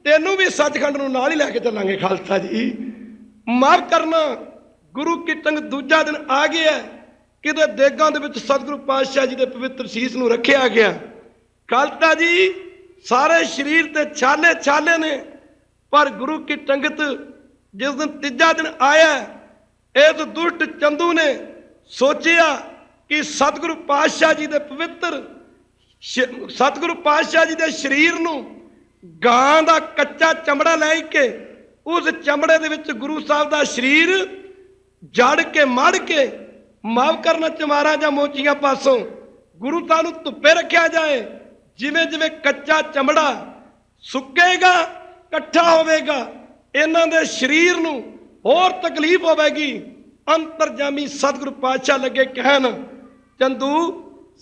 तेनू भी सचखंड नूं नाल ही लैके चलांगे। खालसा जी माफ करना, गुरु की संगत दूजा दिन आ गया, किते देगां दे विच सतगुरु पातशाह जी दे पवित्र शीस नूं रखिया गया। खालसा जी सारे शरीर ते छाले छाले ने, पर गुरु की संगत जिस दिन तीजा दिन आया, इस दुष्ट चंदू ने सोचिया कि सतगुरु पातशाह जी दे पवित्र सतगुरु पातशाह जी दे शरीर नूं गां दा कच्चा चमड़ा लै के उस चमड़े दे विच गुरु साहब दा शरीर जड़ के मड़ के, माफ करना चमारा जां मोचियां पासों गुरु साहब नूं धुप्पे रखिया जाए। जिवें जिवें कच्चा चमड़ा सुकेगा कट्ठा होवेगा, इन्हां दे शरीर नूं होर तकलीफ होवेगी। अंतरजामी सतगुरु पातशाह लगे कहन चंदू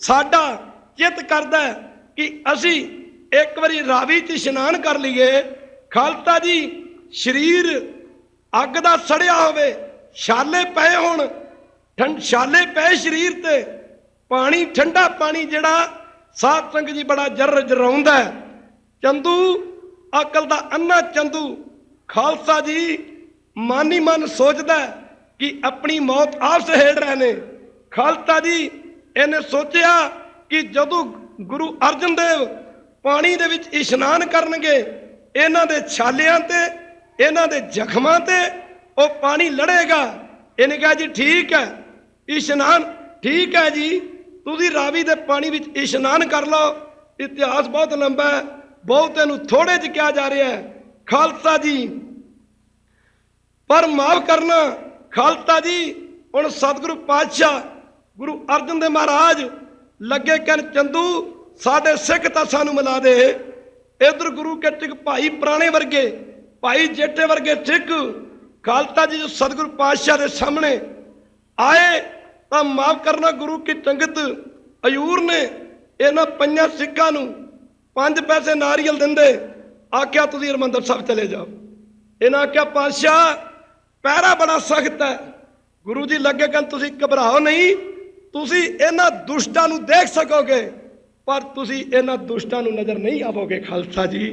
साडा चित करदा है कि असी एक बारी रावी च इशनान कर लीए। खालसा जी शरीर अग दा सड़िया होवे, छाले पए होण, छाले पए शरीर ते, पानी ठंडा पानी जिहड़ा साध संगत जी बड़ा जर जराउंदा है। चंदू अकल दा अन्ना चंदू खालसा जी मन ही मन सोचदा है कि अपनी मौत आप सहेड़ रहे ने। खालसा जी इन्हें सोचिया कि जदों गुरु अर्जन देव पानी दे विच इशनान करनगे, इन्हां दे छालियां ते इन्हां दे जख्मां ते ओ पानी लड़ेगा। इन्हें कहा जी ठीक है इशनान, ठीक है जी तुसी रावी दे पानी विच इशनान कर लो। इतिहास बहुत लंबा है, बहुत इनू थोड़े च क्या जा रहा है। खालसा जी पर माफ करना, खालसा जी हुण सतगुरु पातशाह गुरु अर्जन देव महाराज लगे कहन चंदू साडे सिख तां सानू मिला दे। इधर गुरु के सिख भाई पुराने वर्गे, भाई जेठे वर्गे सिख खालसा जी जो सतगुरु पातशाह के सामने आए तो माफ करना गुरु की संगत हजूर ने इन्हां पंजां सिखां नूं 5 पैसे नारियल दिंदे, आख्या तुसीं हरमंदर साहब चले जाओ। इन्हां आख्या पातशाह पैरा बड़ा सख्त है। गुरु जी लगे कहन तुसीं घबराओ नहीं, तुसीं इन्हां दुष्टां नूं देख सकोगे पर तुसीं इन्हां दुष्टां नूं नजर नहीं आवोगे। खालसा जी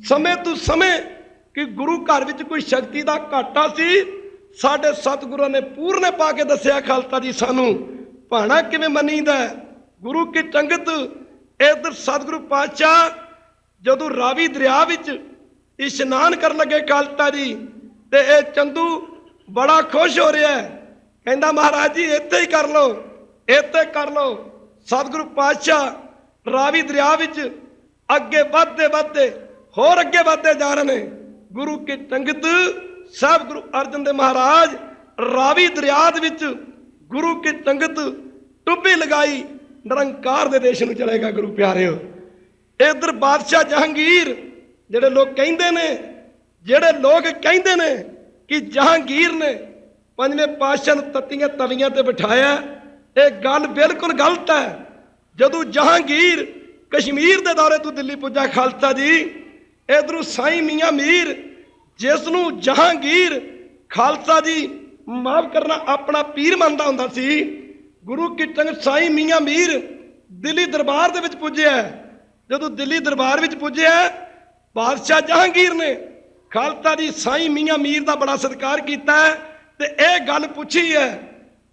समय तो समय कि गुरु घर विच कोई शक्ति का घाटा सी, साडे सतगुरुआं ने पूरने पा के दस्सिया खालसा जी सानू भाणा किवें मनीदा है। गुरु की संगत इधर सतगुरु पातशाह जदों रावी दरिया विच इशनान कर लगे खालसा जी, ते ये चंदू बड़ा खुश हो रहा है, कहंदा महाराज जी इत्थे ही कर लो, इत्थे कर लो। सतगुरु पातशाह रावी दरिया विच अगे वधदे वधदे होर अगे वधदे जा रहे हैं। गुरु की संगत साहब गुरु अर्जन देव महाराज रावी दरिया दे विच गुरु की संगत टुब्बी लगाई, निरंकार दे देश नूं चलेगा। गुरु प्यारेओ इधर बादशाह जहांगीर जेड़े लोग कहंदे ने, जेड़े लोग कहंदे ने कि जहांगीर ने पंजवें पातशाह नूं तत्तियां तवियां ते बिठाया, ये गल बिल्कुल गलत है। जदों जहांगीर कश्मीर के दौरे तो दिल्ली पुजा खालसा जी, इधरों साईं मियाँ मीर जिसनों जहांगीर खालसा जी माफ करना अपना पीर मानता हुंदा सी, गुरु की संगत साईं मियाँ मीर दिल्ली दरबार दे विच पुज्या। जदों दिल्ली दरबार विच पुज्या बादशाह जहांगीर ने खालसा जी साईं मियाँ मीर का बड़ा सत्कार किया है ते यह गल पूछी है,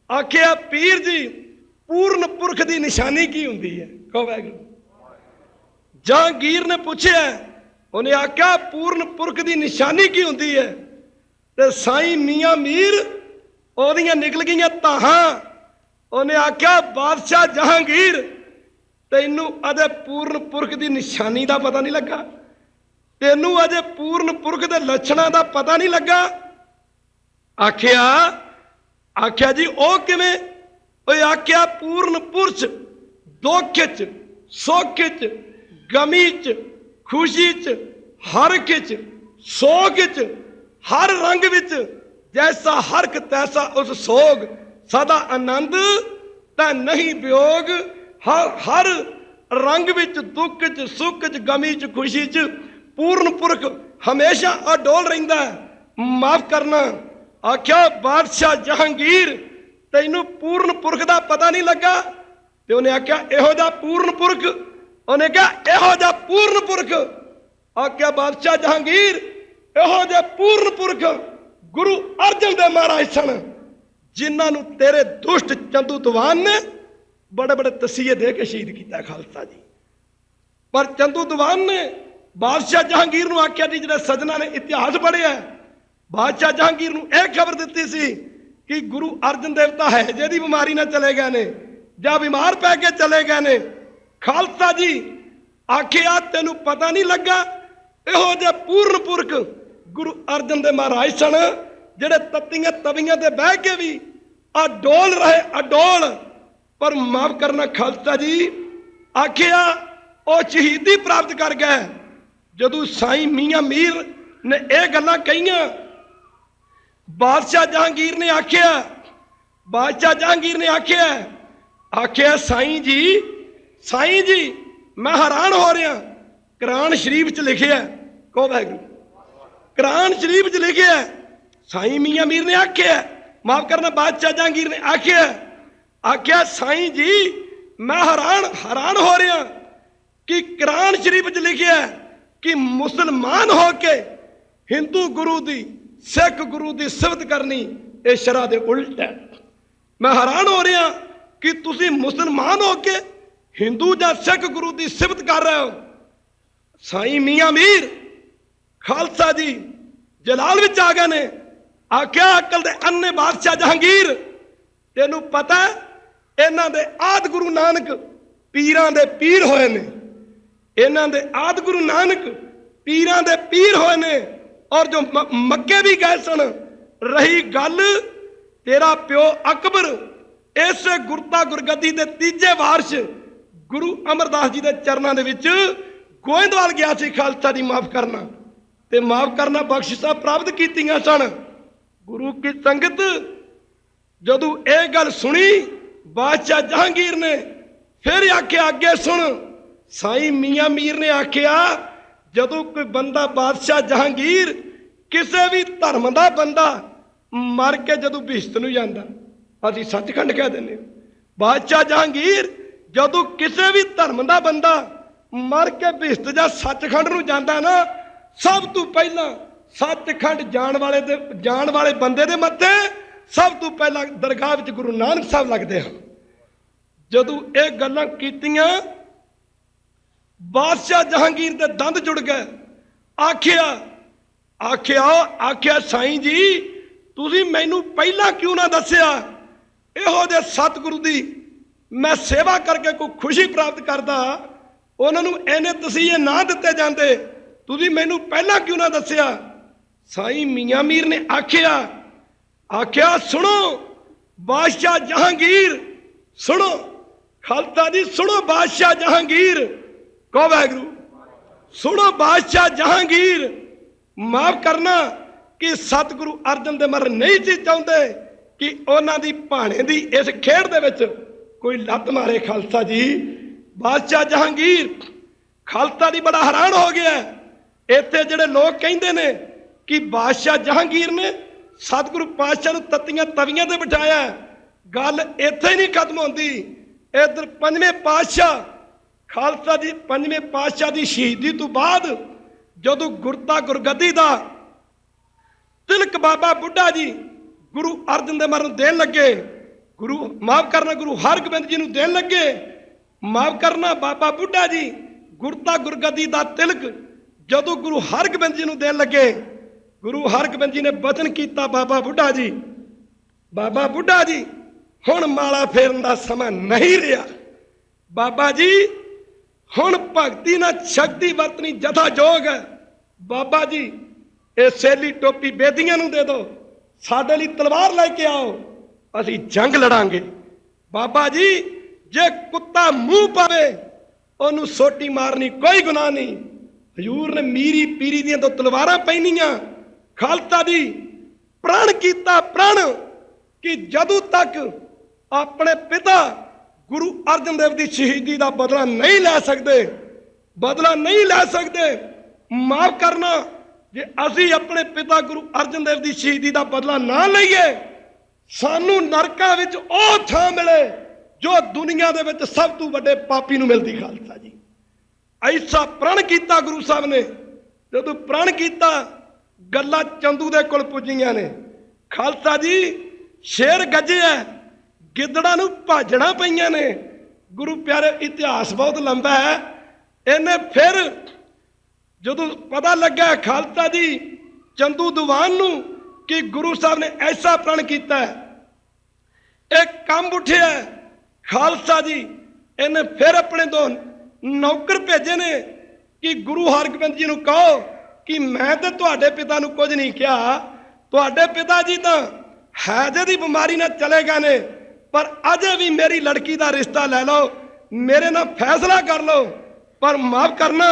आखिया पीर जी पूर्ण पुरख की निशानी की हुंदी है। कहो वाहिगुरू। जहांगीर ने पूछा, उन्हें आख्या पूर्ण पुरख की निशानी की हुंदी है, ते साईं मियाँ मीर ओदियां निकल गई ताहां। उन्हें आख्या बादशाह जहांगीर तेनू अजे पूर्ण पुरख की निशानी का पता नहीं लगा, तेनू अजे पूर्ण पुरख के लक्षणों का पता नहीं लगा। आख्या आख्या जी ओ किवें? आख्या पूर्ण पुरुष दुख च सुख च गमी च खुशी च हरख च सोग च हर रंग विच जैसा हरख तैसा उस सोग, सदा आनंद ता नहीं वियोग, हर रंग विच, दुख च, सुख च, गमी च, खुशी च पूर्ण पुरख हमेशा अडोल रहिंदा है। माफ करना। आख्या बादशाह जहांगीर तैनू पूर्ण पुरख दा पता नहीं लगा? ते उन्हें आख्या इहो जा पूर्ण पुरख, उन्हें कहा इहो जा पूर्ण पुरख। आख्या बादशाह जहांगीर इहो जे पूर्ण पुरख गुरु अर्जन दे महाराज सन, जिन्होंने तेरे दुष्ट चंदू दीवान ने बड़े बड़े तसीहे दे के शहीद किया खालसा जी। पर चंदू दीवान ने बादशाह जहांगीर नूं आख्या जी, जिहड़े सजना ने इतिहास पढ़िया, बादशाह जहांगीर नूं यह खबर दी सी कि गुरु अर्जन देव तां है जिहदी बीमारी ना चले गए ने जां बीमार पै के चले गए ने। खालसा जी आखिया तेनू पता नहीं लगा? इहो जे पूर्ण पुरख गुरु अर्जन दे महाराज सन, जिहड़े तत्तियां तवियां ते बह के भी अडोल रहे, अडोल। पर माफ करना खालसा जी, आखिया वो शहीदी प्राप्त कर गए। जदों साईं मियां मीर ने यह गल्लां कहियां, बादशाह जहांगीर ने आखिया, बादशाह जहांगीर ने आखिया, आखिया साईं जी मैं हैरान हो रहा। कुरान शरीफ च लिखिया, कहो वाहिगुरू, कुरान शरीफ च लिखिया। साईं मियां मीर ने आखिया, माफ करना बादशाह जहांगीर ने आखिया, आखिया साईं जी मैं हैरान हो रहा कि कुरान शरीफ च लिखिया कि मुसलमान होके हिंदू गुरु दी, सिख गुरु दी सिफत करनी ये शरा दे उल्ट है। मैं हैरान हो रहा कि तुसी मुसलमान होके हिंदू या सिख गुरु की सिफत कर रहे हो। साईं मियां मीर खालसा जी जलाल विच आ गए ने, आख्या अकल दे अन्ने बादशाह जहांगीर, तेनू पता है इन्हां दे आद गुरु नानक पीरां दे पीर होए ने, इन्हां दे आद गुरु नानक पीरां दे पीर होए ने, और जो मक्के भी गए सन। रही गल तेरा प्यो अकबर इस गुरता गुरगद्दी दे तीजे वारस गुरु अमरदास जी के चरणों के विच गोइंदवाल गया सी। खालसा जी माफ करना ते माफ करना बख्शिशां प्राप्त कीतियां सन। गुरु की संगत जदों यह गल सुनी, बादशाह जहांगीर ने फिर आख्या अगे सुन। साईं मियां मीर ने आख्या, जदों कोई बंदा बादशाह जहांगीर किसी भी धर्म का बंदा मर के जदों बिहसत नूं जांदा, असीं सचखंड कह देंगे। बादशाह जहांगीर जदों किसी भी धर्म का बंदा मर के बिहसत जां सचखंड नूं जांदा ना, सब तो पहला सचखंड जाण वाले बंदे दे मत्थे सब तो पहला दरगाह विच गुरु नानक साहब लगदे हैं। जदों ये गल्लां कीतियां, बादशाह जहांगीर दे दंद जुड़ गए। आख्या साईं जी तुसीं मैनूं पहला क्यों ना दस्सिया? इहो जे सतगुरु दी मैं सेवा करके कोई खुशी प्राप्त करदा, उन्होंने इन्ने तसीहे ना दिते जाते, तुसीं मैनूं पहला क्यों ना दस्सिया? साईं मियां मीर ने आख्या सुनो बादशाह जहांगीर, सुनो खालसा जी, सुनो बादशाह जहांगीर, कहो वाहिगुरू, सुनो बादशाह जहांगीर। माफ करना कि सतगुरु अर्जन देव महाराज नहीं सी चाहते कि उन्हां दी भाणे दी इस खेड दे विच कोई लत मारे। खालसा जी बादशाह जहांगीर खालसा जी बड़ा हैरान हो गया। इत्थे जिहड़े लोग कहंदे ने कि बादशाह जहांगीर ने सतगुरु पातशाह नूं तत्तियां तवियां ते बिठाया, गल इत्थे नहीं खत्म होंदी। इधर पंजवें पातशाह खालसा जी पंजवें पातशाह की शहीदी तो बाद जदों गुरता गुरगद्दी का तिलक बाबा बुढ़ा जी गुरु अर्जन देव महाराज देन लगे, गुरु माफ करना गुरु हरगोबिंद जी नूं देन लगे। माफ करना बाबा बुढ़ा जी गुरता गुरगद्दी का तिलक जदों गुरु हरगोबिंद जी नूं देन लगे, गुरु हरगोबिंद जी ने वचन किया, बाबा बुढ़ा जी हुण माला फेरन का समा नहीं रहा। बाबा जी हुण भगती ना शक्ति वरतनी जथा जोग है। बाबा जी ये सैली टोपी बेदियां नूं दे दो, साडे लई तलवार लेके आओ, असीं जंग लड़ांगे। बाबा जी जे कुत्ता मूँह पावे उन्होंने सोटी मारनी कोई गुनाह नहीं। हजूर ने मीरी पीरी दियां दो तलवारां पैनियां। खालसा जी प्रण किया, प्रण कि जदों तक अपने पिता ਗੁਰੂ ਅਰਜਨ ਦੇਵ ਦੀ ਸ਼ਹੀਦੀ ਦਾ ਬਦਲਾ ਨਹੀਂ ਲੈ ਸਕਦੇ, ਬਦਲਾ ਨਹੀਂ ਲੈ ਸਕਦੇ। ਮਾਫ ਕਰਨਾ, ਜੇ ਅਸੀਂ ਆਪਣੇ ਪਿਤਾ ਗੁਰੂ ਅਰਜਨ ਦੇਵ ਦੀ ਸ਼ਹੀਦੀ ਦਾ ਬਦਲਾ ਨਾ ਲਈਏ, ਸਾਨੂੰ ਨਰਕਾਂ ਵਿੱਚ ਉਹ ਥਾਂ ਮਿਲੇ ਜੋ ਦੁਨੀਆ ਦੇ ਵਿੱਚ ਸਭ ਤੋਂ ਵੱਡੇ ਪਾਪੀ ਨੂੰ ਮਿਲਦੀ। ਖਾਲਸਾ ਜੀ ਐਸਾ ਪ੍ਰਣ ਕੀਤਾ ਗੁਰੂ ਸਾਹਿਬ ਨੇ। ਜਦੋਂ ਪ੍ਰਣ ਕੀਤਾ, ਗੱਲਾਂ ਚੰਦੂ ਦੇ ਕੋਲ ਪੁੱਜੀਆਂ ਨੇ। ਖਾਲਸਾ ਜੀ ਸ਼ੇਰ ਗੱਜਿਆ, ਗਿੱਦੜਾਂ ਨੂੰ ਭਾਜਣਾ ਪਈਆਂ ਨੇ। ਗੁਰੂ ਪਿਆਰੇ, ਇਤਿਹਾਸ ਬਹੁਤ ਲੰਬਾ ਹੈ। ਇਹਨੇ ਫਿਰ ਜਦੋਂ ਪਤਾ ਲੱਗਾ ਖਾਲਸਾ ਜੀ ਚੰਦੂ ਦੀਵਾਨ ਨੂੰ ਕਿ ਗੁਰੂ ਸਾਹਿਬ ਨੇ ਐਸਾ ਪ੍ਰਣ ਕੀਤਾ, ਇਹ ਕੰਮ ਉੱਠਿਆ। ਖਾਲਸਾ ਜੀ ਇਹਨੇ ਫਿਰ ਆਪਣੇ ਦੋ ਨੌਕਰ ਭੇਜੇ ਨੇ ਕਿ ਗੁਰੂ ਹਰਗੋਬਿੰਦ ਜੀ ਨੂੰ ਕਹੋ ਕਿ ਮੈਂ ਤੇ ਤੁਹਾਡੇ ਪਿਤਾ ਨੂੰ ਕੁਝ ਨਹੀਂ ਕਿਹਾ, ਤੁਹਾਡੇ ਪਿਤਾ ਜੀ ਤਾਂ ਹੈਜੇ ਦੀ ਬਿਮਾਰੀ ਨਾਲ ਚਲੇ ਗਏ ਨੇ, ਪਰ ਅਜੇ ਵੀ ਮੇਰੀ ਲੜਕੀ ਦਾ ਰਿਸ਼ਤਾ ਲੈ ਲਓ, ਮੇਰੇ ਨਾਲ ਫੈਸਲਾ ਕਰ ਲਓ। ਪਰ ਮਾਫ ਕਰਨਾ,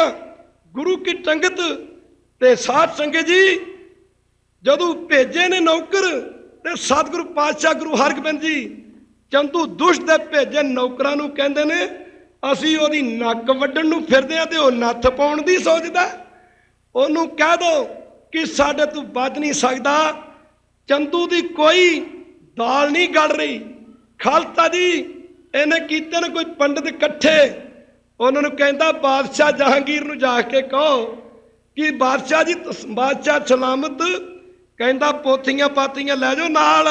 ਗੁਰੂ ਕੀ ਟੰਗਤ ਤੇ ਸਾਧ ਸੰਗਤ ਜੀ ਜਦੋਂ ਭੇਜੇ ਨੇ ਨੌਕਰ, ਤੇ ਸਤਿਗੁਰੂ ਪਾਤਸ਼ਾਹ ਗੁਰੂ ਹਰਗੋਬਿੰਦ ਜੀ ਚੰਦੂ ਦੁਸ਼ਟ ਦੇ ਭੇਜੇ ਨੌਕਰਾਂ ਨੂੰ ਕਹਿੰਦੇ ਨੇ, ਅਸੀਂ ਉਹਦੀ ਨੱਕ ਵੱਢਣ ਨੂੰ ਫਿਰਦੇ ਆ ਤੇ ਉਹ ਨੱਥ ਪਾਉਣ ਦੀ ਸੋਚਦਾ। ਉਹਨੂੰ ਕਹਿ ਦੋ ਕਿ ਸਾਡੇ ਤੋਂ ਬਚ ਨਹੀਂ ਸਕਦਾ, ਚੰਦੂ ਦੀ ਕੋਈ ਦਾਲ ਨਹੀਂ ਗਲ ਰਹੀ। ਖਾਲਸਾ ਜੀ ਇਹਨੇ ਕੀਤੇ ਨੇ ਕੋਈ ਪੰਡਤ ਇਕੱਠੇ, ਉਹਨਾਂ ਨੂੰ ਕਹਿੰਦਾ ਬਾਦਸ਼ਾਹ ਜਹਾਂਗੀਰ ਨੂੰ ਜਾ ਕੇ ਕਹੋ ਕਿ ਬਾਦਸ਼ਾਹ ਜੀ, ਬਾਦਸ਼ਾਹ ਸਲਾਮਤ, ਕਹਿੰਦਾ ਪੋਥੀਆਂ ਪਾਤੀਆਂ ਲੈ ਜਾਓ ਨਾਲ,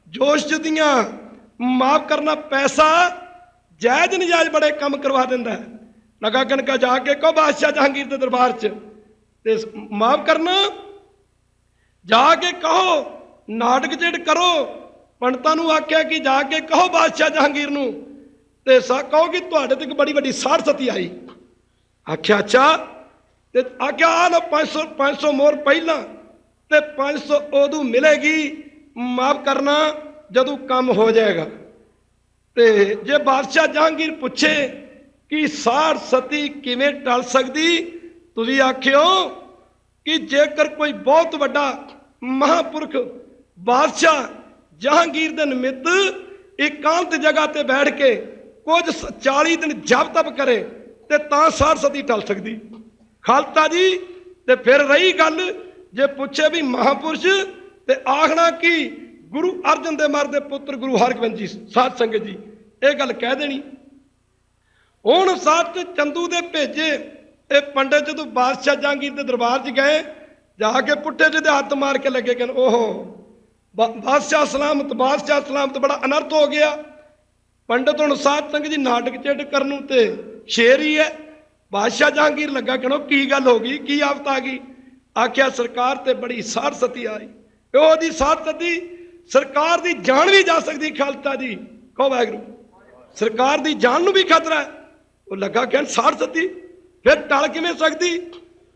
ਜੋਸ਼ ਦੀਆਂ। ਮਾਫ ਕਰਨਾ, ਪੈਸਾ ਜਾਇਜ਼ ਨਜਾਇਜ਼ ਬੜੇ ਕੰਮ ਕਰਵਾ ਦਿੰਦਾ। ਨਗਾ ਕਣਕਾ ਜਾ ਕੇ ਕਹੋ ਬਾਦਸ਼ਾਹ ਜਹਾਂਗੀਰ ਦੇ ਦਰਬਾਰ 'ਚ, ਤੇ ਮਾਫ ਕਰਨਾ ਜਾ ਕੇ ਕਹੋ ਨਾਟਕ ਚਿੜ ਕਰੋ। ਪੰਡਤਾਂ ਨੂੰ ਆਖਿਆ ਕਿ ਜਾ ਕੇ ਕਹੋ ਬਾਦਸ਼ਾਹ ਜਹਾਂਗੀਰ ਨੂੰ, ਤੇ ਕਹੋ ਕਿ ਤੁਹਾਡੇ ਤੇ ਇੱਕ ਬੜੀ ਵੱਡੀ ਸਾੜ ਸਤੀ ਆਈ। ਆਖਿਆ ਅੱਛਾ, ਤੇ ਆਖਿਆ ਆ ਲਓ 500 ਮੋਹਰ ਪਹਿਲਾਂ ਤੇ 500 ਉਦੋਂ ਮਿਲੇਗੀ। ਮਾਫ ਕਰਨਾ ਜਦੋਂ ਕੰਮ ਹੋ ਜਾਏਗਾ। ਤੇ ਜੇ ਬਾਦਸ਼ਾਹ ਜਹਾਂਗੀਰ ਪੁੱਛੇ ਕਿ ਸਾੜ ਸਤੀ ਕਿਵੇਂ ਟਲ ਸਕਦੀ, ਤੁਸੀਂ ਆਖਿਓ ਕਿ ਜੇਕਰ ਕੋਈ ਬਹੁਤ ਵੱਡਾ ਮਹਾਂਪੁਰਖ ਬਾਦਸ਼ਾਹ ਜਹਾਂਗੀਰ ਦੇ ਨਿਮਿਤ ਇਕਾਂਤ ਜਗ੍ਹਾ ਤੇ ਬੈਠ ਕੇ ਕੁਝ 40 ਦਿਨ ਜਪ ਤਪ ਕਰੇ ਤੇ ਤਾਂ ਸਾੜ ਸਤੀ ਟਲ ਸਕਦੀ। ਖਾਲਸਾ ਜੀ ਤੇ ਫਿਰ ਰਹੀ ਗੱਲ, ਜੇ ਪੁੱਛੇ ਵੀ ਮਹਾਂਪੁਰਸ਼, ਤੇ ਆਖਣਾ ਕਿ ਗੁਰੂ ਅਰਜਨ ਦੇਵ ਮਹਾਰਾਜ ਦੇ ਪੁੱਤਰ ਗੁਰੂ ਹਰਗੋਬਿੰਦ ਜੀ। ਸਾਧ ਸੰਗਤ ਜੀ ਇਹ ਗੱਲ ਕਹਿ ਦੇਣੀ। ਹੁਣ ਸਾਧ ਚੰਦੂ ਦੇ ਭੇਜੇ ਇਹ ਪੰਡਤ ਜਦੋਂ ਬਾਦਸ਼ਾਹ ਜਹਾਂਗੀਰ ਦੇ ਦਰਬਾਰ 'ਚ ਗਏ, ਜਾ ਕੇ ਪੁੱਠੇ ਜਿਹੇ ਹੱਥ ਮਾਰ ਕੇ ਲੱਗੇ, ਕਹਿੰਦੇ ਓਹੋ ਬਾਦਸ਼ਾਹ ਸਲਾਮਤ, ਬਾਦਸ਼ਾਹ ਸਲਾਮਤ, ਬੜਾ ਅਨਰਥ ਹੋ ਗਿਆ। ਪੰਡਤ ਹੁਣ ਸਾਧ ਸੰਗਤ ਜੀ ਨਾਟਕ ਚਿੱਟ ਕਰਨ ਨੂੰ ਤੇ ਸ਼ੇਰ ਹੀ ਹੈ। ਬਾਦਸ਼ਾਹ ਜਹਾਂਗੀਰ ਲੱਗਾ ਕਹਿਣੋ ਕੀ ਗੱਲ ਹੋ ਗਈ, ਕੀ ਆਫਤ ਆ ਗਈ। ਆਖਿਆ ਸਰਕਾਰ ਤੇ ਬੜੀ ਸਾੜ ਸਤੀ ਆਈ। ਉਹਦੀ ਸਾੜ ਸਤੀ ਸਰਕਾਰ ਦੀ ਜਾਨ ਵੀ ਜਾ ਸਕਦੀ। ਖਾਲਸਾ ਜੀ ਕਹੋ ਵਾਹਿਗੁਰੂ, ਸਰਕਾਰ ਦੀ ਜਾਨ ਨੂੰ ਵੀ ਖਤਰਾ ਹੈ। ਉਹ ਲੱਗਾ ਕਹਿਣ ਸਾੜ ਸਤੀ ਫਿਰ ਟਲ ਕਿਵੇਂ ਸਕਦੀ,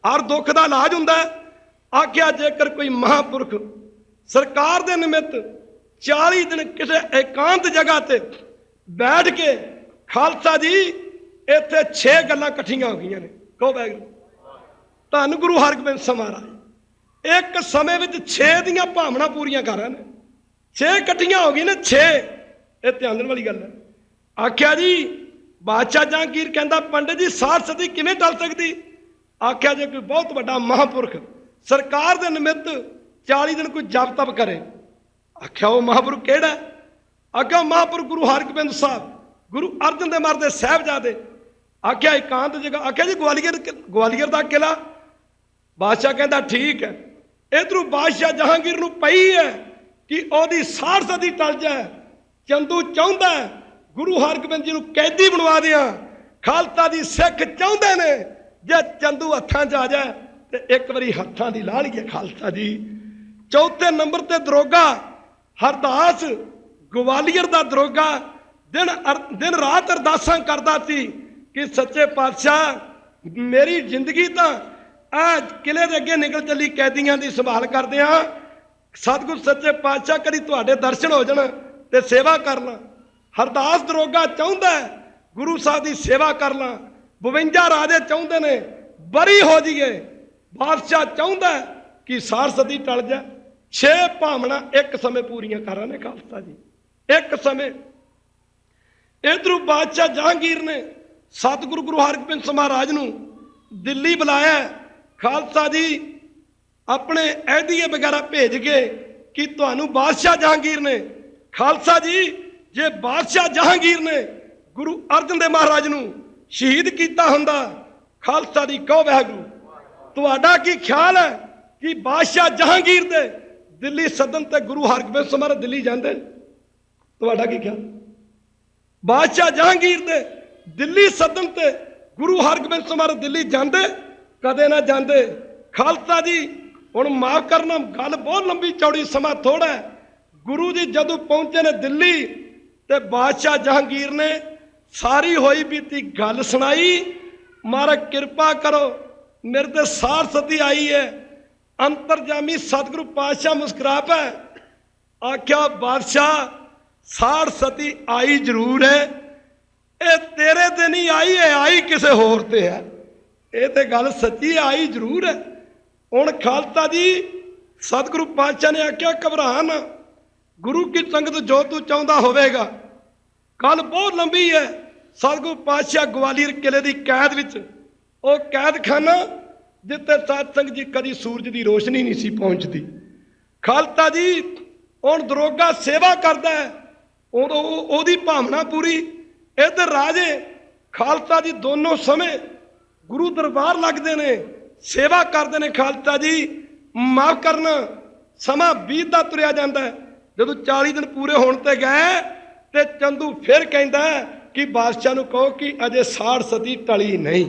ਹਰ ਦੁੱਖ ਦਾ ਇਲਾਜ ਹੁੰਦਾ। ਆਖਿਆ ਜੇਕਰ ਕੋਈ ਮਹਾਂਪੁਰਖ ਸਰਕਾਰ ਦੇ ਨਿਮਿਤ 40 ਦਿਨ ਕਿਸੇ ਇਕਾਂਤ ਜਗ੍ਹਾ ਤੇ ਬੈਠ ਕੇ, ਖਾਲਸਾ ਜੀ ਇੱਥੇ 6 ਗੱਲਾਂ ਇਕੱਠੀਆਂ ਹੋ ਗਈਆਂ ਨੇ। ਕਹੋ ਵਾਹਿਗੁਰੂ, ਧੰਨ ਗੁਰੂ ਹਰਗੋਬਿੰਦ ਸਾਹਿਬ ਮਹਾਰਾਜ ਇੱਕ ਸਮੇਂ ਵਿੱਚ 6 ਦੀਆਂ ਭਾਵਨਾ ਪੂਰੀਆਂ ਕਰ ਰਹੇ ਨੇ। 6 ਇਕੱਠੀਆਂ ਹੋ ਗਈਆਂ ਨੇ, 6। ਇਹ ਧਿਆਨ ਦੇਣ ਵਾਲੀ ਗੱਲ ਹੈ। ਆਖਿਆ ਜੀ ਬਾਦਸ਼ਾਹ ਜਹਾਂਗੀਰ ਕਹਿੰਦਾ ਪੰਡਤ ਜੀ ਸਾੜ ਸਤੀ ਕਿਵੇਂ ਟਲ ਸਕਦੀ। ਆਖਿਆ ਜੇ ਕੋਈ ਬਹੁਤ ਵੱਡਾ ਮਹਾਂਪੁਰਖ ਸਰਕਾਰ ਦੇ ਨਿਮਿਤ 40 ਦਿਨ ਕੋਈ ਜਪ ਤਪ ਕਰੇ। ਆਖਿਆ ਉਹ ਮਹਾਂਪੁਰਖ ਕਿਹੜਾ। ਆਖਿਆ ਮਹਾਂਪੁਰਖ ਗੁਰੂ ਹਰਗੋਬਿੰਦ ਸਾਹਿਬ, ਗੁਰੂ ਅਰਜਨ ਦੇਵ ਮਹਾਰਾਜ ਦੇ ਸਾਹਿਬਜ਼ਾਦੇ। ਆਖਿਆ ਇਕਾਂਤ ਜਗ੍ਹਾ। ਆਖਿਆ ਜੀ ਗਵਾਲੀਅਰ ਦਾ ਕਿਲਾ। ਬਾਦਸ਼ਾਹ ਕਹਿੰਦਾ ਠੀਕ ਹੈ। ਇਧਰੋਂ ਬਾਦਸ਼ਾਹ ਜਹਾਂਗੀਰ ਨੂੰ ਪਈ ਹੈ ਕਿ ਉਹਦੀ ਸਾੜ ਸਤੀ ਟਲ ਜਾਏ। ਚੰਦੂ ਚਾਹੁੰਦਾ ਗੁਰੂ ਹਰਗੋਬਿੰਦ ਜੀ ਨੂੰ ਕੈਦੀ ਬਣਵਾ ਦਿਆਂ। ਖਾਲਸਾ ਦੀ ਸਿੱਖ ਚਾਹੁੰਦੇ ਨੇ ਜੇ ਚੰਦੂ ਹੱਥਾਂ 'ਚ ਆ ਜਾਏ ਤੇ ਇੱਕ ਵਾਰੀ ਹੱਥਾਂ ਦੀ ਲਾ ਲਈਏ। ਖਾਲਸਾ ਜੀ ਚੌਥੇ ਨੰਬਰ ਤੇ ਦਰੋਗਾ ਹਰਦਾਸ, ਗਵਾਲੀਅਰ ਦਾ ਦਰੋਗਾ, ਦਿਨ ਰਾਤ ਅਰਦਾਸਾਂ ਕਰਦਾ ਸੀ ਕਿ ਸੱਚੇ ਪਾਤਸ਼ਾਹ ਮੇਰੀ ਜ਼ਿੰਦਗੀ ਤਾਂ ਆ ਕਿਲੇ ਦੇ ਅੱਗੇ ਨਿਕਲ ਚੱਲੀ, ਕੈਦੀਆਂ ਦੀ ਸੰਭਾਲ ਕਰਦੇ ਆ। ਸਤਿਗੁਰ ਸੱਚੇ ਪਾਤਸ਼ਾਹ ਕਦੀ ਤੁਹਾਡੇ ਦਰਸ਼ਨ ਹੋ ਜਾਣ ਤੇ ਸੇਵਾ ਕਰ ਲਾਂ। ਹਰਦਾਸ ਦਰੋਗਾ ਚਾਹੁੰਦਾ ਗੁਰੂ ਸਾਹਿਬ ਦੀ ਸੇਵਾ ਕਰ ਲਾਂ। 52 ਰਾਜੇ ਚਾਹੁੰਦੇ ਨੇ ਬਰੀ ਹੋ ਜਾਈਏ। ਬਾਦਸ਼ਾਹ ਚਾਹੁੰਦਾ ਕਿ ਸਾੜ ਸਤੀ ਟਲ ਜਾ। 6 ਭਾਵਨਾ ਇੱਕ ਸਮੇਂ ਪੂਰੀਆਂ ਕਰ ਰਹੇ ਨੇ। ਖਾਲਸਾ ਜੀ ਇੱਕ ਸਮੇਂ इधरों बादशाह जहांगीर ने सतगुरु गुरु हरगोबिंद ਸਾਹਿਬ महाराज ਨੂੰ ਦਿੱਲੀ बुलाया। खालसा जी अपने ऐदिए वगैरह भेज के कि तुहानू बादशाह जहांगीर ने, खालसा जी जे बादशाह जहांगीर ने गुरु अर्जन देव महाराज ਨੂੰ शहीद किया हुंदा, खालसा जी कहो वाहिगुरू। तुहाडा की ख्याल है कि बादशाह जहांगीर दे दिल्ली सदन ते गुरु हरगोबिंद ਸਾਹਿਬ महाराज दिल्ली जाते? तुहाडा की ख्याल? बादशाह जहांगीर दे दिल्ली सदन ते गुरु हरगोबिंद ਸਾਹਿਬ महाराज दिल्ली जाते? कदे ना जाते। खालसा जी हुण माफ करना, गल बहुत लंबी चौड़ी, समा थोड़ा है। गुरु जी जदों पहुंचे ने दिल्ली ते बादशाह जहांगीर ने सारी होई बीती गल सुनाई। महाराज कृपा करो, मेरे ते सार सती आई है। अंतरजामी सतगुरु पातशाह मुस्कुरा पे आख्या, बादशाह सार सती आई जरूर है, ये तेरे ते नहीं आई है, आई किसे होर ते है। ये तो गल सच्ची, आई जरूर है। हुण खालसा जी सतगुरु पातशाह ने आख्या, घबरा ना, गुरु की संगत जो तू चाहता होवेगा। गल बहुत लंबी है। सतगुरु पातशाह ग्वालियर किले की कैद विच, वो कैद खाना जिते सतसंग जी कदी सूरज की रोशनी नहीं सी पहुंचती। खालसा जी हुण दरोगा सेवा करता है, ओदी भावना पूरी। इधर राजे खालसा जी दोनों समय गुरु दरबार लगते ने, सेवा करते हैं। खालसा जी माफ करना, समा बीतदा तुरिया जाता है। जदों 40 दिन पूरे होने ते गए तो चंदू फिर कहता है कि बादशाह नूं कहो कि अजे साड़ सती टली नहीं।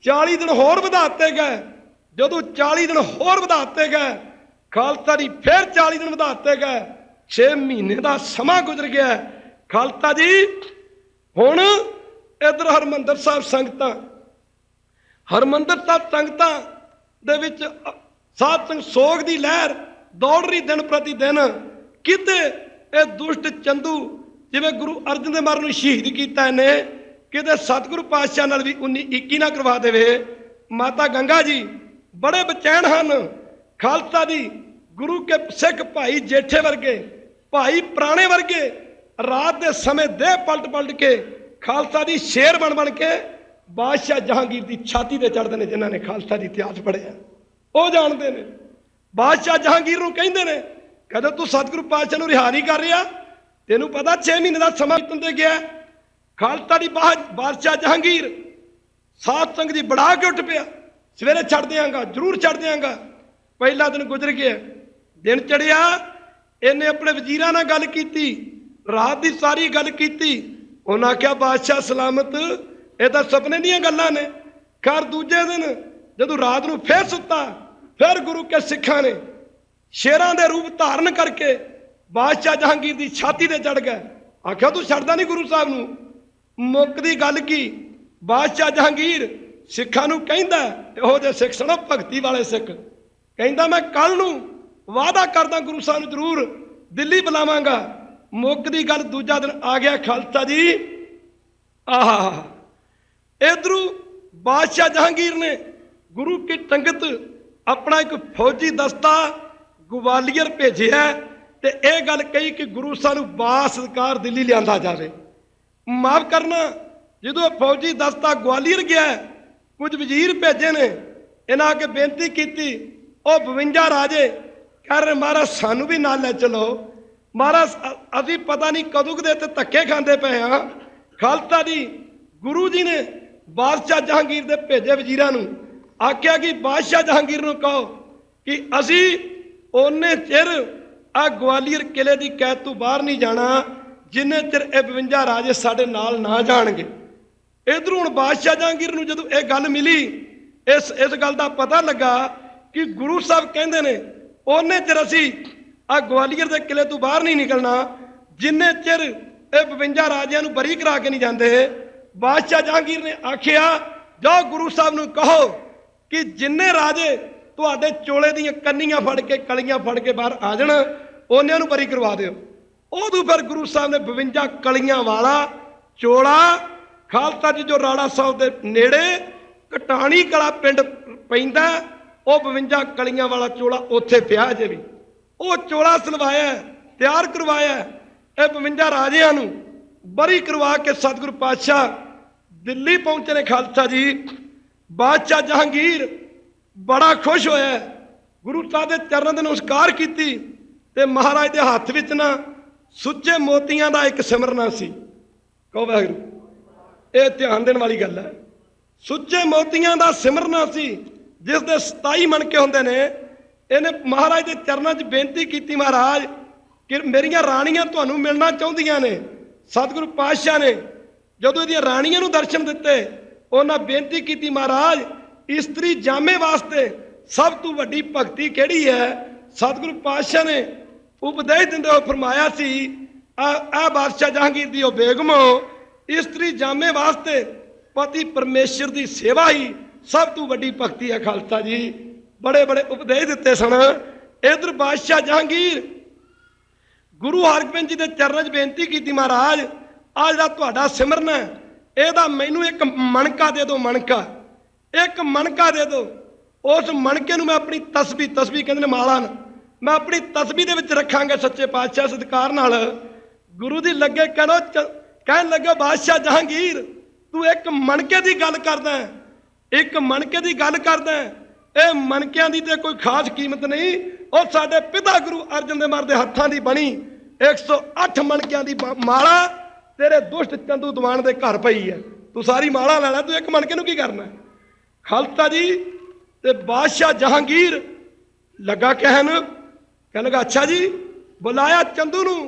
40 दिन होर वधाते गए। जदों 40 दिन होर वधाते गए, खालसा जी फिर 40 दिन वधाते गए। 6 महीने का समा गुजर गया। खालसा जी हुण इधर हरमंदर साहब संगतां, हरमंदर साहब संगतां दे विच साध संग सोग दी लहर दौड़ रही दिन प्रति दिन। किते ये दुष्ट चंदू जिवें गुरु अर्जन देव महाराज नूं शहीद कीता इहने, किते सतगुरु पातशाह नाल भी 19-21 ना करवा देवे। माता गंगा जी बड़े बेचैन हन। खालसा जी गुरु के सिख भाई जेठे वर्गे, भाई पुराने वर्गे रात के समय देह पलट पलट के खालसा जी शेर बन बन के बादशाह जहांगीर की छाती से चढ़ते हैं। जिन्होंने खालसा जी इतिहास पढ़िया वो जानते हैं। बादशाह जहांगीर नूं कहंदे ने, कहते तू सतगुरु पातशाह नूं रिहा नहीं कर रहा, तेनू पता 6 महीने का समा बीतण ते गया। खालसा जी बादशाह जहांगीर साध संग जी बढ़ा के उठ पिया, सवेरे छड़ देंगा, जरूर छड़ देंगा। पहला दिन गुजर गया, दिन चढ़िया, इन्हें अपने वजीरां नाल गल कीती, रात की सारी गल की। उन्हें आख्या बादशाह सलामत, ये तो सपने दीयां गल्लां ने। खैर दूजे दिन जदों रात नूं फिर सुता, फिर गुरु के सिखां ने शेरां दे रूप धारण करके बादशाह जहांगीर की छाती ते चढ़ गए। आख्या तू छड़दा नहीं गुरु साहब नूं। मुक्कदी गल की बादशाह जहांगीर सिखां नूं कहंदा, इहो जिहे सिख सुणो भगती वाले सिख, कहंदा मैं कल नूं वादा करदा गुरु साहब नूं जरूर दिल्ली बुलावांगा। मुक्कदी गल दूजा दिन आ गया। खालसा जी आहा, इधरों बादशाह जहांगीर ने गुरु की संगत अपना एक फौजी दस्ता ग्वालियर भेजिया ते यह गल कही कि गुरु सानू बासकार दिल्ली लिया जाए। माफ करना, जो फौजी दस्ता ग्वालियर गया, कुछ वजीर भेजे ने, इन्हें आके बेनती की, 52 राजे कह रहे महाराज सानू भी नाल लै चलो, महाराज अभी पता नहीं कदों के धक्के खाते पे हाँ। खालसा जी गुरु जी ने बादशाह जहांगीर दे भेजे वजीरां नूं आख्या कि बादशाह जहांगीर नूं कहो कि असी ओने चिर आ ग्वालियर किले की कैद तो बाहर नहीं जाना जिन्ने चिर 52 राजे साडे नाल ना जाणगे। इधरों हुण बादशाह जहांगीर नूं जदों यह गल मिली, इस गल का पता लगा कि गुरु साहब कहंदे ने ओने चिर असी आ ग्वालियर के किले तो बाहर नहीं निकलना जिन्ने चिर 52 राजियां नूं बरी करा के नहीं जाते। बादशाह जहांगीर ने आखिया जाओ गुरु साहब नूं कहो कि जिन्ने राजे तुहाडे चोले दीयां कन्नियां फड़ के कलियां फड़ के बाहर आ जाण उन्हां नूं बरी करवा दिओ। उदों फिर गुरु साहब ने 52 कलियां वाला चोला खालसा जी जो राड़ा साहब के नेड़े कटाणी कला पिंड पैंदा, वो 52 कलियां वाला चोला उत्थे पिया जे भी। वो चोला सिलवाया, तैयार करवाया, 52 राजियां नूं बरी करवा के सतगुरु पातशाह दिल्ली पहुंचे ने खालसा जी। बादशाह जहांगीर बड़ा खुश होया, गुरु साहब के चरणों के नमस्कार की ते महाराज के हाथ विच ना सुच्चे मोतियां का एक सिमरना सी। कहो वाहिगुरू, ये ध्यान देने वाली गल है। सुच्चे मोतियां का सिमरना सी जिस दे 27 मनके होंदे ने। इन्हें महाराज के चरणों च बेनती की, महाराज कि मेरियां राणियां तुहानूं मिलना चाहुंदियां ने। सतगुरु पातशाह ने जदों इहदियां राणियां नूं दर्शन दिते, उन्हां बेनती की, महाराज इस्त्री जामे वास्ते सब तो वड्डी भगती किहड़ी है? सतगुरु पातशाह ने उपदेश दिंदे होए फरमाया सी, आ बादशाह जहांगीर दी ओ बेगम, इस्त्री जामे वास्ते पति परमेश्वर की सेवा ही सब तो वड्डी भगती है। खालसा जी बड़े बड़े उपदेश दिते सन। इधर बादशाह जहांगीर गुरु हरगोबिंद जी के चरणों च बेनती की, महाराज आ जिहड़ा तुहाडा सिमरन है, ਇਹਦਾ मैनू एक मणका दे दो, मणका एक मणका दे दो। उस मणके नूं मैं अपनी तस्बी कहंदे ने माला ना, मैं अपनी तस्बी दे विच रखांगा सच्चे पातशाह सत्कार नाल। गुरु दी लगे कहन लगे, बादशाह जहांगीर तू एक मणके की गल करदा है, एक मणके की गल करदा है। ये मणकियां दी ते कोई खास कीमत नहीं, और साडे पिता गुरु अर्जन देव महाराज दे हत्थां दी बनी 108 मणकियां दी माला तेरे दुष्ट चंदू दीवान दे घर पई है। तू सारी माला ले लै, तू एक मणके नूं की करना है? खालसा जी ते बादशाह जहांगीर लगा कहन लगा, अच्छा जी बुलाया चंदू नूं।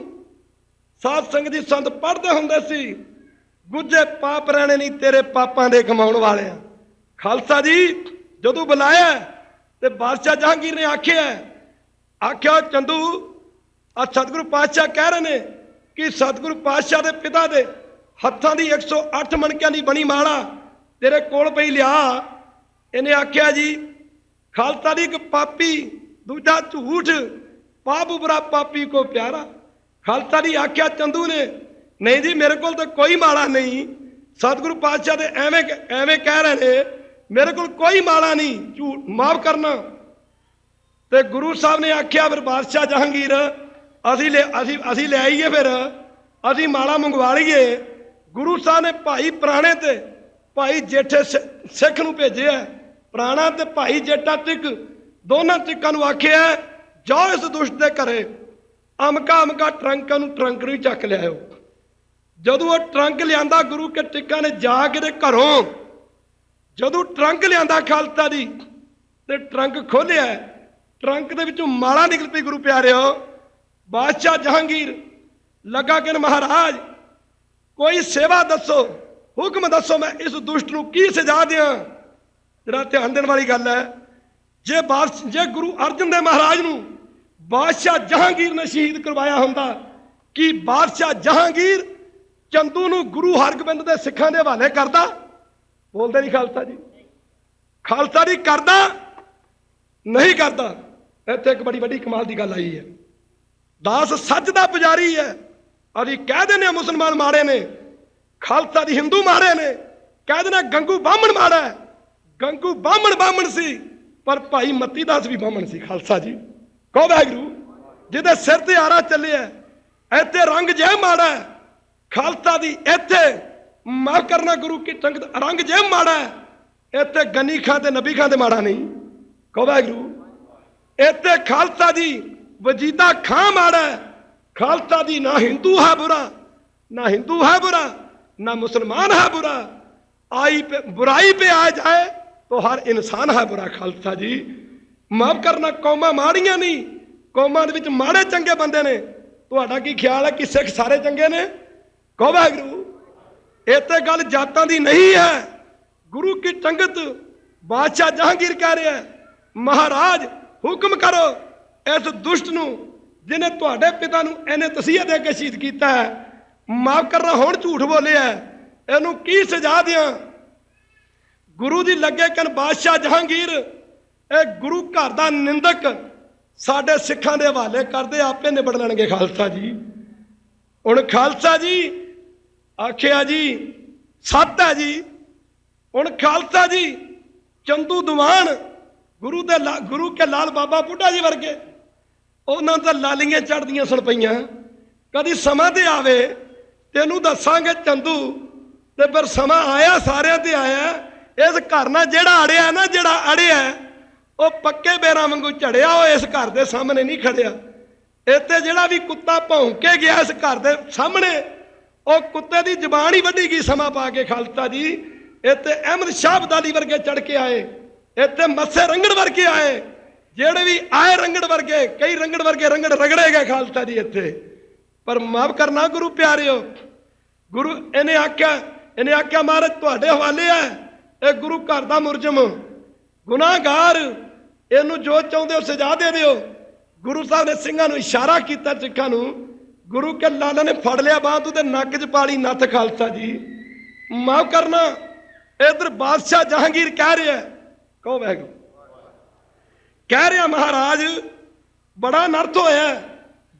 साध संगत जी संत पढ़ते हुंदे सी, गुज्जे पाप रहने नहीं तेरे पापां दे कमाउण वाले। खालसा जी जदों बुलाया ते बादशाह जहांगीर ने आख्या चंदू आ सतगुरु पातशाह कह रहे ने कि सतगुरु पातशाह दे पिता दे हत्थां दी 108 मणकियां दी बनी माला तेरे कोल पई लिया। इन्हें आख्या जी खालसा दी एक पापी दूजा झूठ, पाप बुरा पापी को प्यारा। खालसा दी आख्या चंदू ने, नहीं जी मेरे को तो कोई माला नहीं। सतगुरु पातशाह दे एवें कह रहे ने, मेरे को कोई माला नहीं, झूठ माफ करना। ते गुरु साहब ने आख्या फिर बादशाह जहांगीर असी ले आईए, फिर असी माला मंगवा लीए। गुरु साहब ने भाई पुराने ते भाई जेठे सिख नूं भेजे, पुराना ते भाई जेठा सिख दोनों सिखां नूं आख्या जाओ इस दुष्ट दे घरे अमका ट्रंक नूं चक लियाओ। जदों वो ट्रंक लियांदा गुरु के टिक्का ने जाके दे घरों, जदों ट्रंक लियांदा खालसा जी ते ट्रंक खोलिया, ट्रंक दे विचों माला निकल पई। गुरु प्यारिओ बादशाह जहांगीर लगा कि महाराज कोई सेवा दसो, हुक्म दसो, मैं इस दुष्ट नूं की सजा दियां। जरा ध्यान देने वाली गल है, जे गुरु अर्जन देव महाराज नूं बादशाह जहांगीर ने शहीद करवाया हुंदा कि बादशाह जहांगीर चंदू नूं गुरु हरगोबिंद दे सिखां दे हवाले करदा? बोलदे नहीं खालसा जी, खालसा जी करदा नहीं करदा। इत्थे एक बड़ी वड्डी कमाल की गल आई है। दास सच दा पुजारी है, अभी कह देने मुसलमान माड़े ने, खालसा दी हिंदू माड़े ने, कह देना गंगू बामण माड़ा है। गंगू बामण सी, पर भाई मती दास भी बामण सी। खालसा जी कहो वाहिगुरू, जिहदे सिर ते आरा चलिया इत्थे रंग जय माड़ा है। खालसा दी इत्थे माफ करना गुरु की संगत रंग जय माड़ा है, इत्थे गनी खां ते नबी खां ते माड़ा नहीं। कहो वाहिगुरू, इत्थे खालसा जी वजीदा खां माड़ा है। खालसा दी ना हिंदू है बुरा, ना हिंदू है बुरा, ना मुसलमान है बुरा। बुराई पे आ जाए तो हर इंसान है बुरा। खालसा जी माफ करना, कौमां माड़ियां नहीं, कौमां दे विच माड़े चंगे बंदे ने। तुहाडा की ख्याल है कि सिख सारे चंगे ने? कहो वाहिगुरू, इत्थे गल जातां दी नहीं है। गुरु की संगत बादशाह जहांगीर कह रहा है, महाराज हुक्म करो इस दुष्ट नूं जिन्हें तुहाडे पिता नूं इन्हें तसीहा दे के शहीद किया है, माफ करना हुण झूठ बोलिया, इहनूं की सजा दियां? गुरु जी लगे कन बादशाह जहांगीर ए गुरु घर दा निंदक साडे सिखां दे हवाले करदे, आपे निबड़ लैणगे। खालसा जी हुण खालसा जी आखिया जी सत है जी। हुण खालसा जी चंदू दीवान गुरु के लाल बाबा बुढ़ा जी वर्गे उन्होंने तो लालियां चढ़दियां सुन पईयां। कदी समा ते आवे ਤੈਨੂੰ ਦੱਸਾਂਗੇ ਚੰਦੂ। ਤੇ ਪਰ ਸਮਾਂ ਆਇਆ, ਸਾਰਿਆਂ ਤੇ ਆਇਆ। ਇਸ ਘਰ ਨਾਲ ਜਿਹੜਾ ਅੜਿਆ ਨਾ, ਜਿਹੜਾ ਅੜਿਆ ਉਹ ਪੱਕੇ ਬੇਰਾਂ ਵਾਂਗੂ ਝੜਿਆ। ਉਹ ਇਸ ਘਰ ਦੇ ਸਾਹਮਣੇ ਨਹੀਂ ਖੜਿਆ। ਇੱਥੇ ਜਿਹੜਾ ਵੀ ਕੁੱਤਾ ਭੌਂਕ ਕੇ ਗਿਆ ਇਸ ਘਰ ਦੇ ਸਾਹਮਣੇ, ਉਹ ਕੁੱਤੇ ਦੀ ਜ਼ਬਾਨ ਹੀ ਵੱਢੀ ਗਈ ਸਮਾਂ ਪਾ ਕੇ। ਖਾਲਸਾ ਜੀ, ਇੱਥੇ ਅਹਿਮਦ ਸ਼ਾਹ ਅਬਦਾਲੀ ਵਰਗੇ ਚੜ ਕੇ ਆਏ, ਇੱਥੇ ਮੱਸੇ ਰੰਗੜ ਵਰਗੇ ਆਏ। ਜਿਹੜੇ ਵੀ ਆਏ ਰੰਗੜ ਵਰਗੇ, ਕਈ ਰੰਗੜ ਵਰਗੇ ਰੰਗੜ ਰਗੜੇ ਗਏ ਖਾਲਸਾ ਜੀ ਇੱਥੇ। ਪਰ ਮਾਫ ਕਰਨਾ ਗੁਰੂ ਪਿਆਰਿਓ, ਗੁਰੂ ਇਹਨੇ ਆਖਿਆ ਮਹਾਰਾਜ ਤੁਹਾਡੇ ਹਵਾਲੇ ਹੈ। ਇਹ ਗੁਰੂ ਘਰ ਦਾ ਮੁਰਜਮ, ਗੁਨਾਹਗਾਰ, ਇਹਨੂੰ ਜੋ ਚਾਹੁੰਦੇ ਹੋ ਸਜ਼ਾ ਦੇ ਦਿਓ। ਗੁਰੂ ਸਾਹਿਬ ਨੇ ਸਿੰਘਾਂ ਨੂੰ ਇਸ਼ਾਰਾ ਕੀਤਾ, ਸਿੱਖਾਂ ਨੂੰ। ਗੁਰੂ ਕੇ ਲਾਲਾ ਨੇ ਫੜ ਲਿਆ ਬਾਂਹ ਤੋਂ ਤੇ ਨੱਕ 'ਚ ਪਾਲੀ ਨੱਥ। ਖਾਲਸਾ ਜੀ ਮਾਫ ਕਰਨਾ। ਇਧਰ ਬਾਦਸ਼ਾਹ ਜਹਾਂਗੀਰ ਕਹਿ ਰਿਹਾ, ਕਹੋ ਵਾਹਿਗੁਰੂ, ਕਹਿ ਰਿਹਾ ਮਹਾਰਾਜ ਬੜਾ ਅਨਰਥ ਹੋਇਆ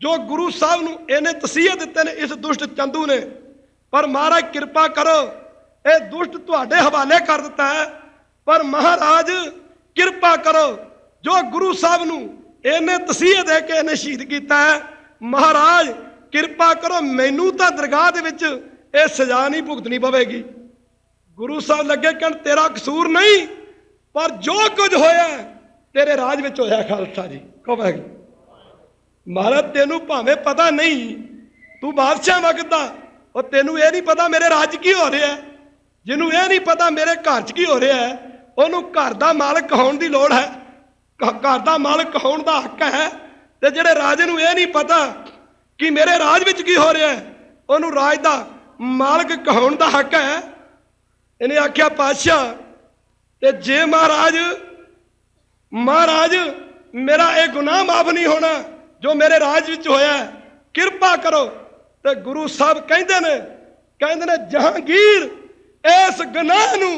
ਜੋ ਗੁਰੂ ਸਾਹਿਬ ਨੂੰ ਇਹਨੇ ਤਸੀਹੇ ਦਿੱਤੇ ਨੇ ਇਸ ਦੁਸ਼ਟ ਚੰਦੂ ਨੇ। ਪਰ ਮਹਾਰਾਜ ਕਿਰਪਾ ਕਰੋ, ਇਹ ਦੁਸ਼ਟ ਤੁਹਾਡੇ ਹਵਾਲੇ ਕਰ ਦਿੱਤਾ ਹੈ। ਪਰ ਮਹਾਰਾਜ ਕਿਰਪਾ ਕਰੋ, ਜੋ ਗੁਰੂ ਸਾਹਿਬ ਨੂੰ ਇਹਨੇ ਤਸੀਹੇ ਦੇ ਕੇ ਇਹਨੇ ਸ਼ਹੀਦ ਕੀਤਾ ਹੈ, ਮਹਾਰਾਜ ਕਿਰਪਾ ਕਰੋ, ਮੈਨੂੰ ਤਾਂ ਦਰਗਾਹ ਦੇ ਵਿੱਚ ਇਹ ਸਜ਼ਾ ਨਹੀਂ ਭੁਗਤਣੀ ਪਵੇਗੀ। ਗੁਰੂ ਸਾਹਿਬ ਲੱਗੇ ਕਹਿਣ ਤੇਰਾ ਕਸੂਰ ਨਹੀਂ, ਪਰ ਜੋ ਕੁਝ ਹੋਇਆ ਤੇਰੇ ਰਾਜ ਵਿੱਚ ਹੋਇਆ। ਖਾਲਸਾ ਜੀ ਕਹੋ ਵਾਹਿਗੁਰੂ। ਮਹਾਰਾਜ ਤੈਨੂੰ ਭਾਵੇਂ ਪਤਾ ਨਹੀਂ, ਤੂੰ ਬਾਦਸ਼ਾਹ ਵਕਤ ਦਾ, ਉਹ ਤੈਨੂੰ ਇਹ ਨਹੀਂ ਪਤਾ ਮੇਰੇ ਰਾਜ ਕੀ ਹੋ ਰਿਹਾ। ਜਿਹਨੂੰ ਇਹ ਨਹੀਂ ਪਤਾ ਮੇਰੇ ਘਰ 'ਚ ਕੀ ਹੋ ਰਿਹਾ, ਉਹਨੂੰ ਘਰ ਦਾ ਮਾਲਕ ਹੋਣ ਦੀ ਲੋੜ ਹੈ, ਘਰ ਦਾ ਮਾਲਕ ਹੋਣ ਦਾ ਹੱਕ ਹੈ। ਤੇ ਜਿਹੜੇ ਰਾਜੇ ਨੂੰ ਇਹ ਨਹੀਂ ਪਤਾ ਕਿ ਮੇਰੇ ਰਾਜ ਵਿੱਚ ਕੀ ਹੋ ਰਿਹਾ, ਉਹਨੂੰ ਰਾਜ ਦਾ ਮਾਲਕ ਕਹਾਉਣ ਦਾ ਹੱਕ ਹੈ। ਇਹਨੇ ਆਖਿਆ ਪਾਤਸ਼ਾਹ, ਤੇ ਜੇ ਮਹਾਰਾਜ ਮੇਰਾ ਇਹ ਗੁਨਾਹ ਮਾਫ ਨਹੀਂ ਹੋਣਾ ਜੋ ਮੇਰੇ ਰਾਜ ਵਿੱਚ ਹੋਇਆ, ਕਿਰਪਾ ਕਰੋ। ਤੇ ਗੁਰੂ ਸਾਹਿਬ ਕਹਿੰਦੇ ਨੇ ਜਹਾਂਗੀਰ, ਇਸ ਗੁਨਾਹ ਨੂੰ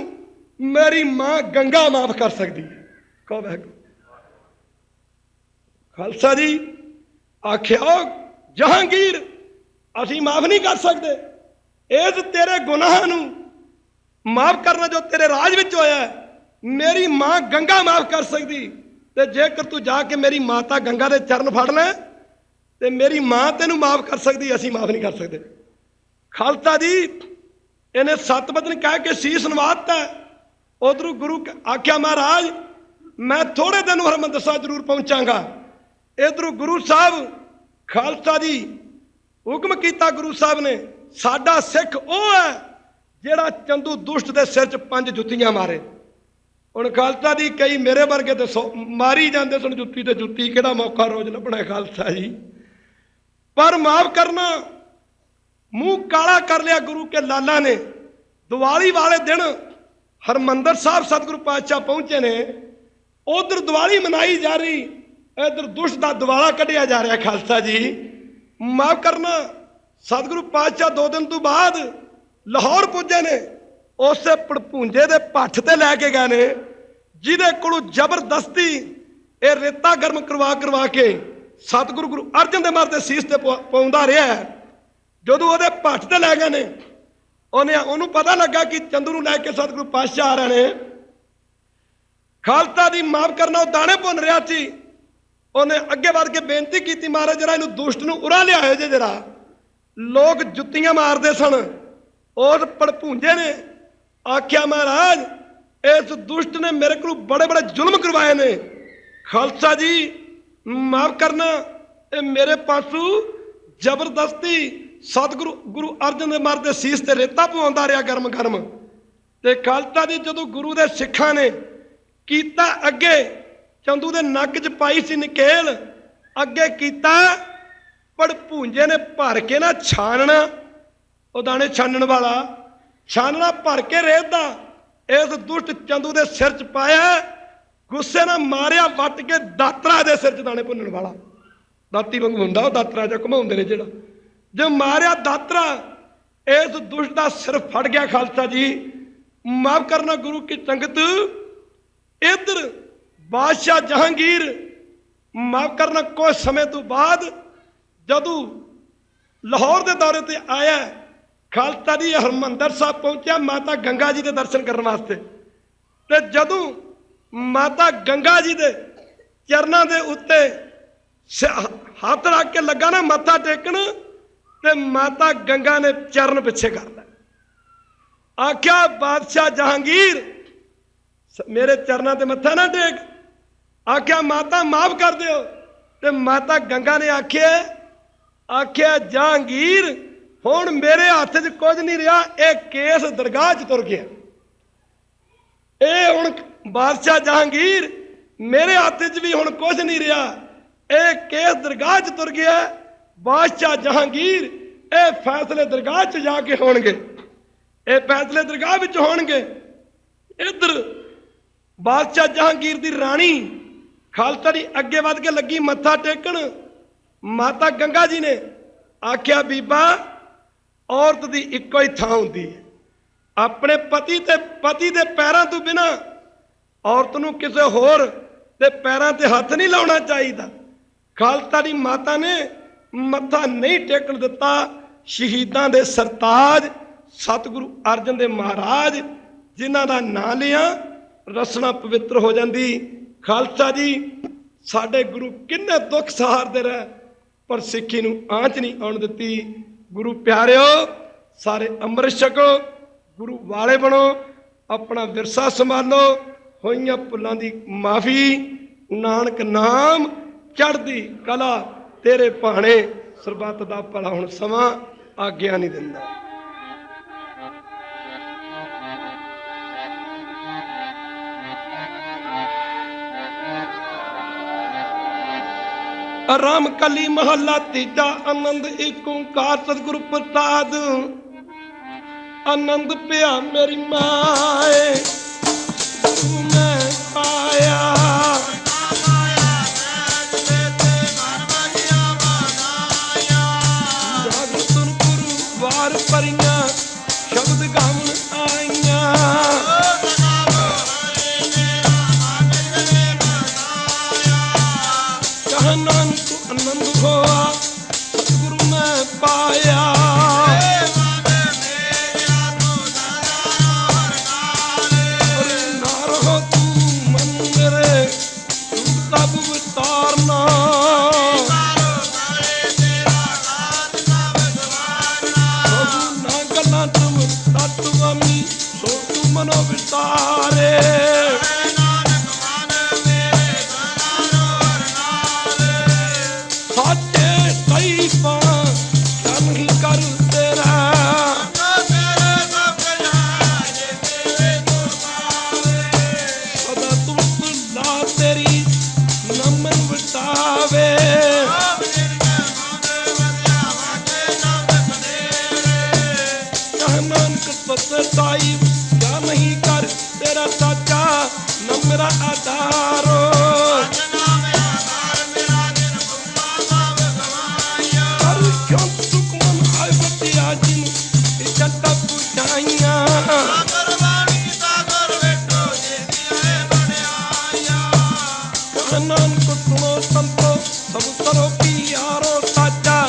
ਮੇਰੀ ਮਾਂ ਗੰਗਾ ਮਾਫ ਕਰ ਸਕਦੀ ਹੈ। ਕਹੋ ਵਾਹਿਗੁਰੂ। ਖਾਲਸਾ ਜੀ ਆਖਿਆ ਜਹਾਂਗੀਰ ਅਸੀਂ ਮਾਫ ਨਹੀਂ ਕਰ ਸਕਦੇ, ਇਸ ਤੇਰੇ ਗੁਨਾਹ ਨੂੰ ਮਾਫ ਕਰਨਾ ਜੋ ਤੇਰੇ ਰਾਜ ਵਿੱਚ ਹੋਇਆ, ਮੇਰੀ ਮਾਂ ਗੰਗਾ ਮਾਫ ਕਰ ਸਕਦੀ। ਤੇ ਜੇਕਰ ਤੂੰ ਜਾ ਕੇ ਮੇਰੀ ਮਾਤਾ ਗੰਗਾ ਦੇ ਚਰਨ ਫੜ ਲੈ ਤੇ ਮੇਰੀ ਮਾਂ ਤੈਨੂੰ ਮਾਫ ਕਰ ਸਕਦੀ, ਅਸੀਂ ਮਾਫ ਨਹੀਂ ਕਰ ਸਕਦੇ। ਖਾਲਸਾ ਜੀ ਇਹਨੇ 7 ਬਚਨ ਕਹਿ ਕੇ ਸੀਸ ਨਵਾਤਾ। ਉਧਰੋਂ ਗੁਰੂ ਆਖਿਆ ਮਹਾਰਾਜ ਮੈਂ ਥੋੜੇ ਦਿਨ ਹਰਿਮੰਦਰ ਸਾਹਿਬ ਜ਼ਰੂਰ ਪਹੁੰਚਾਂਗਾ। ਇਧਰੋਂ ਗੁਰੂ ਸਾਹਿਬ ਖਾਲਸਾ ਜੀ ਹੁਕਮ ਕੀਤਾ ਗੁਰੂ ਸਾਹਿਬ ਨੇ, ਸਾਡਾ ਸਿੱਖ ਉਹ ਹੈ ਜਿਹੜਾ ਚੰਦੂ ਦੁਸ਼ਟ ਦੇ ਸਿਰ 'ਚ 5 ਜੁੱਤੀਆਂ ਮਾਰੇ। ਹੁਣ ਖਾਲਸਾ ਜੀ ਕਈ ਮੇਰੇ ਵਰਗੇ ਤੇ ਮਾਰੀ ਜਾਂਦੇ ਸਨ ਜੁੱਤੀ ਤੇ ਜੁੱਤੀ, ਕਿਹੜਾ ਮੌਕਾ ਰੋਜ਼ ਲੱਭਣਾ ਖਾਲਸਾ ਜੀ। ਪਰ ਮਾਫ ਕਰਨਾ, ਮੂੰਹ ਕਾਲਾ ਕਰ ਲਿਆ ਗੁਰੂ ਕੇ ਲਾਲਾ ਨੇ। ਦੀਵਾਲੀ ਵਾਲੇ ਦਿਨ ਹਰਿਮੰਦਰ ਸਾਹਿਬ ਸਤਿਗੁਰੂ ਪਾਤਸ਼ਾਹ ਪਹੁੰਚੇ ਨੇ। ਉਧਰ ਦੀਵਾਲੀ ਮਨਾਈ ਜਾ ਰਹੀ, ਇਧਰ ਦੁਸ਼ਟ ਦਾ ਦਿਵਾਲਾ ਕੱਢਿਆ ਜਾ ਰਿਹਾ। ਖਾਲਸਾ ਜੀ ਮਾਫ ਕਰਨਾ, ਸਤਿਗੁਰੂ ਪਾਤਸ਼ਾਹ 2 ਦਿਨ ਤੋਂ ਬਾਅਦ ਲਾਹੌਰ ਪੁੱਜੇ ਨੇ। ਉਸੇ ਪੜਪੂੰਜੇ ਦੇ ਪੱਠ ਤੇ ਲੈ ਕੇ ਗਏ ਨੇ ਜਿਹਦੇ ਕੋਲੋਂ ਜ਼ਬਰਦਸਤੀ ਇਹ ਰੇਤਾ ਗਰਮ ਕਰਵਾ ਕੇ ਸਤਿਗੁਰੂ ਗੁਰੂ ਅਰਜਨ ਦੇਵ ਮਹਾਰਾਜ ਦੇ ਸੀਸ ਤੇ ਪਾਉਂਦਾ ਰਿਹਾ। ਜਦੋਂ ਉਹਦੇ ਪੱਠ ਤੇ ਲੈ ਗਏ ਨੇ, ਉਹਨੂੰ ਪਤਾ ਲੱਗਾ ਕਿ ਚੰਦੂ ਨੂੰ ਲੈ ਕੇ ਸਤਿਗੁਰੂ ਪਾਤਸ਼ਾਹ ਆ ਰਹੇ ਨੇ। ਖਾਲਸਾ ਦੀ ਮਾਫ ਕਰਨਾ, ਉਹ ਦਾਣੇ ਭੁੰਨ ਰਿਹਾ ਸੀ। ਉਹਨੇ ਅੱਗੇ ਵੱਧ ਕੇ ਬੇਨਤੀ ਕੀਤੀ, ਮਹਾਰਾਜ ਜਰਾ ਇਹਨੂੰ ਦੁਸ਼ਟ ਨੂੰ ਉਰਾ ਲਿਆਇਓ ਜੇ ਜਰਾ। ਲੋਕ ਜੁੱਤੀਆਂ ਮਾਰਦੇ ਸਨ। ਉਸ ਪੜਪੂੰਜੇ ਨੇ ਆਖਿਆ ਮਹਾਰਾਜ ਇਸ ਦੁਸ਼ਟ ਨੇ ਮੇਰੇ ਕੋਲ ਬੜੇ ਜ਼ੁਲਮ ਕਰਵਾਏ ਨੇ। ਖਾਲਸਾ ਜੀ ਮਾਫ ਕਰਨਾ, ਇਹ ਮੇਰੇ ਪਾਸੋਂ ਜ਼ਬਰਦਸਤੀ ਸਤਿਗੁਰੂ ਗੁਰੂ ਅਰਜਨ ਦੇਵ ਮਹਾਰਾਜ ਦੇ ਸੀਸ ਤੇ ਰੇਤਾ ਪਵਾਉਂਦਾ ਰਿਹਾ ਗਰਮ। ਤੇ ਖਾਲਸਾ ਜੀ ਜਦੋਂ ਗੁਰੂ ਦੇ ਸਿੱਖਾਂ ਨੇ ਕੀਤਾ ਅੱਗੇ, ਚੰਦੂ ਦੇ ਨੱਕ 'ਚ ਪਾਈ ਸੀ ਨਕੇਲ, ਅੱਗੇ ਕੀਤਾ ਪੜਪੂੰਜੇ ਨੇ ਭਰ ਕੇ ਨਾ ਛਾਨਣਾ, ਉਹ ਦਾਣੇ ਛਾਨਣ ਵਾਲਾ ਛਾਨਣਾ ਭਰ ਕੇ ਰੇਤ ਦਾ ਇਸ ਦੁਸ਼ਟ ਚੰਦੂ ਦੇ ਸਿਰ 'ਚ ਪਾਇਆ। ਗੁੱਸੇ ਨਾਲ ਮਾਰਿਆ, ਵੱਟ ਕੇ ਦਾਤਰਾ ਦੇ ਸਿਰ 'ਚ ਦਾਣੇ ਭੁੰਨਣ ਵਾਲਾ। ਦਾਤੀ ਵਾਂਗੂ ਹੁੰਦਾ ਉਹ ਦਾਤਰਾ ਜਿਹਾ ਘੁਮਾਉਂਦੇ ਨੇ ਜਿਹੜਾ, ਜੇ ਮਾਰਿਆ ਦਾਤਰਾ ਇਸ ਦੁਸ਼ਟ ਦਾ ਸਿਰ ਫੜ ਗਿਆ। ਖਾਲਸਾ ਜੀ ਮਾਫ ਕਰਨਾ ਗੁਰੂ ਕੀ ਸੰਗਤ, ਇੱਧਰ ਬਾਦਸ਼ਾਹ ਜਹਾਂਗੀਰ ਮਾਫ ਕਰਨਾ ਕੁਝ ਸਮੇਂ ਤੋਂ ਬਾਅਦ ਜਦੋਂ ਲਾਹੌਰ ਦੇ ਦੌਰੇ ਤੇ ਆਇਆ, ਖਾਲਸਾ ਜੀ ਹਰਿਮੰਦਰ ਸਾਹਿਬ ਪਹੁੰਚਿਆ ਮਾਤਾ ਗੰਗਾ ਜੀ ਦੇ ਦਰਸ਼ਨ ਕਰਨ ਵਾਸਤੇ। ਤੇ ਜਦੋਂ ਮਾਤਾ ਗੰਗਾ ਜੀ ਦੇ ਚਰਨਾਂ ਦੇ ਉੱਤੇ ਹੱਥ ਰੱਖ ਕੇ ਲੱਗਾ ਨਾ ਮੱਥਾ ਟੇਕਣ, ਤੇ ਮਾਤਾ ਗੰਗਾ ਨੇ ਚਰਨ ਪਿੱਛੇ ਕਰ ਲਏ। ਆਖਿਆ ਬਾਦਸ਼ਾਹ ਜਹਾਂਗੀਰ ਮੇਰੇ ਚਰਨਾਂ ਤੇ ਮੱਥਾ ਨਾ ਟੇਕ। ਆਖਿਆ ਮਾਤਾ ਮਾਫ ਕਰ ਦਿਓ। ਤੇ ਮਾਤਾ ਗੰਗਾ ਨੇ ਆਖਿਆ ਜਹਾਂਗੀਰ ਹੁਣ ਮੇਰੇ ਹੱਥ 'ਚ ਕੁਝ ਨਹੀਂ ਰਿਹਾ, ਇਹ ਕੇਸ ਦਰਗਾਹ 'ਚ ਤੁਰ ਗਿਆ। ਇਹ ਹੁਣ ਬਾਦਸ਼ਾਹ ਜਹਾਂਗੀਰ ਮੇਰੇ ਹੱਥ 'ਚ ਵੀ ਹੁਣ ਕੁਝ ਨਹੀਂ ਰਿਹਾ, ਇਹ ਕੇਸ ਦਰਗਾਹ 'ਚ ਤੁਰ ਗਿਆ। ਬਾਦਸ਼ਾਹ ਜਹਾਂਗੀਰ ਇਹ ਫੈਸਲੇ ਦਰਗਾਹ 'ਚ ਜਾ ਕੇ ਹੋਣਗੇ, ਇਹ ਫੈਸਲੇ ਦਰਗਾਹ ਵਿੱਚ ਹੋਣਗੇ। ਇੱਧਰ ਬਾਦਸ਼ਾਹ ਜਹਾਂਗੀਰ ਦੀ ਰਾਣੀ ਖਾਲਸਾ ਦੀ ਅੱਗੇ ਵੱਧ ਕੇ ਲੱਗੀ ਮੱਥਾ ਟੇਕਣ। ਮਾਤਾ ਗੰਗਾ ਜੀ ਨੇ ਆਖਿਆ ਬੀਬਾ ਔਰਤ ਦੀ ਇੱਕੋ ਹੀ ਥਾਂ ਹੁੰਦੀ ਹੈ, ਆਪਣੇ ਪਤੀ ਦੇ ਪੈਰਾਂ ਤੋਂ ਬਿਨਾਂ ਔਰਤ ਨੂੰ ਕਿਸੇ ਹੋਰ ਦੇ ਪੈਰਾਂ ਤੇ ਹੱਥ ਨਹੀਂ ਲਾਉਣਾ ਚਾਹੀਦਾ। ਖਾਲਸਾ ਦੀ ਮਾਤਾ ਨੇ ਮੱਥਾ ਨਹੀਂ ਟੇਕਣ ਦਿੱਤਾ। ਸ਼ਹੀਦਾਂ ਦੇ ਸਰਤਾਜ ਸਤਿਗੁਰੂ ਅਰਜਨ ਦੇਵ ਮਹਾਰਾਜ ਜਿਨ੍ਹਾਂ ਦਾ ਨਾਂ ਲਿਆ ਰਸਨਾ ਪਵਿੱਤਰ ਹੋ ਜਾਂਦੀ। ਖਾਲਸਾ ਜੀ ਸਾਡੇ ਗੁਰੂ ਕਿੰਨੇ ਦੁੱਖ ਸਹਾਰਦੇ ਰਹੇ, ਪਰ ਸਿੱਖੀ ਨੂੰ ਆਂਚ ਨਹੀਂ ਆਉਣ ਦਿੱਤੀ। ਗੁਰੂ ਪਿਆਰਿਓ ਸਾਰੇ ਅੰਮ੍ਰਿਤ ਛਕੋ, ਗੁਰੂ ਵਾਲੇ ਬਣੋ, ਆਪਣਾ ਵਿਰਸਾ ਸੰਭਾਲੋ, ਹੋਈਆਂ ਭੁੱਲਾਂ ਦੀ ਮਾਫੀ। ਨਾਨਕ ਨਾਮ ਚੜ੍ਹਦੀ ਕਲਾ ਤੇਰੇ ਭਾਣੇ, ਸਰਬੱਤ ਦਾ ਭਲਾ ਹੁਣ ਸਮਾਂ ਆਗਿਆ ਨਹੀਂ ਦਿੰਦਾ। ਰਾਮ ਕਲੀ ਮਹੱਲਾ ਤੀਜਾ। ਆਨੰਦ ਏਕ ਓੰਕਾਰ ਸਤਿਗੁਰ ਪ੍ਰਸਾਦ। ਆਨੰਦ ਪਿਆ ਮੇਰੀ ਮਾਏ ਗੁਰੂ ਮੈਂ ਪਾਇਆ। ਜਾਗ ਤੁਰ ਗੁਰੂ ਵਾਰ ਪਰੀਆਂ ਸ਼ਬਦ ਗਾਵਣ ਆਈਆਂ। ਕਹ ਨਾਨਕ ਆਨੰਦ ਹੋਆ ਸਤਿਗੁਰੂ ਮੈਂ ਪਾਇਆ। ਨਾ ਰਹੋ ਤੂੰ ਮਨ ਮੇਰੇ ਤੂੰ ਤਬ ਵਿਤਾਰਨਾ। ਸਭੂ ਨਾ ਗੱਲਾਂ ਤੁਮ ਤਤਵਾਮੀ ਸੋ ਤੂੰ ਮਨੋ ਵਿਤਾਰੇ। ਸਾਹਿਬ ਕਿਆ ਨਹੀਂ ਕਰ ਤੇਰਾ ਸਾਚਾ ਨਾ ਮੇਰਾ ਆਧਾਰੋ। ਹਰ ਸ਼ੰਤ ਸੁਖਮਨ ਆਇ ਬਤਿਆ ਜਿਨ ਇੱਜ਼ਤ ਪੁਜਾਈਆਂ। ਨਾਨਕ ਸੁਣੋ ਸੰਤੋ ਸਭ ਕਰੋ ਪਿਆਰੋ ਸਾਚਾ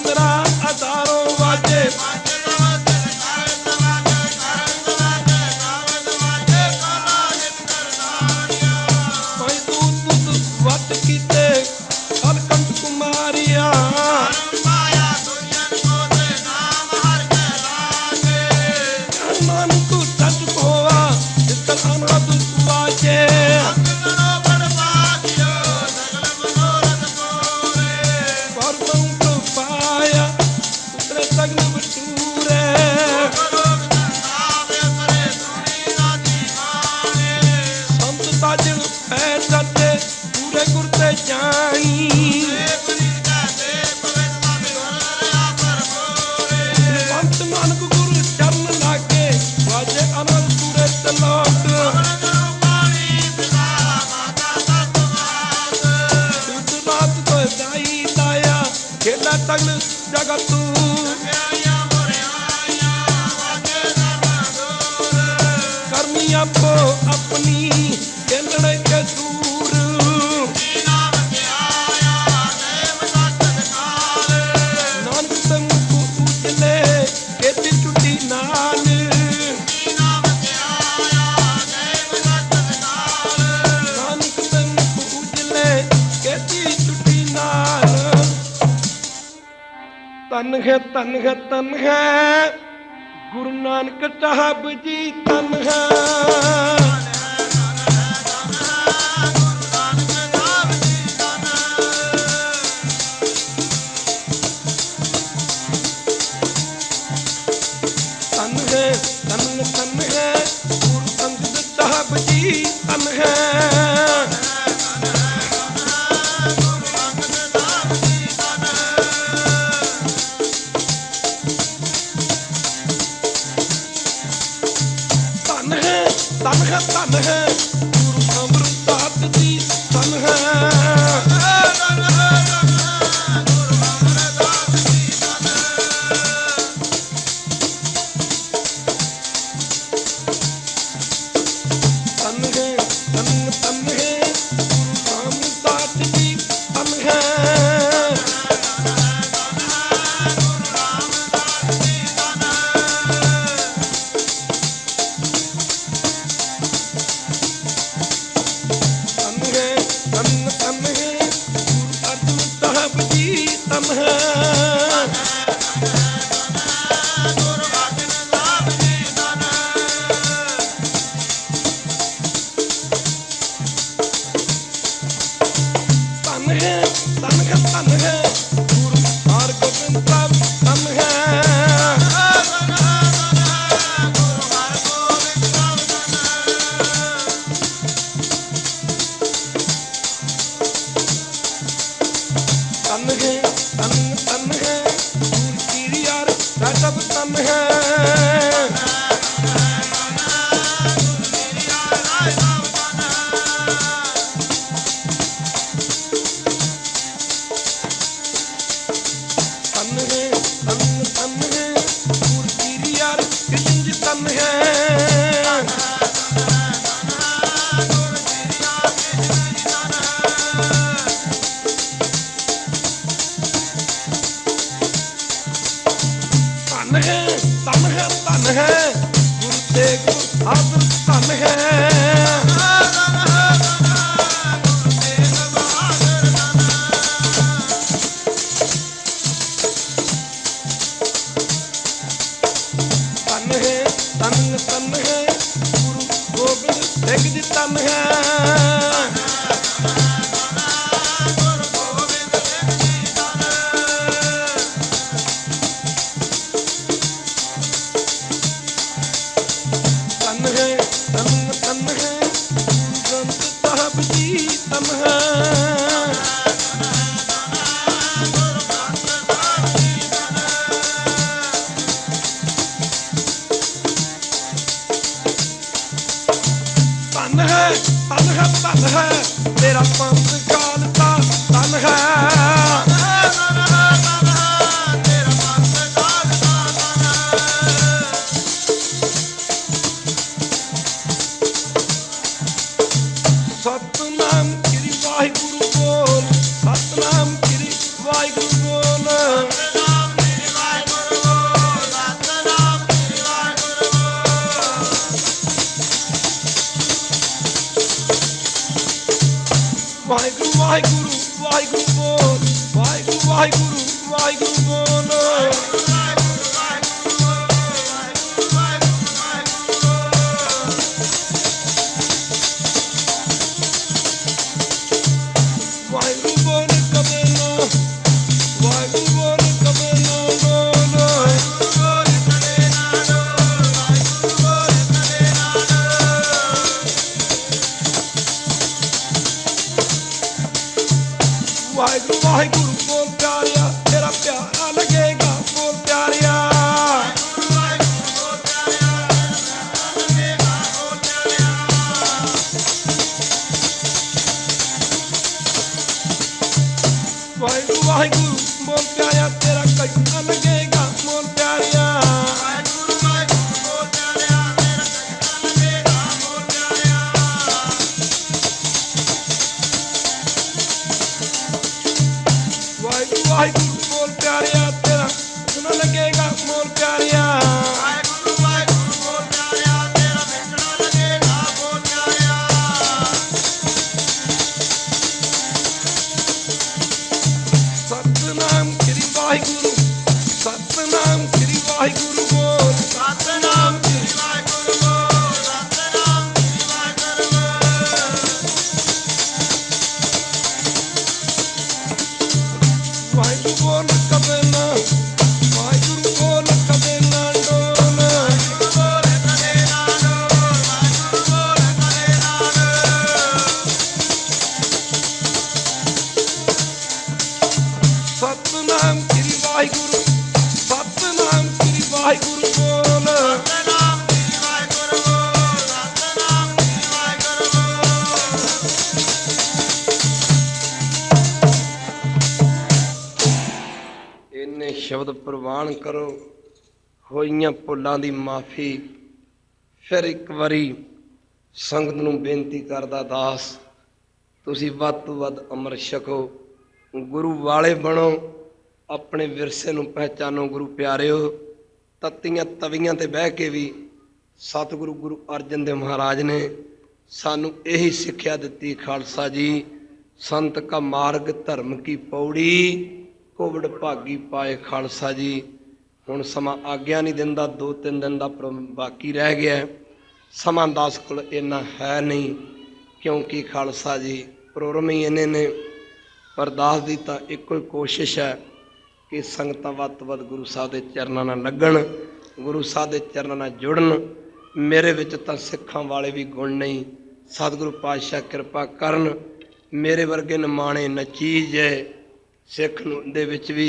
ਮੇਰਾ ਆਧਾਰੋ। ਵਾਜੇ अपनी चलने के दूर नानक तमको उजले केती टूटी नान नानक तमको उजले केती टूटी नान। ਧੰਨ ਹੈ ਧੰਨ ਹੈ ਧੰਨ ਹੈ ਗੁਰੂ ਨਾਨਕ ਸਾਹਿਬ ਜੀ ਧੰਨ ਹੈ। ਤਨ ਹੈ ਗੁਰੂ ਅੰਗਦ ਸਾਹਿਬ ਜੀ ਤਨ ਹੈ। ਤਨ ਹੈ ਤਨ ਹੈ ਤਨ ਹੈ ਗੁਰੂ ਅਮਰਦਾਸ ਜੀ ਤਨ ਹੈ। ਸ਼ਬਦ ਪ੍ਰਵਾਨ ਕਰੋ। ਹੋਈਆਂ ਭੁੱਲਾਂ ਦੀ ਮਾਫੀ। ਫਿਰ ਇੱਕ ਵਾਰੀ ਸੰਗਤ ਨੂੰ ਬੇਨਤੀ ਕਰਦਾ, ਦਾਸ ਤੁਸੀਂ ਵੱਧ ਤੋਂ ਵੱਧ ਅੰਮ੍ਰਿਤ ਛਕੋ, ਗੁਰੂ ਵਾਲੇ ਬਣੋ, ਆਪਣੇ ਵਿਰਸੇ ਨੂੰ ਪਹਿਚਾਨੋ। ਗੁਰੂ ਪਿਆਰਿਓ, ਤੱਤੀਆਂ ਤਵੀਆਂ ਤੇ ਬਹਿ ਕੇ ਵੀ ਸਤਿਗੁਰੂ ਗੁਰੂ ਅਰਜਨ ਦੇਵ ਮਹਾਰਾਜ ਨੇ ਸਾਨੂੰ ਇਹੀ ਸਿੱਖਿਆ ਦਿੱਤੀ, ਖਾਲਸਾ ਜੀ ਸੰਤ ਕਾ ਮਾਰਗ ਧਰਮ ਕੀ ਪੌੜੀ, ਕੋਵਿਡ ਭਾਗੀ ਪਾਏ ਖਾਲਸਾ ਜੀ। ਹੁਣ ਸਮਾਂ ਆਗਿਆ ਨਹੀਂ ਦਿੰਦਾ, 2-3 ਦਿਨ ਦਾ ਬਾਕੀ ਰਹਿ ਗਿਆ। ਸਮਾਂ ਦਾਸ ਕੋਲ ਇੰਨਾ ਹੈ ਨਹੀਂ, ਕਿਉਂਕਿ ਖਾਲਸਾ ਜੀ ਪ੍ਰੋਗਰਾਮ ਹੀ ਇੰਨੇ ਨੇ। ਪਰ ਦਾਸ ਦੀ ਤਾਂ ਇੱਕੋ ਹੀ ਕੋਸ਼ਿਸ਼ ਹੈ ਕਿ ਸੰਗਤਾਂ ਵੱਧ ਤੋਂ ਵੱਧ ਗੁਰੂ ਸਾਹਿਬ ਦੇ ਚਰਨਾਂ ਨਾਲ ਲੱਗਣ, ਗੁਰੂ ਸਾਹਿਬ ਦੇ ਚਰਨਾਂ ਨਾਲ ਜੁੜਨ। ਮੇਰੇ ਵਿੱਚ ਤਾਂ ਸਿੱਖਾਂ ਵਾਲੇ ਵੀ ਗੁਣ ਨਹੀਂ, ਸਤਿਗੁਰੂ ਪਾਤਸ਼ਾਹ ਕਿਰਪਾ ਕਰਨ। ਮੇਰੇ ਵਰਗੇ ਨਿਮਾਣੇ ਨਚੀਜ ਹੈ ਸਿੱਖ ਨੂੰ ਦੇ ਵਿੱਚ ਵੀ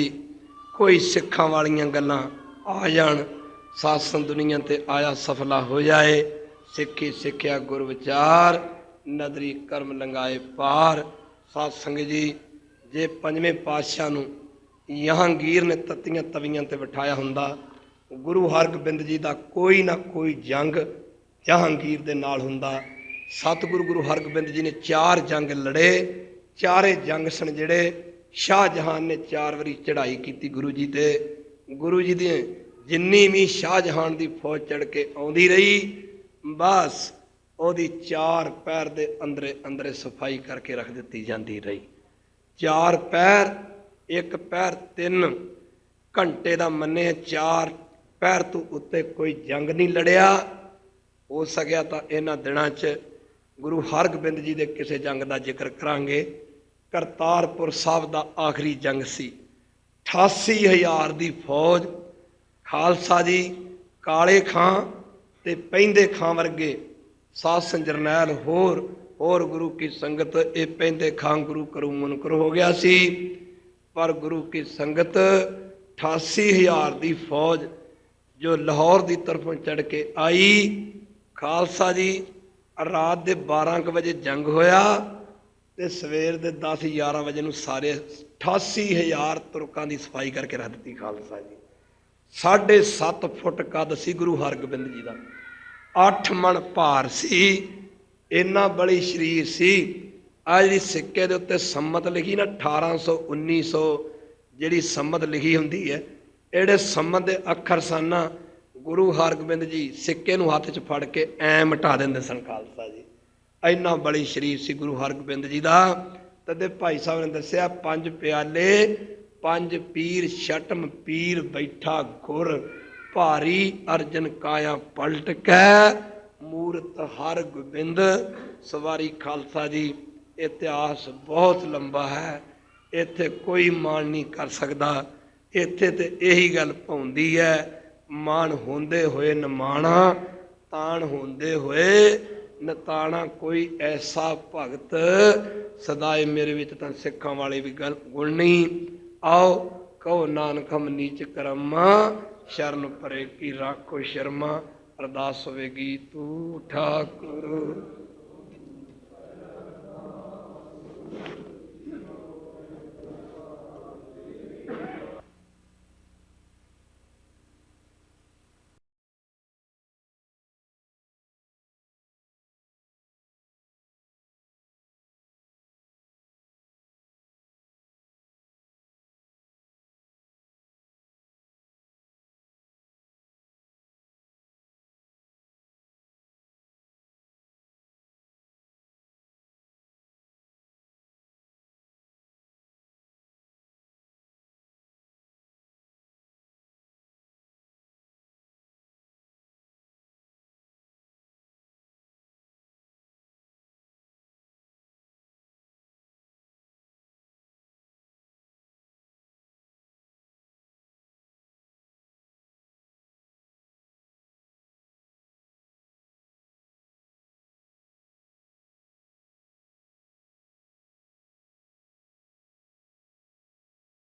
ਕੋਈ ਸਿੱਖਾਂ ਵਾਲੀਆਂ ਗੱਲਾਂ ਆ ਜਾਣ, ਸਾਸਨ ਦੁਨੀਆ ਤੇ ਆਇਆ ਸਫਲਾ ਹੋ ਜਾਏ। ਸਿੱਖੀ ਸਿੱਖਿਆ ਗੁਰ ਵਿਚਾਰ, ਨਦਰੀ ਕਰਮ ਲੰਗਾਏ ਪਾਰ। ਸਾਧ ਸੰਗਤ ਜੀ, ਜੇ ਪੰਜਵੇਂ ਪਾਤਸ਼ਾਹ ਨੂੰ ਜਹਾਂਗੀਰ ਨੇ ਤੱਤੀਆਂ ਤਵੀਆਂ ਤੇ ਬਿਠਾਇਆ ਹੁੰਦਾ, ਗੁਰੂ ਹਰਗੋਬਿੰਦ ਜੀ ਦਾ ਕੋਈ ਨਾ ਕੋਈ ਜੰਗ ਜਹਾਂਗੀਰ ਦੇ ਨਾਲ ਹੁੰਦਾ। ਸਤਿਗੁਰੂ ਗੁਰੂ ਹਰਗੋਬਿੰਦ ਜੀ ਨੇ 4 ਜੰਗ ਲੜੇ। ਚਾਰੇ ਜੰਗ ਸਨ ਜਿਹੜੇ ਸ਼ਾਹਜਹਾਨ ਨੇ 4 ਵਾਰੀ ਚੜ੍ਹਾਈ ਕੀਤੀ ਗੁਰੂ ਜੀ ਤੇ। ਗੁਰੂ ਜੀ ਦੀ ਜਿੰਨੀ ਵੀ ਸ਼ਾਹਜਹਾਨ ਦੀ ਫੌਜ ਚੜ੍ਹ ਕੇ ਆਉਂਦੀ ਰਹੀ, ਬਸ ਉਹਦੀ 4 ਪੈਰ ਦੇ ਅੰਦਰੇ ਅੰਦਰੇ ਸਫਾਈ ਕਰਕੇ ਰੱਖ ਦਿੱਤੀ ਜਾਂਦੀ ਰਹੀ। 4 ਪੈਰ, 1 ਪੈਰ 3 ਘੰਟੇ ਦਾ ਮੰਨੇ, 4 ਪੈਰ ਤੋਂ ਉੱਤੇ ਕੋਈ ਜੰਗ ਨਹੀਂ ਲੜਿਆ। ਹੋ ਸਕਿਆ ਤਾਂ ਇਹਨਾਂ ਦਿਨਾਂ 'ਚ ਗੁਰੂ ਹਰਗੋਬਿੰਦ ਜੀ ਦੇ ਕਿਸੇ ਜੰਗ ਦਾ ਜ਼ਿਕਰ ਕਰਾਂਗੇ। ਕਰਤਾਰਪੁਰ ਸਾਹਿਬ ਦਾ ਆਖਰੀ ਜੰਗ ਸੀ। 88,000 ਦੀ ਫੌਜ, ਖਾਲਸਾ ਜੀ ਕਾਲੇ ਖਾਂ ਤੇ ਪੈਂਦੇ ਖਾਂ ਵਰਗੇ ਸਾਸਨ ਜਰਨੈਲ ਹੋਰ ਗੁਰੂ ਕੀ ਸੰਗਤ। ਇਹ ਪੈਂਦੇ ਖਾਂ ਗੁਰੂ ਕਰੂ ਮੁਨਕਰ ਹੋ ਗਿਆ ਸੀ, ਪਰ ਗੁਰੂ ਕੀ ਸੰਗਤ 88,000 ਦੀ ਫੌਜ ਜੋ ਲਾਹੌਰ ਦੀ ਤਰਫੋਂ ਚੜ੍ਹ ਕੇ ਆਈ। ਖਾਲਸਾ ਜੀ ਰਾਤ ਦੇ 12 ਵਜੇ ਜੰਗ ਹੋਇਆ ਤੇ ਸਵੇਰ ਦੇ 10-11 ਵਜੇ ਨੂੰ ਸਾਰੇ 88,000 ਤੁਰਕਾਂ ਦੀ ਸਫਾਈ ਕਰਕੇ ਰੱਖ ਦਿੱਤੀ ਖਾਲਸਾ ਜੀ। 7.5 ਫੁੱਟ ਕੱਦ ਸੀ ਗੁਰੂ ਹਰਗੋਬਿੰਦ ਜੀ ਦਾ, 8 ਮਣ ਭਾਰ ਸੀ, ਇੰਨਾ ਬੜੀ ਸਰੀਰ ਸੀ। ਆ ਜਿਹੜੀ ਸਿੱਕੇ ਦੇ ਉੱਤੇ ਸੰਮਤ ਲਿਖੀ ਨਾ 1800 1900 ਜਿਹੜੀ ਸੰਮਤ ਲਿਖੀ ਹੁੰਦੀ ਹੈ, ਜਿਹੜੇ ਸੰਮਤ ਦੇ ਅੱਖਰ ਸਨ ਨਾ, ਗੁਰੂ ਹਰਗੋਬਿੰਦ ਜੀ ਸਿੱਕੇ ਨੂੰ ਹੱਥ 'ਚ ਫੜ ਕੇ ਐਂ ਮਿਟਾ ਦਿੰਦੇ ਸਨ ਖਾਲਸਾ ਜੀ। ਇੰਨਾ ਬੜੀ ਸਰੀਰ ਸੀ ਗੁਰੂ ਹਰਗੋਬਿੰਦ ਜੀ ਦਾ। ਤਦੇ ਭਾਈ ਸਾਹਿਬ ਨੇ ਦੱਸਿਆ, 5 ਪਿਆਲੇ 5 ਪੀਰ ਛਟਮ ਪੀਰ ਬੈਠਾ ਗੁਰ, ਭਾਰੀ ਅਰਜਨ ਕਾਇਆ ਪਲਟ ਕੇ ਮੂਰਤ ਹਰਗੋਬਿੰਦ ਸਵਾਰੀ। ਖਾਲਸਾ ਜੀ ਇਤਿਹਾਸ ਬਹੁਤ ਲੰਬਾ ਹੈ, ਇੱਥੇ ਕੋਈ ਮਾਣ ਨਹੀਂ ਕਰ ਸਕਦਾ। ਇੱਥੇ ਤੇ ਇਹੀ ਗੱਲ ਪਾਉਂਦੀ ਹੈ, ਮਾਣ ਹੁੰਦੇ ਹੋਏ ਨਿਮਾਣਾ, ਤਾਣ ਹੁੰਦੇ ਹੋਏ ਨਤਾਣਾ। ਕੋਈ ਐਸਾ ਭਗਤ ਸਦਾਏ ਮੇਰੇ ਵਿੱਚ ਤਾਂ ਸਿੱਖਾਂ ਵਾਲੇ ਵੀ ਗੱਲ ਗੁਣ ਨਹੀਂ। ਆਓ ਕਹੋ ਨਾਨਕ ਹਮ ਨੀਚ ਕਰਮਾ, ਸ਼ਰਨ ਪਰੇ ਕੀ ਰਾਖੋ ਸ਼ਰਮਾ। ਅਰਦਾਸ ਹੋਵੇਗੀ, ਤੂੰ ਠਾਕੁਰ